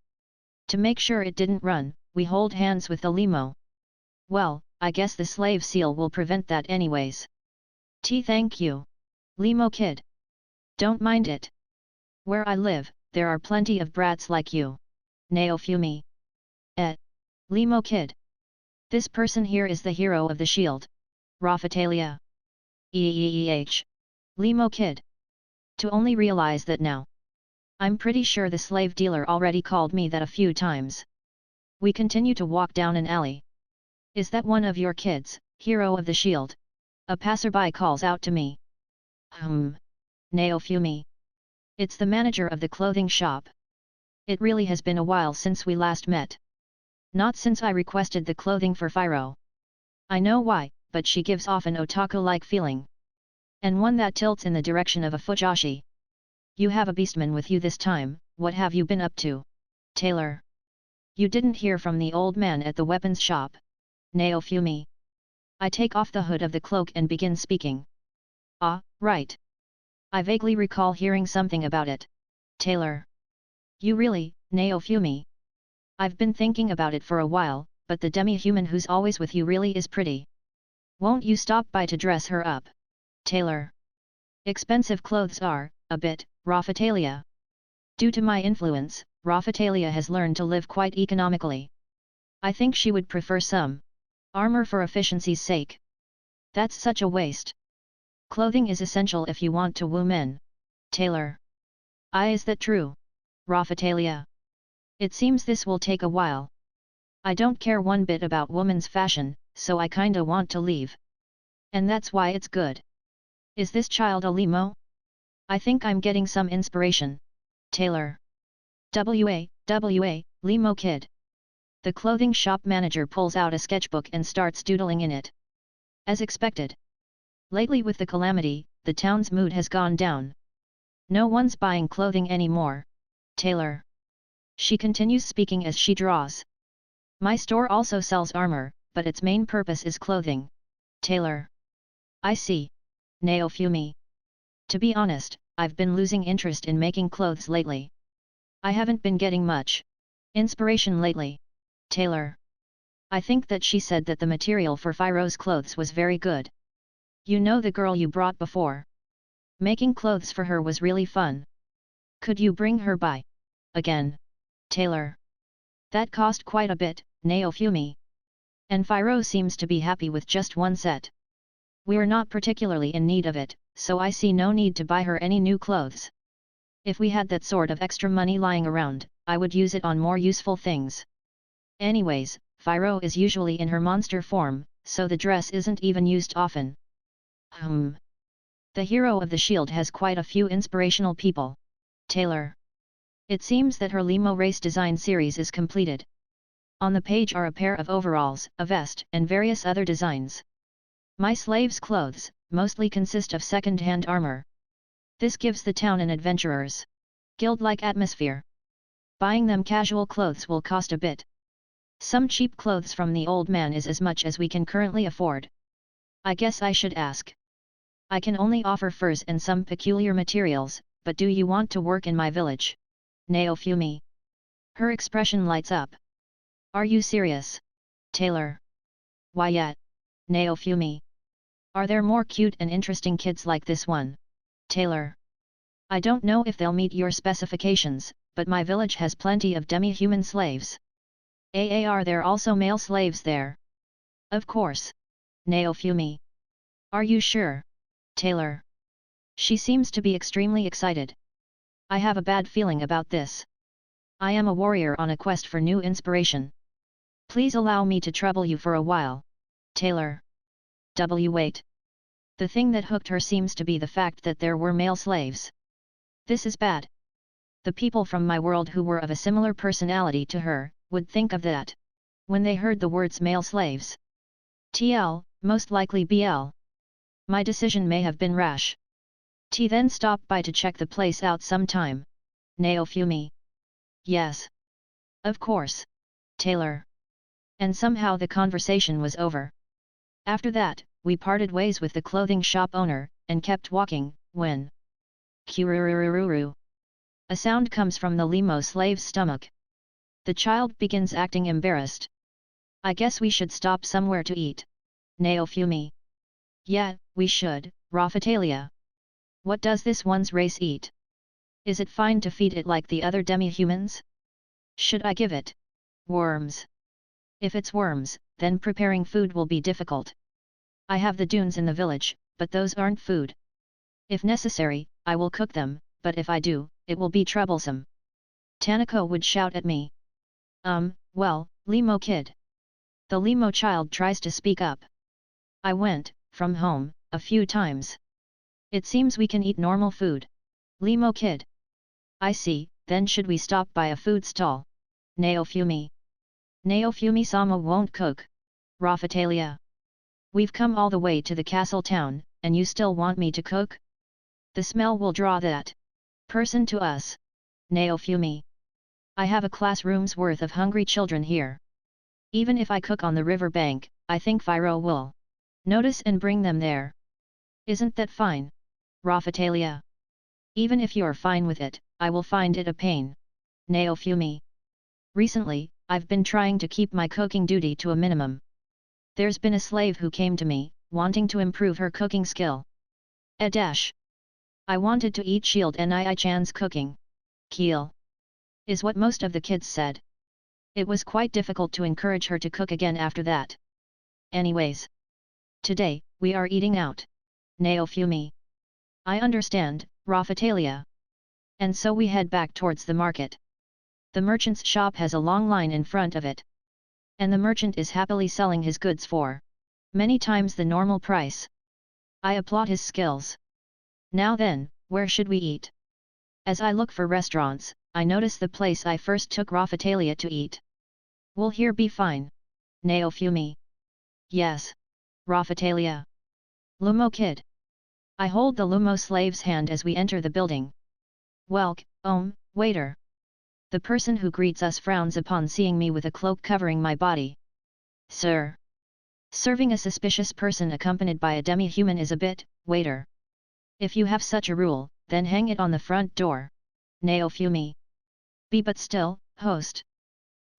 To make sure it didn't run, we hold hands with the Limo. Well, I guess the slave seal will prevent that anyways. Thank you. Limo kid. Don't mind it. Where I live, there are plenty of brats like you. Naofumi. Limo kid. This person here is the hero of the shield. Raphatalia. Limo kid. To only realize that now. I'm pretty sure the slave dealer already called me that a few times. We continue to walk down an alley. Is that one of your kids, hero of the shield? A passerby calls out to me. Naofumi. It's the manager of the clothing shop. It really has been a while since we last met. Not since I requested the clothing for Phiro. I know why, but she gives off an otaku-like feeling. And one that tilts in the direction of a fujoshi. You have a beastman with you this time, what have you been up to? Tailor. You didn't hear from the old man at the weapons shop. Naofumi. I take off the hood of the cloak and begin speaking. Ah, right. I vaguely recall hearing something about it. Tailor. You really, Naofumi? I've been thinking about it for a while, but the demi-human who's always with you really is pretty. Won't you stop by to dress her up? Tailor. Expensive clothes are, a bit, Raphatalia. Due to my influence, Raphatalia has learned to live quite economically. I think she would prefer some armor for efficiency's sake. That's such a waste. Clothing is essential if you want to woo men. Tailor. Is that true? Raphatalia. It seems this will take a while. I don't care one bit about woman's fashion, so I kinda want to leave. And that's why it's good. Is this child a limo? I think I'm getting some inspiration. Taylor. WA, limo kid. The clothing shop manager pulls out a sketchbook and starts doodling in it. As expected. Lately with the calamity, the town's mood has gone down. No one's buying clothing anymore. Taylor. She continues speaking as she draws. My store also sells armor, but its main purpose is clothing. Taylor. I see. Naofumi. To be honest, I've been losing interest in making clothes lately. I haven't been getting much inspiration lately. Taylor. I think that she said that the material for Firo's clothes was very good. You know the girl you brought before? Making clothes for her was really fun. Could you bring her by? Again. Taylor. That cost quite a bit, Naofumi. And Firo seems to be happy with just one set. We're not particularly in need of it, so I see no need to buy her any new clothes. If we had that sort of extra money lying around, I would use it on more useful things. Anyways, Firo is usually in her monster form, so the dress isn't even used often. The hero of the shield has quite a few inspirational people. Taylor. It seems that her limo race design series is completed. On the page are a pair of overalls, a vest, and various other designs. My slaves' clothes mostly consist of second-hand armor. This gives the town an adventurer's guild-like atmosphere. Buying them casual clothes will cost a bit. Some cheap clothes from the old man is as much as we can currently afford. I guess I should ask. I can only offer furs and some peculiar materials, but do you want to work in my village? Naofumi. Her expression lights up. Are you serious? Taylor. Why yet? Naofumi. Are there more cute and interesting kids like this one? Taylor. I don't know if they'll meet your specifications, but my village has plenty of demi-human slaves. Are there also male slaves there? Of course. Naofumi. Are you sure? Taylor. She seems to be extremely excited. I have a bad feeling about this. I am a warrior on a quest for new inspiration. Please allow me to trouble you for a while. Taylor. Wait. The thing that hooked her seems to be the fact that there were male slaves. This is bad. The people from my world who were of a similar personality to her, would think of that. When they heard the words male slaves. TL, most likely BL. My decision may have been rash. T then stopped by to check the place out sometime. Naofumi. Yes. Of course. Taylor. And somehow the conversation was over. After that, we parted ways with the clothing shop owner, and kept walking, when Kururururu. A sound comes from the limo slave's stomach. The child begins acting embarrassed. I guess we should stop somewhere to eat. Naofumi. Yeah, we should, Raphatalia. What does this one's race eat? Is it fine to feed it like the other demi-humans? Should I give it worms? If it's worms, then preparing food will be difficult. I have the dunes in the village, but those aren't food. If necessary, I will cook them, but if I do, it will be troublesome. Tanako would shout at me. Well, limo kid. The limo child tries to speak up. I went, from home, a few times. It seems we can eat normal food. Limo kid. I see, then should we stop by a food stall? Naofumi. Naofumi-sama won't cook. Raphatalia. We've come all the way to the castle town, and you still want me to cook? The smell will draw that person to us. Naofumi. I have a classroom's worth of hungry children here. Even if I cook on the river bank, I think Firo will notice and bring them there. Isn't that fine? Raphatalia. Even if you're fine with it, I will find it a pain. Naofumi. Recently, I've been trying to keep my cooking duty to a minimum. There's been a slave who came to me, wanting to improve her cooking skill. I wanted to eat Shield Nii-chan's cooking. Keel. Is what most of the kids said. It was quite difficult to encourage her to cook again after that. Anyways. Today, we are eating out. Naofumi. I understand, Raphatalia. And so we head back towards the market. The merchant's shop has a long line in front of it. And the merchant is happily selling his goods for many times the normal price. I applaud his skills. Now then, where should we eat? As I look for restaurants, I notice the place I first took Raffatalia to eat. Will here be fine? Naofumi. Yes. Raffatalia. Lumo kid. I hold the Lumo slave's hand as we enter the building. Welcome, waiter. The person who greets us frowns upon seeing me with a cloak covering my body. Sir. Serving a suspicious person accompanied by a demi-human is a bit, waiter. If you have such a rule, then hang it on the front door. Naofumi. But still, host.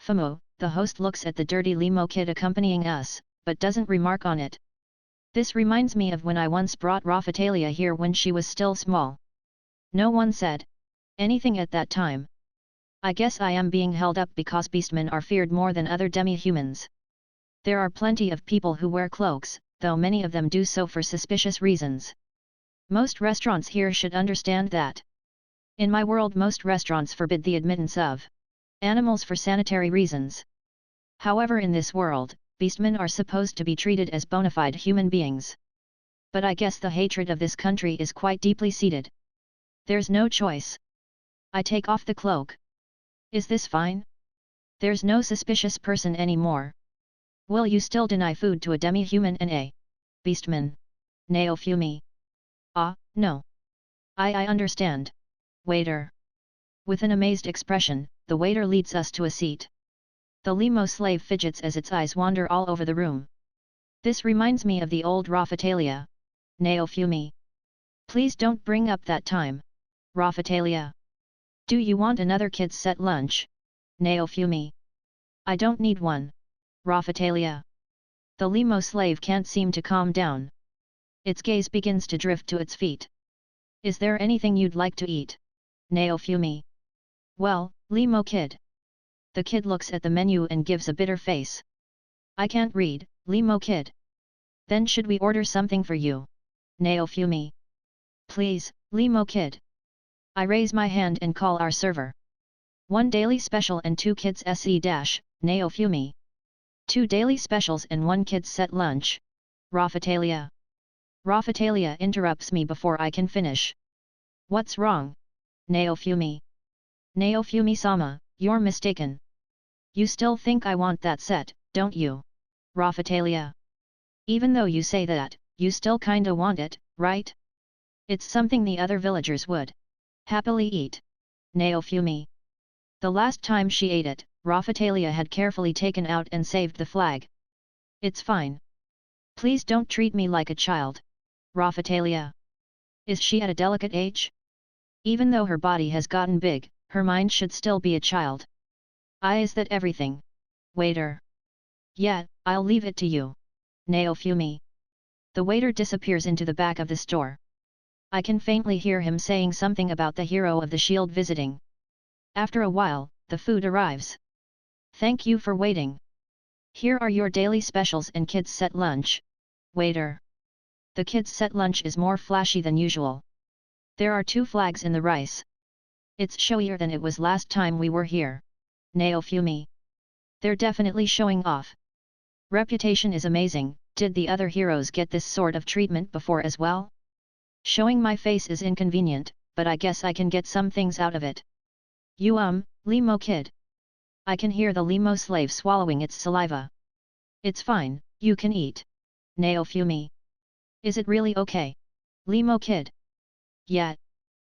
Fumu, the host looks at the dirty limo kid accompanying us, but doesn't remark on it. This reminds me of when I once brought Raffatalia here when she was still small. No one said anything at that time. I guess I am being held up because beastmen are feared more than other demi-humans. There are plenty of people who wear cloaks, though many of them do so for suspicious reasons. Most restaurants here should understand that. In my world, most restaurants forbid the admittance of animals for sanitary reasons. However, in this world, beastmen are supposed to be treated as bona fide human beings. But I guess the hatred of this country is quite deeply seated. There's no choice. I take off the cloak. Is this fine? There's no suspicious person anymore. Will you still deny food to a demi-human and a beastman? Naofumi. Ah, no. I understand. Waiter. With an amazed expression, the waiter leads us to a seat. The limo slave fidgets as its eyes wander all over the room. This reminds me of the old Raffatalia. Naofumi. Please don't bring up that time. Raffatalia. Do you want another kid's set lunch? Naofumi. I don't need one. Raffatalia. The limo slave can't seem to calm down. Its gaze begins to drift to its feet. Is there anything you'd like to eat? Naofumi. Well, limo kid. The kid looks at the menu and gives a bitter face. I can't read, limo kid. Then should we order something for you? Naofumi. Please, limo kid. I raise my hand and call our server. 1 daily special and 2 kids se dash, Naofumi. 2 daily specials and 1 kids set lunch. Raffatalia. Raffatalia interrupts me before I can finish. What's wrong? Naofumi. Naofumi-sama, you're mistaken. You still think I want that set, don't you? Raffatalia. Even though you say that, you still kinda want it, right? It's something the other villagers would happily eat. Naofumi. The last time she ate it, Raffatalia had carefully taken out and saved the flag. It's fine. Please don't treat me like a child. Raffatalia. Is she at a delicate age? Even though her body has gotten big, her mind should still be a child. Is that everything? Waiter. Yeah, I'll leave it to you. Naofumi. The waiter disappears into the back of the store. I can faintly hear him saying something about the hero of the shield visiting. After a while, the food arrives. Thank you for waiting. Here are your daily specials and kids set lunch. Waiter. The kids set lunch is more flashy than usual. There are 2 flags in the rice. It's showier than it was last time we were here. Naofumi. They're definitely showing off. Reputation is amazing. Did the other heroes get this sort of treatment before as well? Showing my face is inconvenient, but I guess I can get some things out of it. You limo kid. I can hear the limo slave swallowing its saliva. It's fine, you can eat. Naofumi. Is it really okay? Limo kid. Yeah.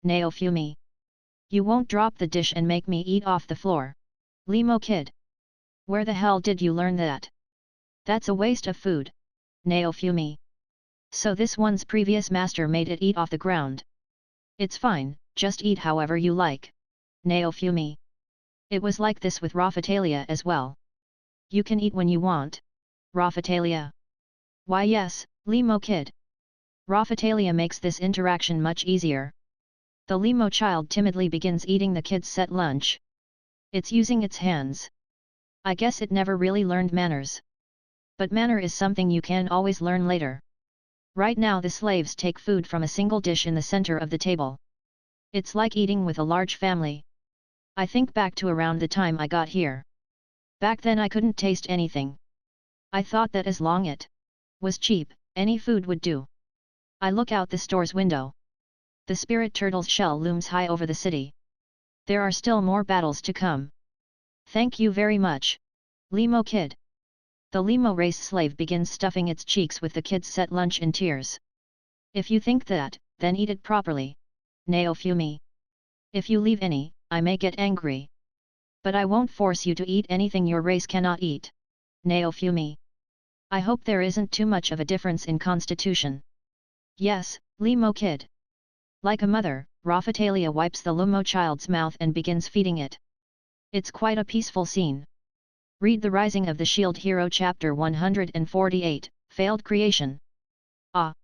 Naofumi. You won't drop the dish and make me eat off the floor. Limo kid. Where the hell did you learn that? That's a waste of food. Naofumi. So this one's previous master made it eat off the ground. It's fine, just eat however you like. Naofumi. It was like this with Raffatalia as well. You can eat when you want. Raffatalia. Why yes, limo kid. Raffatalia makes this interaction much easier. The limo child timidly begins eating the kid's set lunch. It's using its hands. I guess it never really learned manners. But manner is something you can always learn later. Right now the slaves take food from a single dish in the center of the table. It's like eating with a large family. I think back to around the time I got here. Back then I couldn't taste anything. I thought that as long it was cheap, any food would do. I look out the store's window. The spirit turtle's shell looms high over the city. There are still more battles to come. Thank you very much, Limo kid. The Limo race slave begins stuffing its cheeks with the kid's set lunch in tears. If you think that, then eat it properly. Naofumi. If you leave any, I may get angry. But I won't force you to eat anything your race cannot eat. Naofumi. I hope there isn't too much of a difference in constitution. Yes, Limo kid. Like a mother, Raphatalia wipes the Limo child's mouth and begins feeding it. It's quite a peaceful scene. Read The Rising of the Shield Hero Chapter 148, Failed Creation. Ah!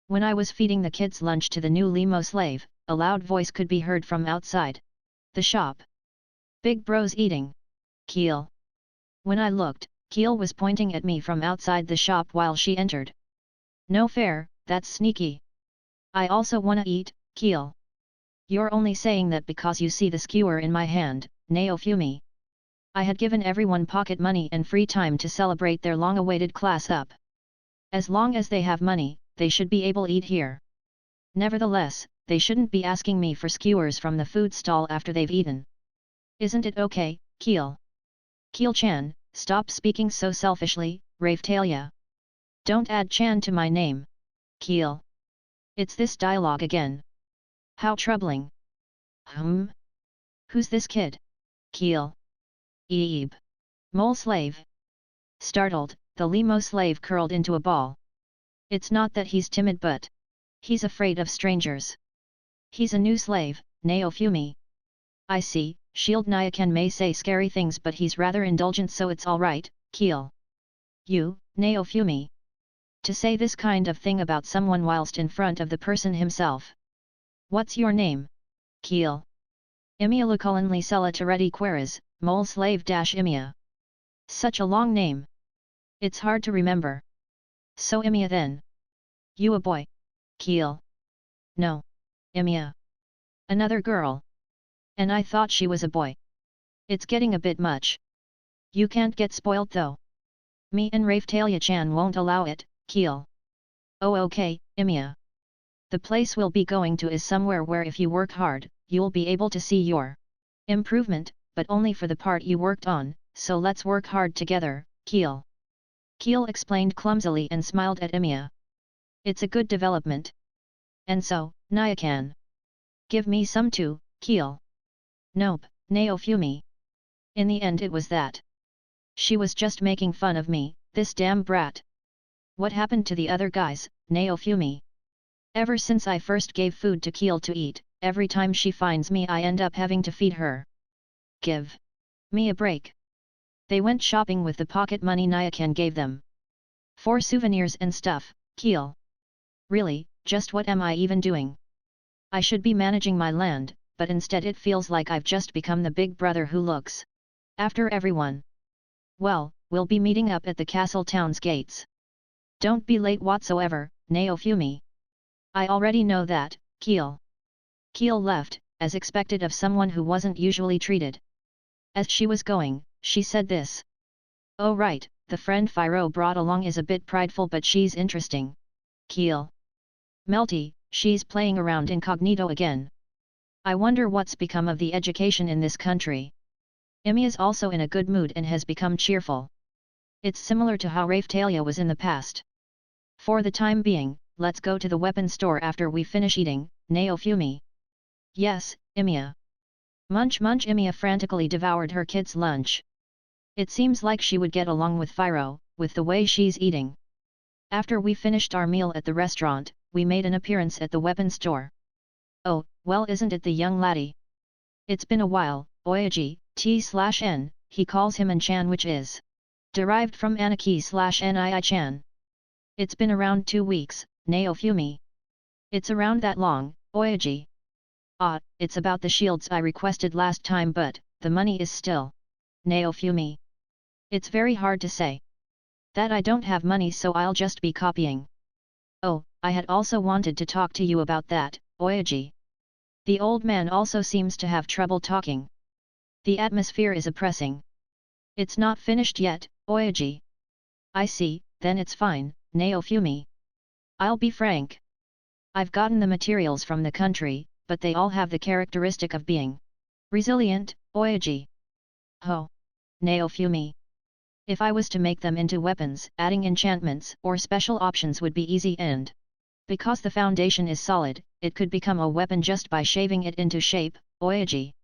When I was feeding the kids lunch to the new Limo slave, a loud voice could be heard from outside the shop. Big bro's eating. Keel. When I looked, Keel was pointing at me from outside the shop while she entered. No fair, that's sneaky. I also wanna eat, Keel. You're only saying that because you see the skewer in my hand, Naofumi. I had given everyone pocket money and free time to celebrate their long-awaited class up. As long as they have money, they should be able to eat here. Nevertheless, they shouldn't be asking me for skewers from the food stall after they've eaten. Isn't it okay, Keel? Keel-chan, stop speaking so selfishly, Raphtalia. Don't add Chan to my name. Keel. It's this dialogue again. How troubling. Who's this kid? Keel. Eeb. Mole slave. Startled, the Limo slave curled into a ball. It's not that he's timid but he's afraid of strangers. He's a new slave, Naofumi. I see, Shield Nyakan may say scary things but he's rather indulgent so it's alright, Keel. You, Naofumi. To say this kind of thing about someone whilst in front of the person himself. What's your name? Keel. Imialukulanli Sela Tereti Queras, Mole Slave Imia. Such a long name. It's hard to remember. So Imia then. You a boy? Keel. No. Imia. Another girl. And I thought she was a boy. It's getting a bit much. You can't get spoiled though. Me and Raphtalia-chan won't allow it, Keel. Oh okay, Imia. The place we'll be going to is somewhere where if you work hard, you'll be able to see your improvement, but only for the part you worked on, so let's work hard together, Keel. Keel explained clumsily and smiled at Imia. It's a good development. And so, Nyakan. Give me some too, Keel. Nope, Naofumi. In the end it was that. She was just making fun of me, this damn brat. What happened to the other guys, Naofumi? Ever since I first gave food to Keel to eat, every time she finds me I end up having to feed her. Give me a break. They went shopping with the pocket money Nyakan gave them. For souvenirs and stuff, Keel. Really, just what am I even doing? I should be managing my land, but instead it feels like I've just become the big brother who looks after everyone. Well, we'll be meeting up at the castle town's gates. Don't be late whatsoever, Naofumi. I already know that, Keel. Keel left, as expected of someone who wasn't usually treated. As she was going, she said this. Oh right, the friend Phiro brought along is a bit prideful but she's interesting. Keel. Melty, she's playing around incognito again. I wonder what's become of the education in this country. Imia's also in a good mood and has become cheerful. It's similar to how Raphtalia was in the past. For the time being, let's go to the weapon store after we finish eating, Naofumi. Yes, Imia. Munch munch. Imia frantically devoured her kid's lunch. It seems like she would get along with Phiro, with the way she's eating. After we finished our meal at the restaurant, we made an appearance at the weapon store. Oh, well isn't it the young laddie? It's been a while, Oyaji, T/N, he calls him An-chan which is derived from Anaki/Nii-chan. It's been around 2 weeks, Naofumi. It's around that long, Oyaji. Ah, it's about the shields I requested last time but, the money is still. Naofumi. It's very hard to say. That I don't have money so I'll just be copying. Oh, I had also wanted to talk to you about that, Oyaji. The old man also seems to have trouble talking. The atmosphere is oppressing. It's not finished yet, Oyaji. I see, then it's fine, Naofumi. I'll be frank. I've gotten the materials from the country, but they all have the characteristic of being resilient, Oyaji. Ho! Naofumi. If I was to make them into weapons, adding enchantments or special options would be easy, and because the foundation is solid, it could become a weapon just by shaving it into shape, Oyaji.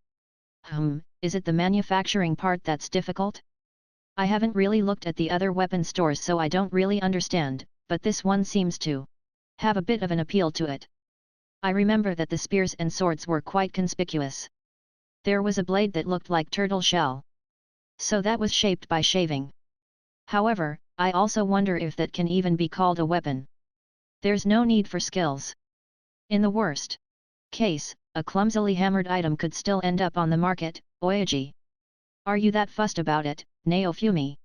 Is it the manufacturing part that's difficult? I haven't really looked at the other weapon stores, so I don't really understand, but this one seems to have a bit of an appeal to it. I remember that the spears and swords were quite conspicuous. There was a blade that looked like turtle shell. So that was shaped by shaving. However, I also wonder if that can even be called a weapon. There's no need for skills. In the worst case, a clumsily hammered item could still end up on the market, Oyaji. Are you that fussed about it, Naofumi?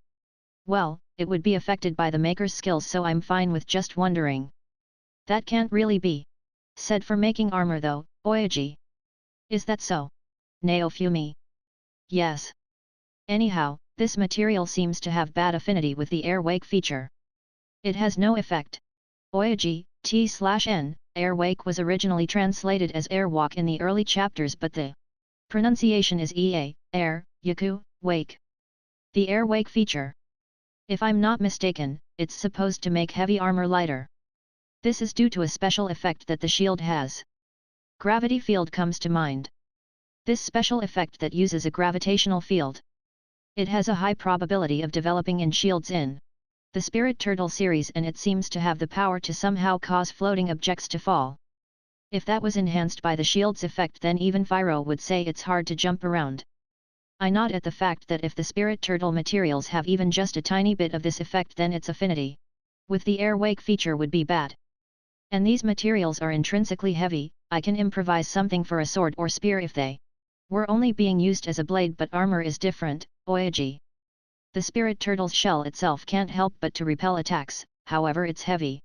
Well, it would be affected by the maker's skills, so I'm fine with just wondering. That can't really be said for making armor though, Oyaji. Is that so? Naofumi. Yes. Anyhow, this material seems to have bad affinity with the air-wake feature. It has no effect. Oyaji, T/N, air-wake was originally translated as airwalk in the early chapters, but the pronunciation is ea, air, yaku, wake. The air-wake feature. If I'm not mistaken, it's supposed to make heavy armor lighter. This is due to a special effect that the shield has. Gravity field comes to mind. This special effect that uses a gravitational field. It has a high probability of developing in shields in the Spirit Turtle series, and it seems to have the power to somehow cause floating objects to fall. If that was enhanced by the shield's effect, then even Fyro would say it's hard to jump around. I nod at the fact that if the Spirit Turtle materials have even just a tiny bit of this effect, then its affinity with the air-wake feature would be bad. And these materials are intrinsically heavy. I can improvise something for a sword or spear if they were only being used as a blade, but armor is different, Oyaji. The Spirit Turtle's shell itself can't help but to repel attacks, however it's heavy.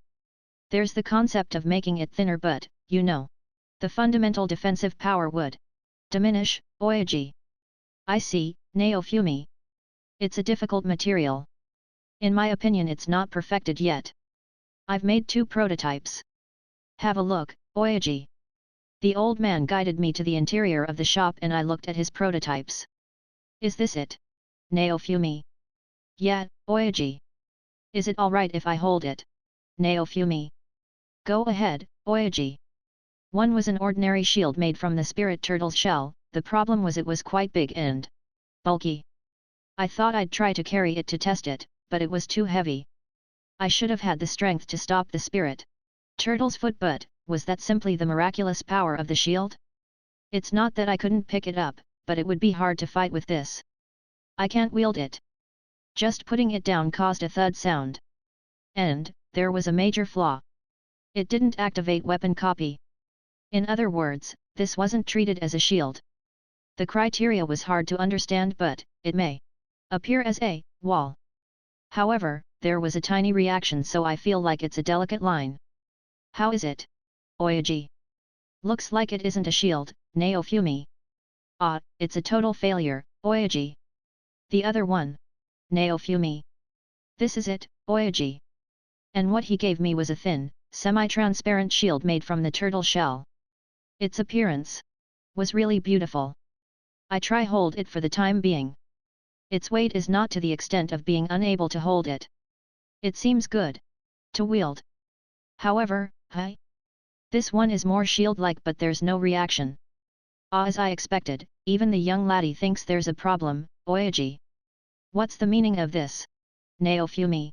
There's the concept of making it thinner, but, you know, the fundamental defensive power would diminish, Oyaji. I see, Naofumi. It's a difficult material. In my opinion, it's not perfected yet. I've made 2 prototypes. Have a look, Oyaji. The old man guided me to the interior of the shop and I looked at his prototypes. Is this it? Naofumi. Yeah, Oyaji. Is it alright if I hold it? Naofumi. Go ahead, Oyaji. One was an ordinary shield made from the Spirit Turtle's shell. The problem was it was quite big and bulky. I thought I'd try to carry it to test it, but it was too heavy. I should have had the strength to stop the Spirit Turtle's foot, but was that simply the miraculous power of the shield? It's not that I couldn't pick it up, but it would be hard to fight with this. I can't wield it. Just putting it down caused a thud sound. And there was a major flaw. It didn't activate weapon copy. In other words, this wasn't treated as a shield. The criteria was hard to understand, but it may appear as a wall. However, there was a tiny reaction, so I feel like it's a delicate line. How is it? Oyaji. Looks like it isn't a shield, Naofumi. Ah, it's a total failure, Oyaji. The other one. Naofumi. This is it, Oyaji. And what he gave me was a thin, semi-transparent shield made from the turtle shell. Its appearance was really beautiful. I try hold it for the time being. Its weight is not to the extent of being unable to hold it. It seems good to wield. However, this one is more shield-like, but there's no reaction. As I expected, even the young laddie thinks there's a problem, Oyaji. What's the meaning of this? Naofumi.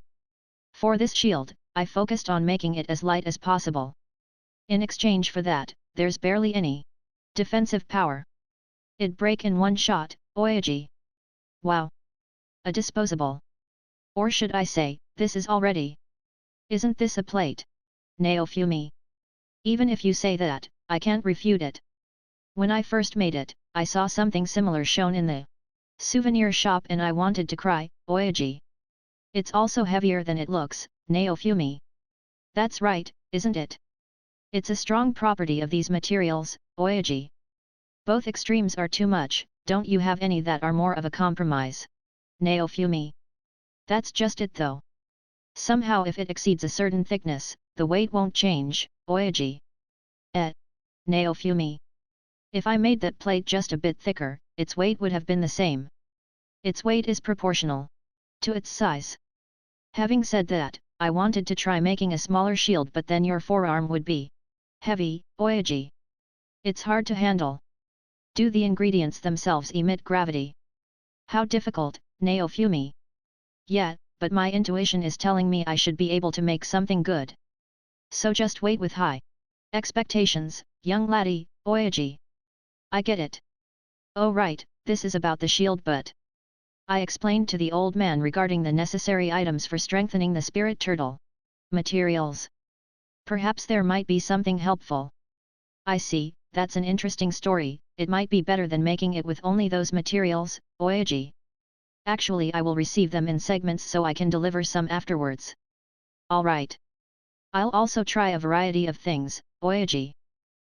For this shield, I focused on making it as light as possible. In exchange for that, there's barely any defensive power. It'd break in one shot, Oyaji. Wow. A disposable. Or should I say, this is already. Isn't this a plate? Naofumi. Even if you say that, I can't refute it. When I first made it, I saw something similar shown in the souvenir shop and I wanted to cry, Oyaji. It's also heavier than it looks, Naofumi. That's right, isn't it? It's a strong property of these materials, Oyaji. Both extremes are too much. Don't you have any that are more of a compromise? Naofumi. That's just it though. Somehow if it exceeds a certain thickness, the weight won't change, Oyaji. Naofumi. If I made that plate just a bit thicker, its weight would have been the same. Its weight is proportional to its size. Having said that, I wanted to try making a smaller shield, but then your forearm would be heavy, Oyaji. It's hard to handle. Do the ingredients themselves emit gravity? How difficult, Naofumi. Yeah, but my intuition is telling me I should be able to make something good. So just wait with high expectations, young laddie, Oyaji. I get it. Oh right, this is about the shield, but I explained to the old man regarding the necessary items for strengthening the spirit turtle. Materials. Perhaps there might be something helpful. I see, that's an interesting story. It might be better than making it with only those materials, Oyaji. Actually I will receive them in segments so I can deliver some afterwards. Alright. I'll also try a variety of things, Oyaji.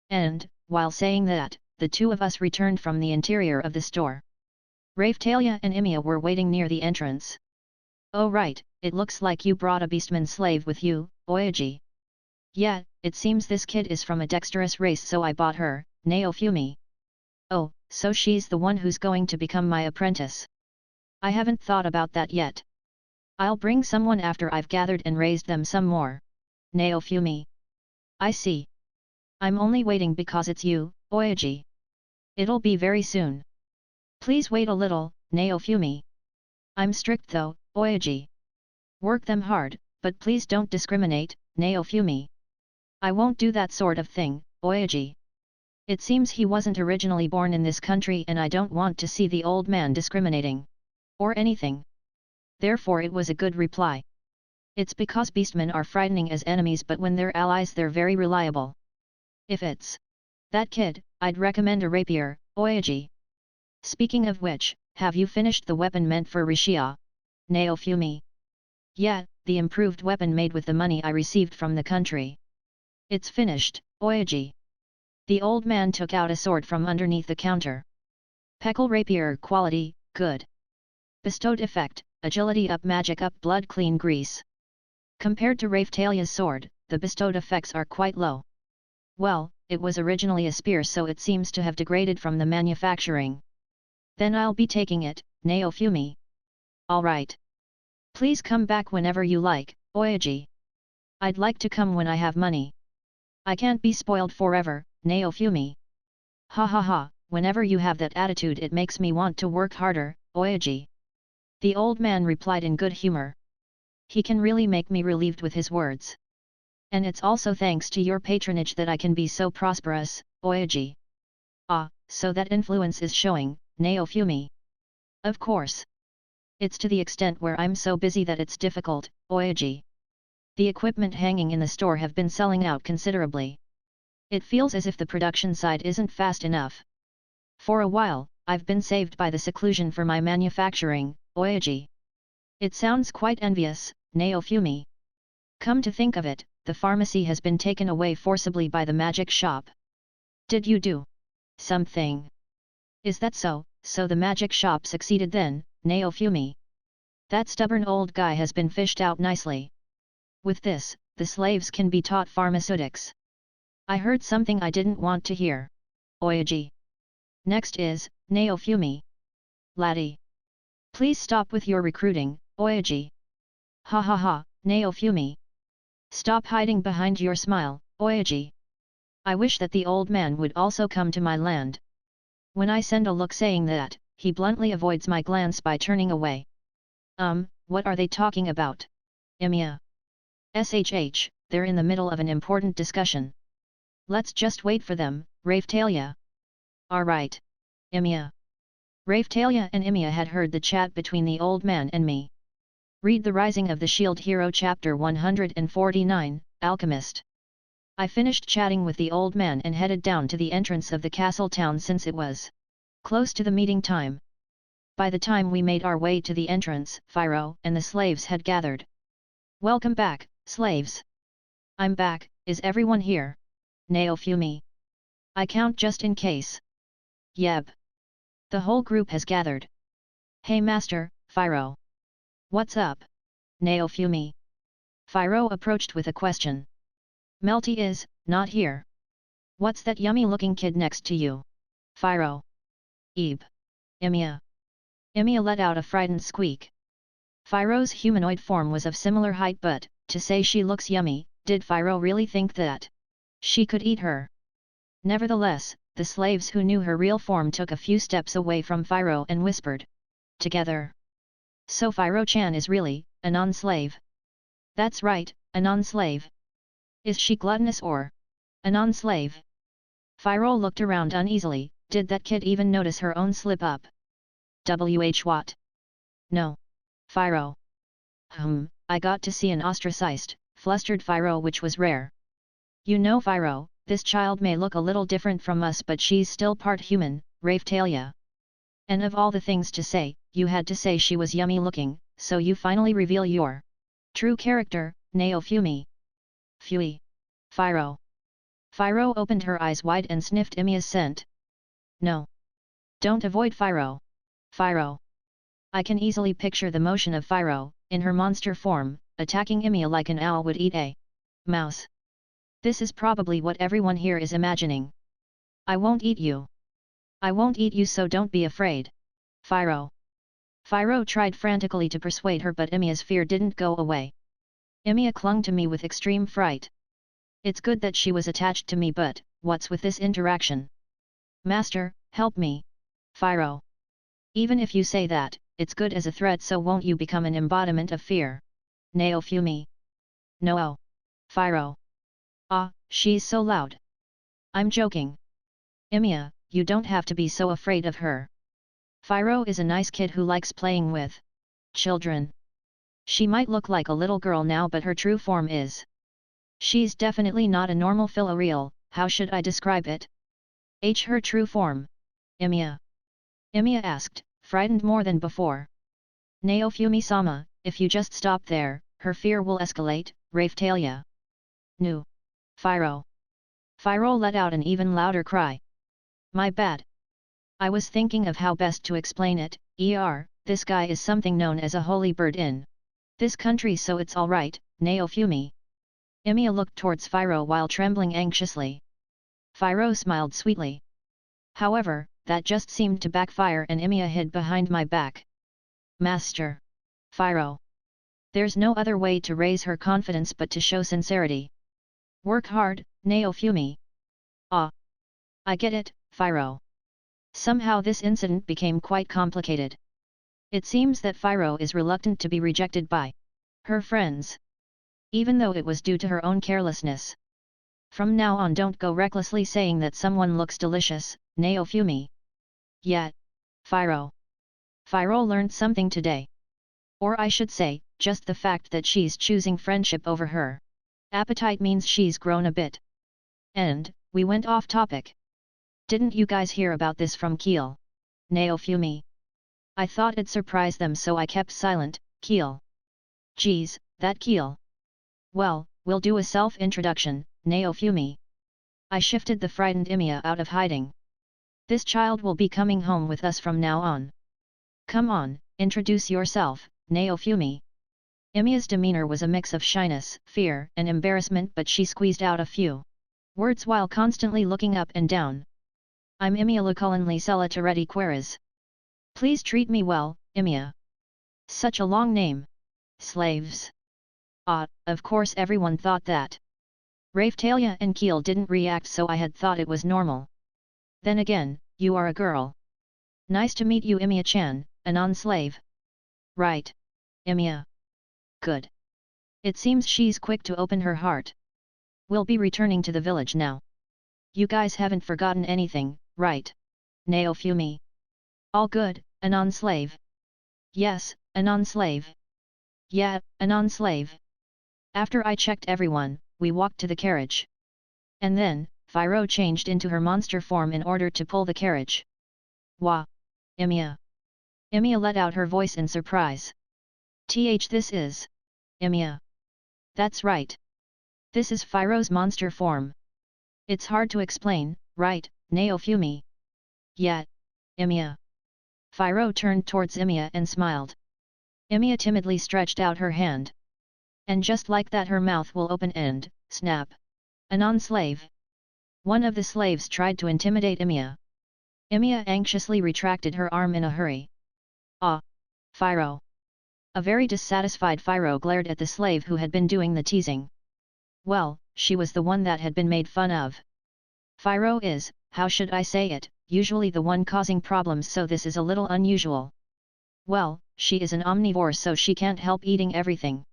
And, while saying that, the two of us returned from the interior of the store. Raphtalia and Imia were waiting near the entrance. Oh right, it looks like you brought a beastman slave with you, Oyaji. Yeah, it seems this kid is from a dexterous race, so I bought her, Naofumi. Oh, so she's the one who's going to become my apprentice. I haven't thought about that yet. I'll bring someone after I've gathered and raised them some more. Naofumi. I see. I'm only waiting because it's you, Oyaji. It'll be very soon. Please wait a little, Naofumi. I'm strict though, Oyaji. Work them hard, but please don't discriminate, Naofumi. I won't do that sort of thing, Oyaji. It seems he wasn't originally born in this country and I don't want to see the old man discriminating. Or anything. Therefore it was a good reply. It's because beastmen are frightening as enemies, but when they're allies they're very reliable. If it's that kid, I'd recommend a rapier, Oyaji. Speaking of which, have you finished the weapon meant for Rishia? Naofumi. Yeah, the improved weapon made with the money I received from the country. It's finished, Oyaji. The old man took out a sword from underneath the counter. Peckle rapier quality, good. Bestowed effect, agility up, magic up, blood clean, grease. Compared to Raphtalia's sword, the bestowed effects are quite low. Well, it was originally a spear, so it seems to have degraded from the manufacturing. Then I'll be taking it, Naofumi. Alright. Please come back whenever you like, Oyaji. I'd like to come when I have money. I can't be spoiled forever, Naofumi. Ha ha ha, whenever you have that attitude it makes me want to work harder, Oyaji. The old man replied in good humor. He can really make me relieved with his words. And it's also thanks to your patronage that I can be so prosperous, Oyaji. Ah, so that influence is showing, Naofumi. Of course. It's to the extent where I'm so busy that it's difficult, Oyaji. The equipment hanging in the store have been selling out considerably. It feels as if the production side isn't fast enough. For a while, I've been saved by the seclusion for my manufacturing, Oyaji. It sounds quite envious, Naofumi. Come to think of it, the pharmacy has been taken away forcibly by the magic shop. Did you do something? Is that so? So the magic shop succeeded then, Naofumi. That stubborn old guy has been fished out nicely. With this, the slaves can be taught pharmaceutics. I heard something I didn't want to hear. Oyaji. Next is, Naofumi. Laddie. Please stop with your recruiting, Oyaji. Ha ha ha, Naofumi. Stop hiding behind your smile, Oyaji. I wish that the old man would also come to my land. When I send a look saying that, he bluntly avoids my glance by turning away. What are they talking about? Imia. SHH, they're in the middle of an important discussion. Let's just wait for them, Raphtalia. Alright. Imia. Raphtalia and Imia had heard the chat between the old man and me. Read The Rising of the Shield Hero Chapter 149, Alchemist. I finished chatting with the old man and headed down to the entrance of the castle town since it was close to the meeting time. By the time we made our way to the entrance, Phiro and the slaves had gathered. Welcome back, slaves. I'm back, is everyone here? Naofumi. I count just in case. Yeb. The whole group has gathered. Hey master, Phiro. What's up? Naofumi. Phiro approached with a question. Melty is, not here. What's that yummy looking kid next to you? Phiro. Ebe. Emiya. Emiya let out a frightened squeak. Phiro's humanoid form was of similar height, but, to say she looks yummy, did Phiro really think that she could eat her? Nevertheless, the slaves who knew her real form took a few steps away from Phiro and whispered together. So Phiro-chan is really a non-slave? That's right, a non-slave. Is she gluttonous or a non-slave? Phiro looked around uneasily. Did that kid even notice her own slip-up? What? No. Phiro. I got to see an ostracized, flustered Phiro, which was rare. You know, Phiro, this child may look a little different from us, but she's still part human, Raphtalia. And of all the things to say, you had to say she was yummy looking, so you finally reveal your true character, Naofumi. Phui. Phiro. Phiro opened her eyes wide and sniffed Emiya's scent. No. Don't avoid Phiro. Phiro. I can easily picture the motion of Phiro, in her monster form, attacking Emiya like an owl would eat a mouse. This is probably what everyone here is imagining. I won't eat you. I won't eat you, so don't be afraid. Phiro. Phiro tried frantically to persuade her, but Emiya's fear didn't go away. Emiya clung to me with extreme fright. It's good that she was attached to me, but what's with this interaction? Master, help me. Phiro. Even if you say that, it's good as a threat, so won't you become an embodiment of fear? Naofumi. No. Phiro. Ah, she's so loud. I'm joking. Emiya, you don't have to be so afraid of her. Phiro is a nice kid who likes playing with children. She might look like a little girl now, but her true form is. She's definitely not a normal Philoreal. How should I describe it? Her true form. Emiya. Emiya asked, frightened more than before. Naofumi-sama, if you just stop there, her fear will escalate, Raphtalia. Nu. Phiro. Phiro let out an even louder cry. My bad. I was thinking of how best to explain it. This guy is something known as a holy bird in this country, so it's alright, Naofumi. Emiya looked towards Phiro while trembling anxiously. Phiro smiled sweetly. However, that just seemed to backfire, and Emiya hid behind my back. Master. Phiro. There's no other way to raise her confidence but to show sincerity. Work hard, Naofumi. Ah. I get it, Phiro. Somehow this incident became quite complicated. It seems that Phiro is reluctant to be rejected by her friends, even though it was due to her own carelessness. From now on, don't go recklessly saying that someone looks delicious, Naofumi. Yet. Phiro. Phiro learned something today. Or I should say, just the fact that she's choosing friendship over her appetite means she's grown a bit. And, we went off topic. Didn't you guys hear about this from Keel? Naofumi. I thought it'd surprise them, so I kept silent. Keel. Geez, that Keel. Well, we'll do a self-introduction, Naofumi. I shifted the frightened Emiya out of hiding. This child will be coming home with us from now on. Come on, introduce yourself, Naofumi. Emiya's demeanor was a mix of shyness, fear, and embarrassment, but she squeezed out a few words while constantly looking up and down. I'm Emiya Lucullenly Sella Toretti Queres. Please treat me well, Emiya. Such a long name. Slaves. Ah, of course everyone thought that. Raphtalia and Keel didn't react, so I had thought it was normal. Then again, you are a girl. Nice to meet you, Emiya-chan, a non-slave. Right. Emiya. Good. It seems she's quick to open her heart. We'll be returning to the village now. You guys haven't forgotten anything, right? Naofumi. All good, a non-slave. Yes, a non-slave. Yeah, a non-slave. After I checked everyone, we walked to the carriage. And then, Phiro changed into her monster form in order to pull the carriage. Wah! Emiya. Emiya let out her voice in surprise. This is. Emiya. That's right. This is Phiro's monster form. It's hard to explain, right, Naofumi? Yeah. Emiya. Phiro turned towards Emiya and smiled. Emiya timidly stretched out her hand. And just like that her mouth will open and, snap. A non-slave. One of the slaves tried to intimidate Emiya. Emiya anxiously retracted her arm in a hurry. Ah! Phiro! A very dissatisfied Phiro glared at the slave who had been doing the teasing. Well, she was the one that had been made fun of. Phiro is, how should I say it, usually the one causing problems, so this is a little unusual. Well, she is an omnivore, so she can't help eating everything.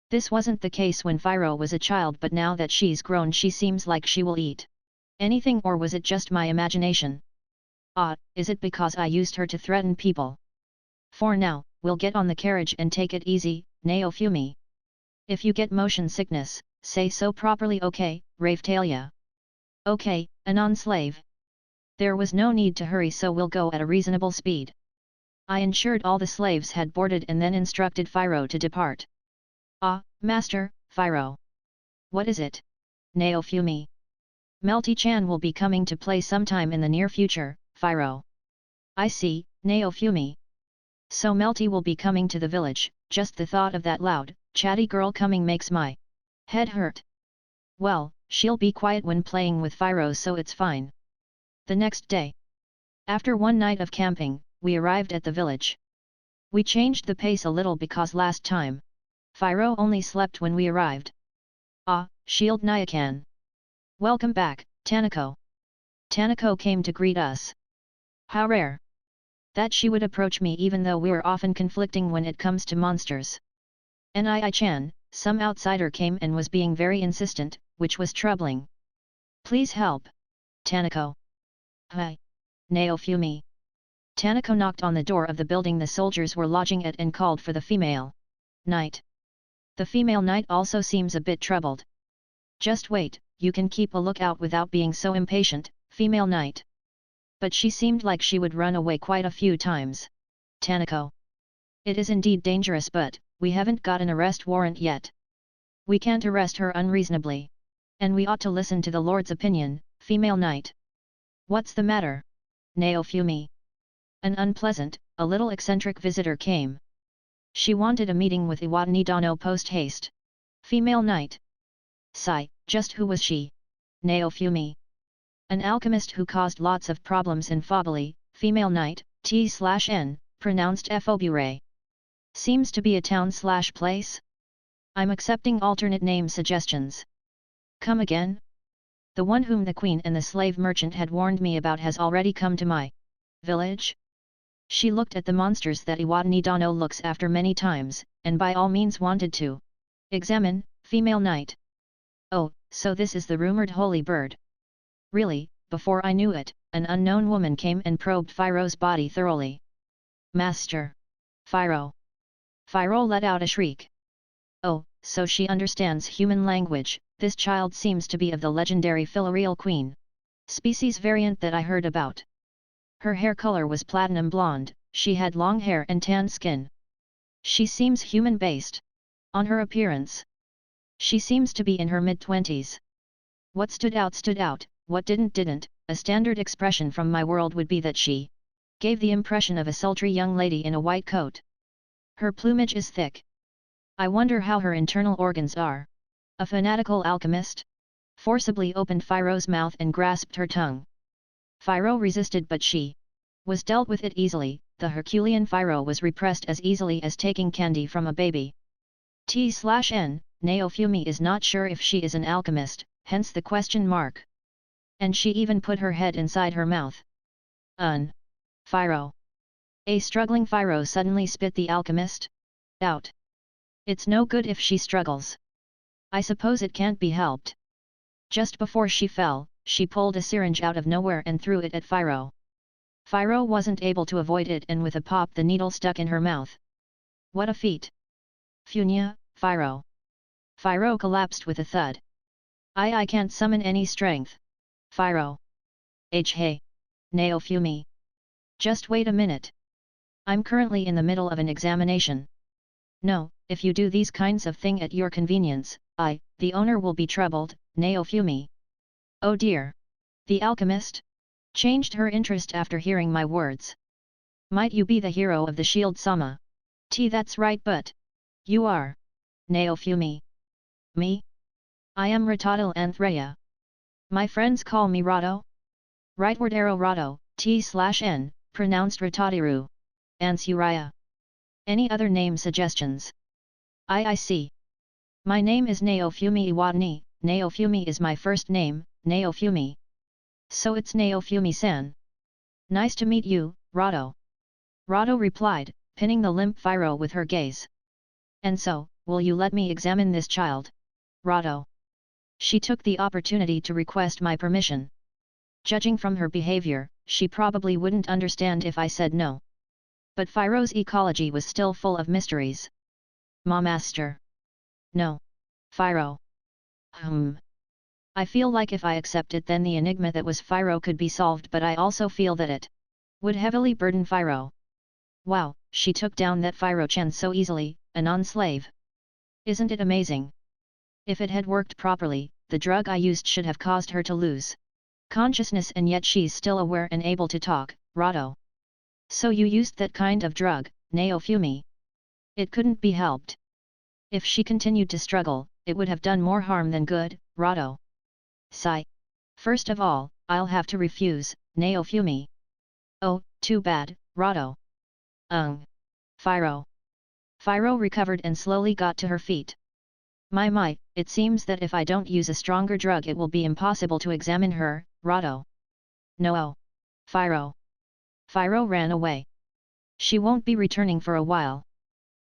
This wasn't the case when Phiro was a child, but now that she's grown she seems like she will eat anything, or was it just my imagination? Ah, is it because I used her to threaten people? For now, we'll get on the carriage and take it easy, Naofumi. If you get motion sickness, say so properly, okay, Ravetalia. Okay, a non-slave. There was no need to hurry, so we'll go at a reasonable speed. I ensured all the slaves had boarded and then instructed Phiro to depart. Ah, Master, Phiro. What is it? Naofumi. Melty-chan will be coming to play sometime in the near future, Phiro. I see, Naofumi. So Melty will be coming to the village. Just the thought of that loud, chatty girl coming makes my head hurt. Well, she'll be quiet when playing with Phiro, so it's fine. The next day, after one night of camping, we arrived at the village. We changed the pace a little because last time, Phiro only slept when we arrived. Ah, Shield Nyakan. Welcome back, Tanako. Tanako came to greet us. How rare that she would approach me, even though we were often conflicting when it comes to monsters. Nii-chan, some outsider came and was being very insistent, which was troubling. Please help. Tanako. Hi. Naofumi. Tanako knocked on the door of the building the soldiers were lodging at and called for the female knight. The female knight also seems a bit troubled. Just wait, you can keep a lookout without being so impatient, female knight. But she seemed like she would run away quite a few times. Tanako. It is indeed dangerous, but we haven't got an arrest warrant yet. We can't arrest her unreasonably. And we ought to listen to the Lord's opinion, female knight. What's the matter? Naofumi. An unpleasant, a little eccentric visitor came. She wanted a meeting with Iwatani Dano post haste. Female knight. Sigh, just who was she? Naofumi. An alchemist who caused lots of problems in Fobili, female knight, T/N, pronounced Fobure. Seems to be a town/place? I'm accepting alternate name suggestions. Come again? The one whom the queen and the slave merchant had warned me about has already come to my village? She looked at the monsters that Iwatani Dano looks after many times, and by all means wanted to examine, female knight. Oh, so this is the rumored holy bird. Really, before I knew it, an unknown woman came and probed Phiro's body thoroughly. Master! Phiro! Phiro let out a shriek. Oh, so she understands human language. This child seems to be of the legendary Filarial queen species variant that I heard about. Her hair color was platinum blonde, she had long hair and tan skin. She seems human-based. On her appearance, she seems to be in her mid-20s. What stood out, what didn't, a standard expression from my world would be that she gave the impression of a sultry young lady in a white coat. Her plumage is thick. I wonder how her internal organs are. A fanatical alchemist? Forcibly opened Phiro's mouth and grasped her tongue. Phiro resisted, but she was dealt with it easily. The Herculean Phiro was repressed as easily as taking candy from a baby. T/N, Naofumi is not sure if she is an alchemist, hence the question mark. And she even put her head inside her mouth. Phiro. A struggling Phiro suddenly spit the alchemist out. It's no good if she struggles. I suppose it can't be helped. Just before she fell, she pulled a syringe out of nowhere and threw it at Phiro. Phiro wasn't able to avoid it, and with a pop the needle stuck in her mouth. What a feat! Funia, Phiro. Phiro collapsed with a thud. I can't summon any strength. Phiro. Hey. Naofumi. Just wait a minute. I'm currently in the middle of an examination. No, if you do these kinds of thing at your convenience, the owner will be troubled, Naofumi. Oh dear. The alchemist changed her interest after hearing my words. Might you be the hero of the Shield Sama? That's right, but you are Naofumi. Me? I am Ratadil Anthrea. My friends call me Rado? Rightward arrow Rado, T/N, pronounced Ratadiru. Ansuraya. Any other name suggestions? I see. My name is Naofumi Iwadani, Naofumi is my first name, Naofumi. So it's Naofumi-san. Nice to meet you, Rado. Rado replied, pinning the limp Phiro with her gaze. And so, will you let me examine this child? Rado. She took the opportunity to request my permission. Judging from her behavior, she probably wouldn't understand if I said no. But Phiro's ecology was still full of mysteries. Ma master. No. Phiro. I feel like if I accept it then the enigma that was Phiro could be solved, but I also feel that it would heavily burden Phiro. Wow, she took down that Phiro-chan so easily, a non-slave. Isn't it amazing? If it had worked properly, the drug I used should have caused her to lose consciousness, and yet she's still aware and able to talk, Rado. So you used that kind of drug, Naofumi. It couldn't be helped. If she continued to struggle, it would have done more harm than good, Rado. Sigh. First of all, I'll have to refuse, Naofumi. Oh, too bad, Rado. Phiro. Phiro recovered and slowly got to her feet. My, it seems that if I don't use a stronger drug it will be impossible to examine her, Rado. No. Phiro. Phiro ran away. She won't be returning for a while.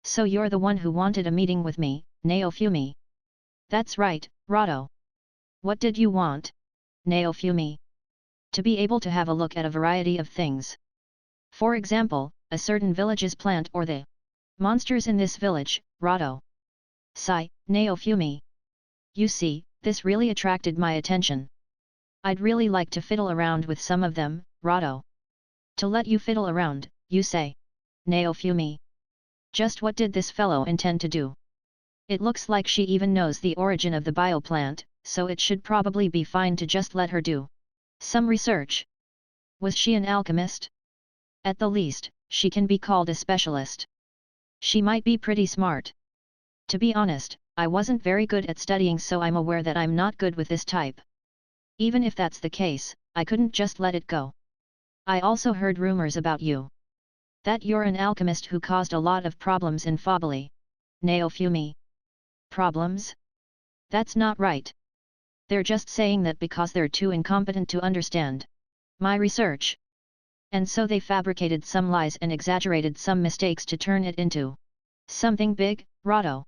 So you're the one who wanted a meeting with me, Naofumi. That's right, Rado. What did you want? Naofumi. To be able to have a look at a variety of things. For example, a certain village's plant or the monsters in this village, Rado. Sigh, Naofumi. You see, this really attracted my attention. I'd really like to fiddle around with some of them, Rado. To let you fiddle around, you say? Naofumi. Just what did this fellow intend to do? It looks like she even knows the origin of the bioplant, so it should probably be fine to just let her do some research. Was she an alchemist? At the least, she can be called a specialist. She might be pretty smart. To be honest, I wasn't very good at studying, so I'm aware that I'm not good with this type. Even if that's the case, I couldn't just let it go. I also heard rumors about you. That you're an alchemist who caused a lot of problems in Fabili. Naofumi. Problems? That's not right. They're just saying that because they're too incompetent to understand my research. And so they fabricated some lies and exaggerated some mistakes to turn it into something big, Rado.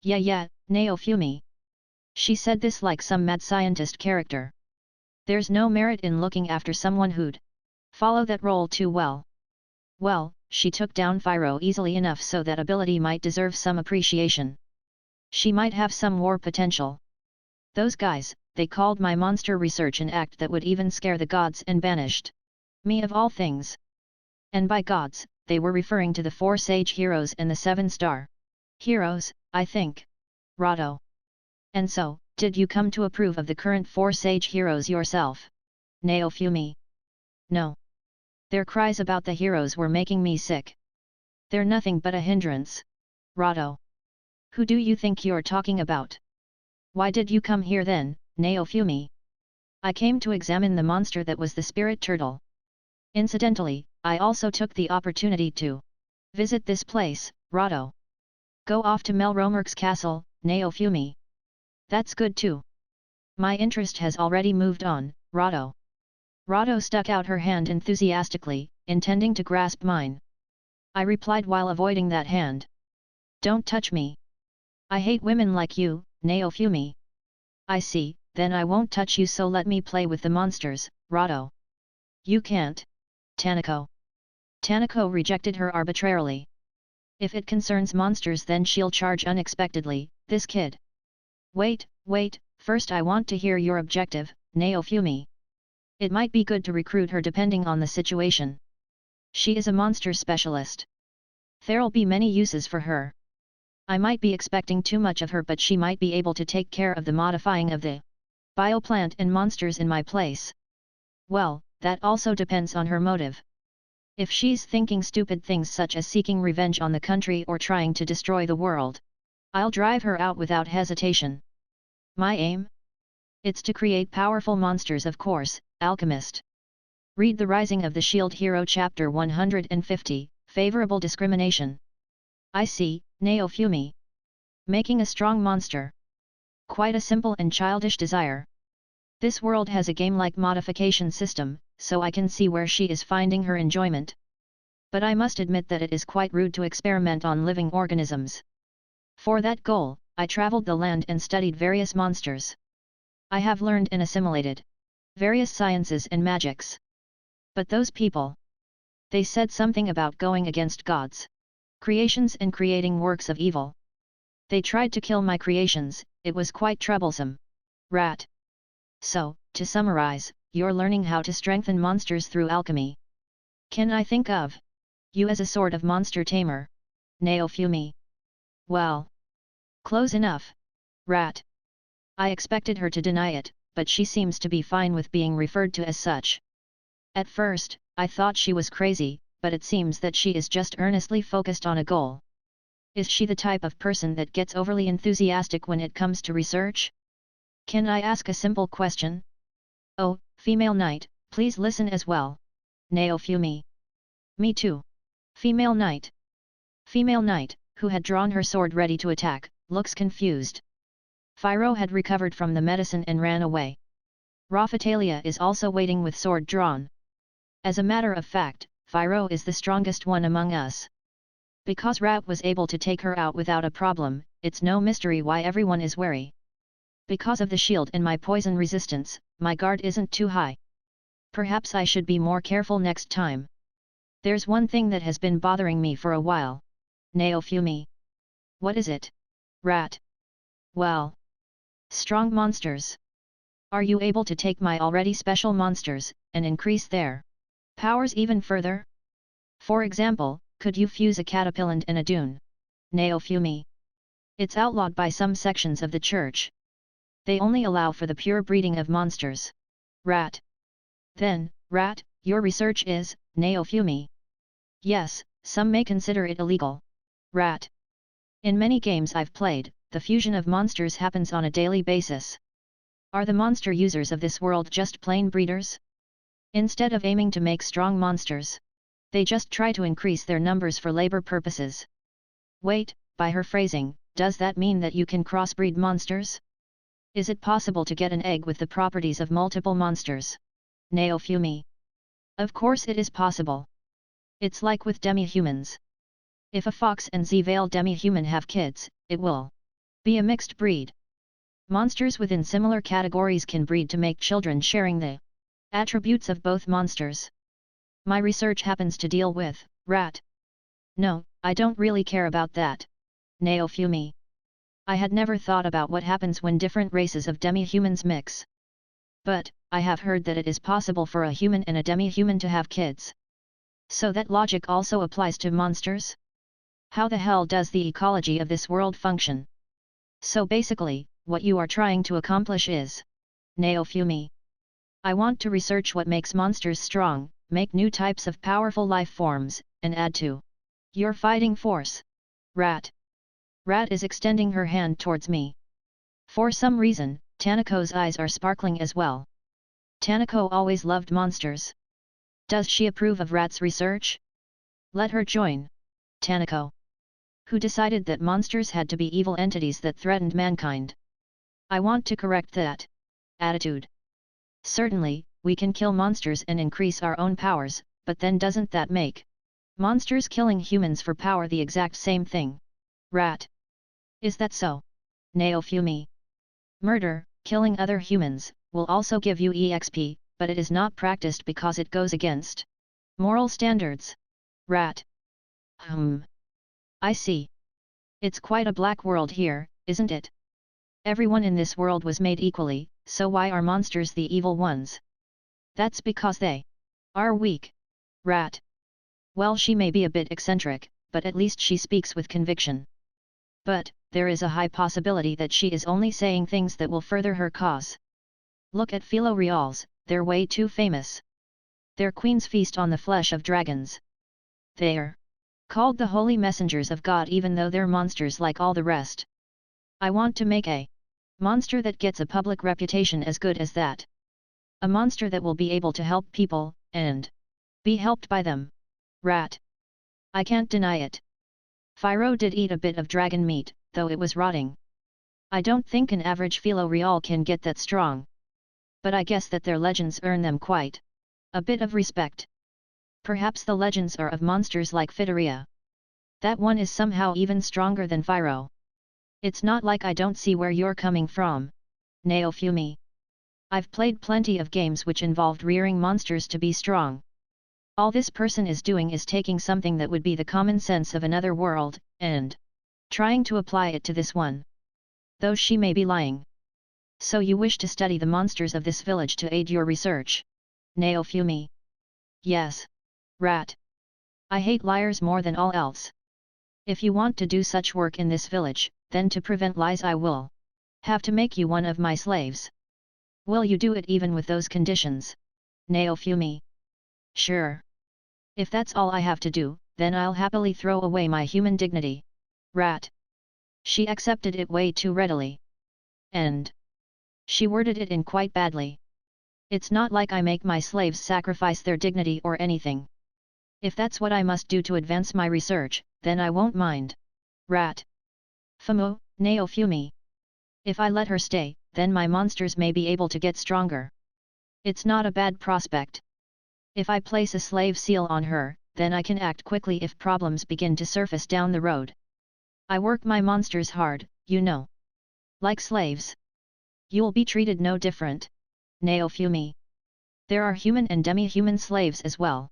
Yeah, Naofumi. She said this like some mad scientist character. There's no merit in looking after someone who'd follow that role too well. Well, she took down Phiro easily enough so that ability might deserve some appreciation. She might have some war potential. Those guys, they called my monster research an act that would even scare the gods and banished me of all things. And by gods, they were referring to the 4 sage heroes and the 7-star heroes, I think. Rado. And so, did you come to approve of the current 4 sage heroes yourself? Naofumi. No. Their cries about the heroes were making me sick. They're nothing but a hindrance. Rado. Who do you think you're talking about? Why did you come here then, Naofumi? I came to examine the monster that was the spirit turtle. Incidentally, I also took the opportunity to visit this place, Rado. Go off to Melromark's castle, Naofumi. That's good too. My interest has already moved on, Rado. Rado stuck out her hand enthusiastically, intending to grasp mine. I replied while avoiding that hand. Don't touch me. I hate women like you, Naofumi. I see, then I won't touch you, so let me play with the monsters, Rado. You can't. Tanako. Tanako rejected her arbitrarily. If it concerns monsters then she'll charge unexpectedly, this kid. Wait, first I want to hear your objective, Naofumi. It might be good to recruit her depending on the situation. She is a monster specialist. There'll be many uses for her. I might be expecting too much of her, but she might be able to take care of the modifying of the bioplant and monsters in my place. Well, that also depends on her motive. If she's thinking stupid things such as seeking revenge on the country or trying to destroy the world, I'll drive her out without hesitation. My aim? It's to create powerful monsters, of course, alchemist. Read The Rising of the Shield Hero Chapter 150, Favorable Discrimination. I see, Naofumi. Making a strong monster. Quite a simple and childish desire. This world has a game-like modification system, so I can see where she is finding her enjoyment. But I must admit that it is quite rude to experiment on living organisms. For that goal, I traveled the land and studied various monsters. I have learned and assimilated various sciences and magics. But those people, they said something about going against God's creations and creating works of evil. They tried to kill my creations. It was quite troublesome. Rat. So, to summarize, you're learning how to strengthen monsters through alchemy. Can I think of you as a sort of monster tamer? Naofumi. Well, close enough. Rat. I expected her to deny it, but she seems to be fine with being referred to as such. At first, I thought she was crazy, but it seems that she is just earnestly focused on a goal. Is she the type of person that gets overly enthusiastic when it comes to research? Can I ask a simple question? Oh, female knight, please listen as well. Naofumi. Me too. Female knight. Female knight, who had drawn her sword ready to attack, looks confused. Phiro had recovered from the medicine and ran away. Raphatalia is also waiting with sword drawn. As a matter of fact, Phiro is the strongest one among us. Because Rat was able to take her out without a problem, it's no mystery why everyone is wary. Because of the shield and my poison resistance, my guard isn't too high. Perhaps I should be more careful next time. There's one thing that has been bothering me for a while. Naofumi. What is it? Rat. Well. Strong monsters. Are you able to take my already special monsters, and increase their powers even further? For example, could you fuse a caterpillar and a dune? Naofumi. It's outlawed by some sections of the church. They only allow for the pure breeding of monsters. Rat. Then, Rat, your research is, Naofumi. Yes, some may consider it illegal. Rat. In many games I've played, the fusion of monsters happens on a daily basis. Are the monster users of this world just plain breeders? Instead of aiming to make strong monsters, they just try to increase their numbers for labor purposes. Wait, by her phrasing, does that mean that you can crossbreed monsters? Is it possible to get an egg with the properties of multiple monsters? Naofumi. Of course it is possible. It's like with demi-humans. If a fox and Z-veiled demi-human have kids, it will be a mixed breed. Monsters within similar categories can breed to make children sharing the attributes of both monsters. My research happens to deal with Rat. No, I don't really care about that. Naofumi. I had never thought about what happens when different races of demi-humans mix. But, I have heard that it is possible for a human and a demi-human to have kids. So that logic also applies to monsters? How the hell does the ecology of this world function? So basically, what you are trying to accomplish is Naofumi. I want to research what makes monsters strong, make new types of powerful life forms, and add to your fighting force. Rat. Rat is extending her hand towards me. For some reason, Tanako's eyes are sparkling as well. Tanako always loved monsters. Does she approve of Rat's research? Let her join. Tanako. Who decided that monsters had to be evil entities that threatened mankind? I want to correct that attitude. Certainly, we can kill monsters and increase our own powers, but then doesn't that make monsters killing humans for power the exact same thing? Rat. Is that so? Naofumi. Murder, killing other humans, will also give you EXP, but it is not practiced because it goes against moral standards. Rat. I see. It's quite a black world here, isn't it? Everyone in this world was made equally, so why are monsters the evil ones? That's because they are weak. Rat. Well, she may be a bit eccentric, but at least she speaks with conviction. But, there is a high possibility that she is only saying things that will further her cause. Look at Philo Reals, they're way too famous. Their queens feast on the flesh of dragons. They are called the holy messengers of God even though they're monsters like all the rest. I want to make a monster that gets a public reputation as good as that. A monster that will be able to help people, and be helped by them. Rat. I can't deny it. Phiro did eat a bit of dragon meat, though it was rotting. I don't think an average Philo Real can get that strong. But I guess that their legends earn them quite a bit of respect. Perhaps the legends are of monsters like Phyteria. That one is somehow even stronger than Phiro. It's not like I don't see where you're coming from, Naofumi. I've played plenty of games which involved rearing monsters to be strong. All this person is doing is taking something that would be the common sense of another world, and trying to apply it to this one. Though she may be lying. So you wish to study the monsters of this village to aid your research? Naofumi. Yes. Rat. I hate liars more than all else. If you want to do such work in this village, then to prevent lies I will have to make you one of my slaves. Will you do it even with those conditions? Naofumi. Sure. If that's all I have to do, then I'll happily throw away my human dignity. Rat. She accepted it way too readily. And she worded it in quite badly. It's not like I make my slaves sacrifice their dignity or anything. If that's what I must do to advance my research, then I won't mind. Rat. Fumu, Naofumi. If I let her stay, then my monsters may be able to get stronger. It's not a bad prospect. If I place a slave seal on her, then I can act quickly if problems begin to surface down the road. I work my monsters hard, you know. Like slaves. You'll be treated no different. Naofumi. There are human and demi-human slaves as well.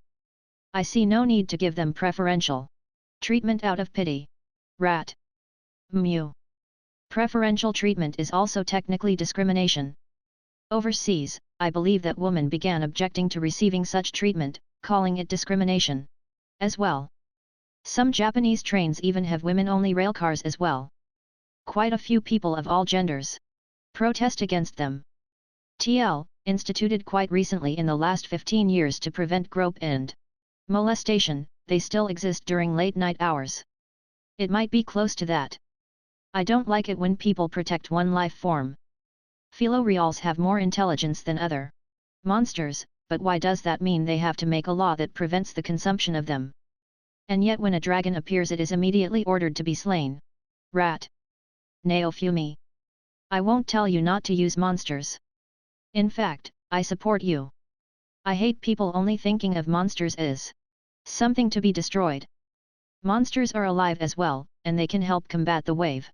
I see no need to give them preferential treatment out of pity. Rat. Mew. Preferential treatment is also technically discrimination. Overseas, I believe that women began objecting to receiving such treatment, calling it discrimination. As well. Some Japanese trains even have women-only railcars as well. Quite a few people of all genders protest against them. TL, instituted quite recently in the last 15 years to prevent grope and molestation, they still exist during late night hours. It might be close to that. I don't like it when people protect one life form. Philo Reals have more intelligence than other monsters, but why does that mean they have to make a law that prevents the consumption of them? And yet when a dragon appears it is immediately ordered to be slain. Rat. Naofumi. I won't tell you not to use monsters. In fact, I support you. I hate people only thinking of monsters as something to be destroyed. Monsters are alive as well, and they can help combat the wave.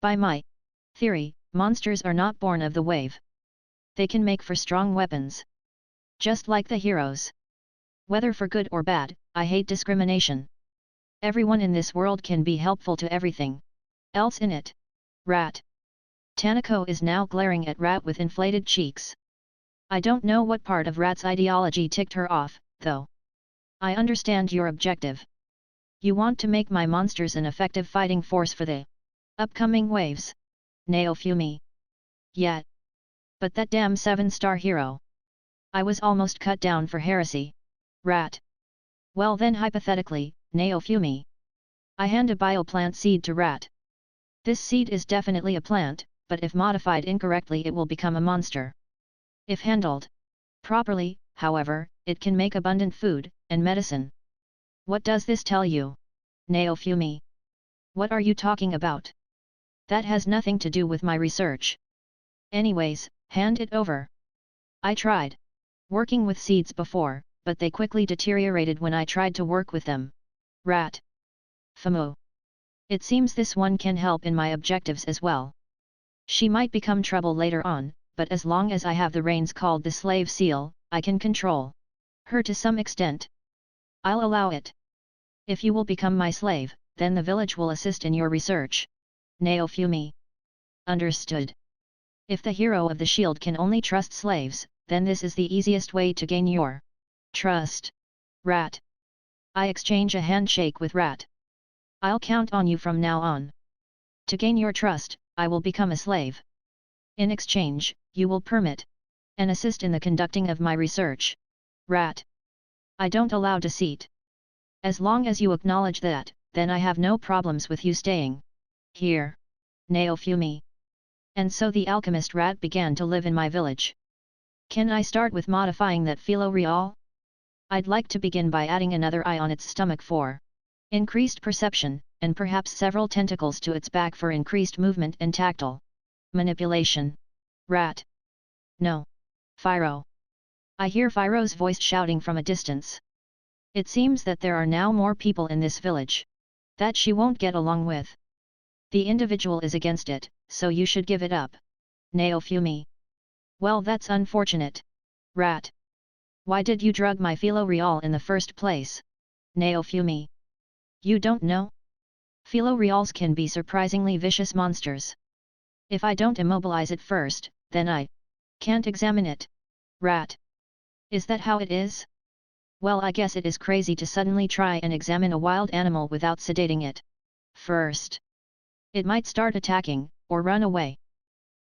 By my theory, monsters are not born of the wave. They can make for strong weapons. Just like the heroes. Whether for good or bad, I hate discrimination. Everyone in this world can be helpful to everything else in it. Rat. Tanako is now glaring at Rat with inflated cheeks. I don't know what part of Rat's ideology ticked her off, though. I understand your objective. You want to make my monsters an effective fighting force for the upcoming waves. Naofumi. Yet. But that damn 7-star hero. I was almost cut down for heresy. Rat. Well then hypothetically, Naofumi. I hand a bioplant seed to Rat. This seed is definitely a plant, but if modified incorrectly it will become a monster. If handled properly, however, it can make abundant food and medicine. What does this tell you? Naofumi. What are you talking about? That has nothing to do with my research. Anyways, hand it over. I tried working with seeds before, but they quickly deteriorated when I tried to work with them. Rat. Fumu. It seems this one can help in my objectives as well. She might become trouble later on, but as long as I have the reins called the slave seal, I can control her to some extent. I'll allow it. If you will become my slave, then the village will assist in your research. Naofumi. Understood. If the hero of the shield can only trust slaves, then this is the easiest way to gain your trust. Rat. I exchange a handshake with Rat. I'll count on you from now on. To gain your trust, I will become a slave. In exchange, you will permit and assist in the conducting of my research. Rat. I don't allow deceit. As long as you acknowledge that, then I have no problems with you staying here. Naofumi. And so the alchemist rat began to live in my village. Can I start with modifying that philo real? I'd like to begin by adding another eye on its stomach for increased perception, and perhaps several tentacles to its back for increased movement and tactile manipulation. Rat. No. Phiro. I hear Phiro's voice shouting from a distance. It seems that there are now more people in this village that she won't get along with. The individual is against it, so you should give it up. Naofumi. Well, that's unfortunate. Rat. Why did you drug my philo real in the first place? Naofumi. You don't know? Philo reals can be surprisingly vicious monsters. If I don't immobilize it first, then I can't examine it. Rat. Is that how it is? Well, I guess it is crazy to suddenly try and examine a wild animal without sedating it first. It might start attacking, or run away.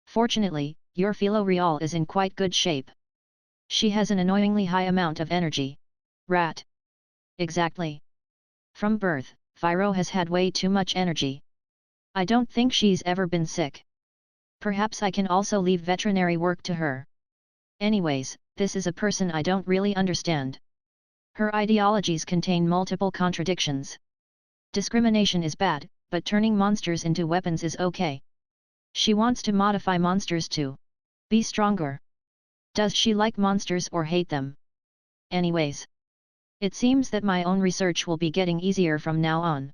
Fortunately, your philo real is in quite good shape. She has an annoyingly high amount of energy. Rat. Exactly. From birth, Phiro has had way too much energy. I don't think she's ever been sick. Perhaps I can also leave veterinary work to her. Anyways, this is a person I don't really understand. Her ideologies contain multiple contradictions. Discrimination is bad, but turning monsters into weapons is okay. She wants to modify monsters to be stronger. Does she like monsters or hate them? Anyways, it seems that my own research will be getting easier from now on.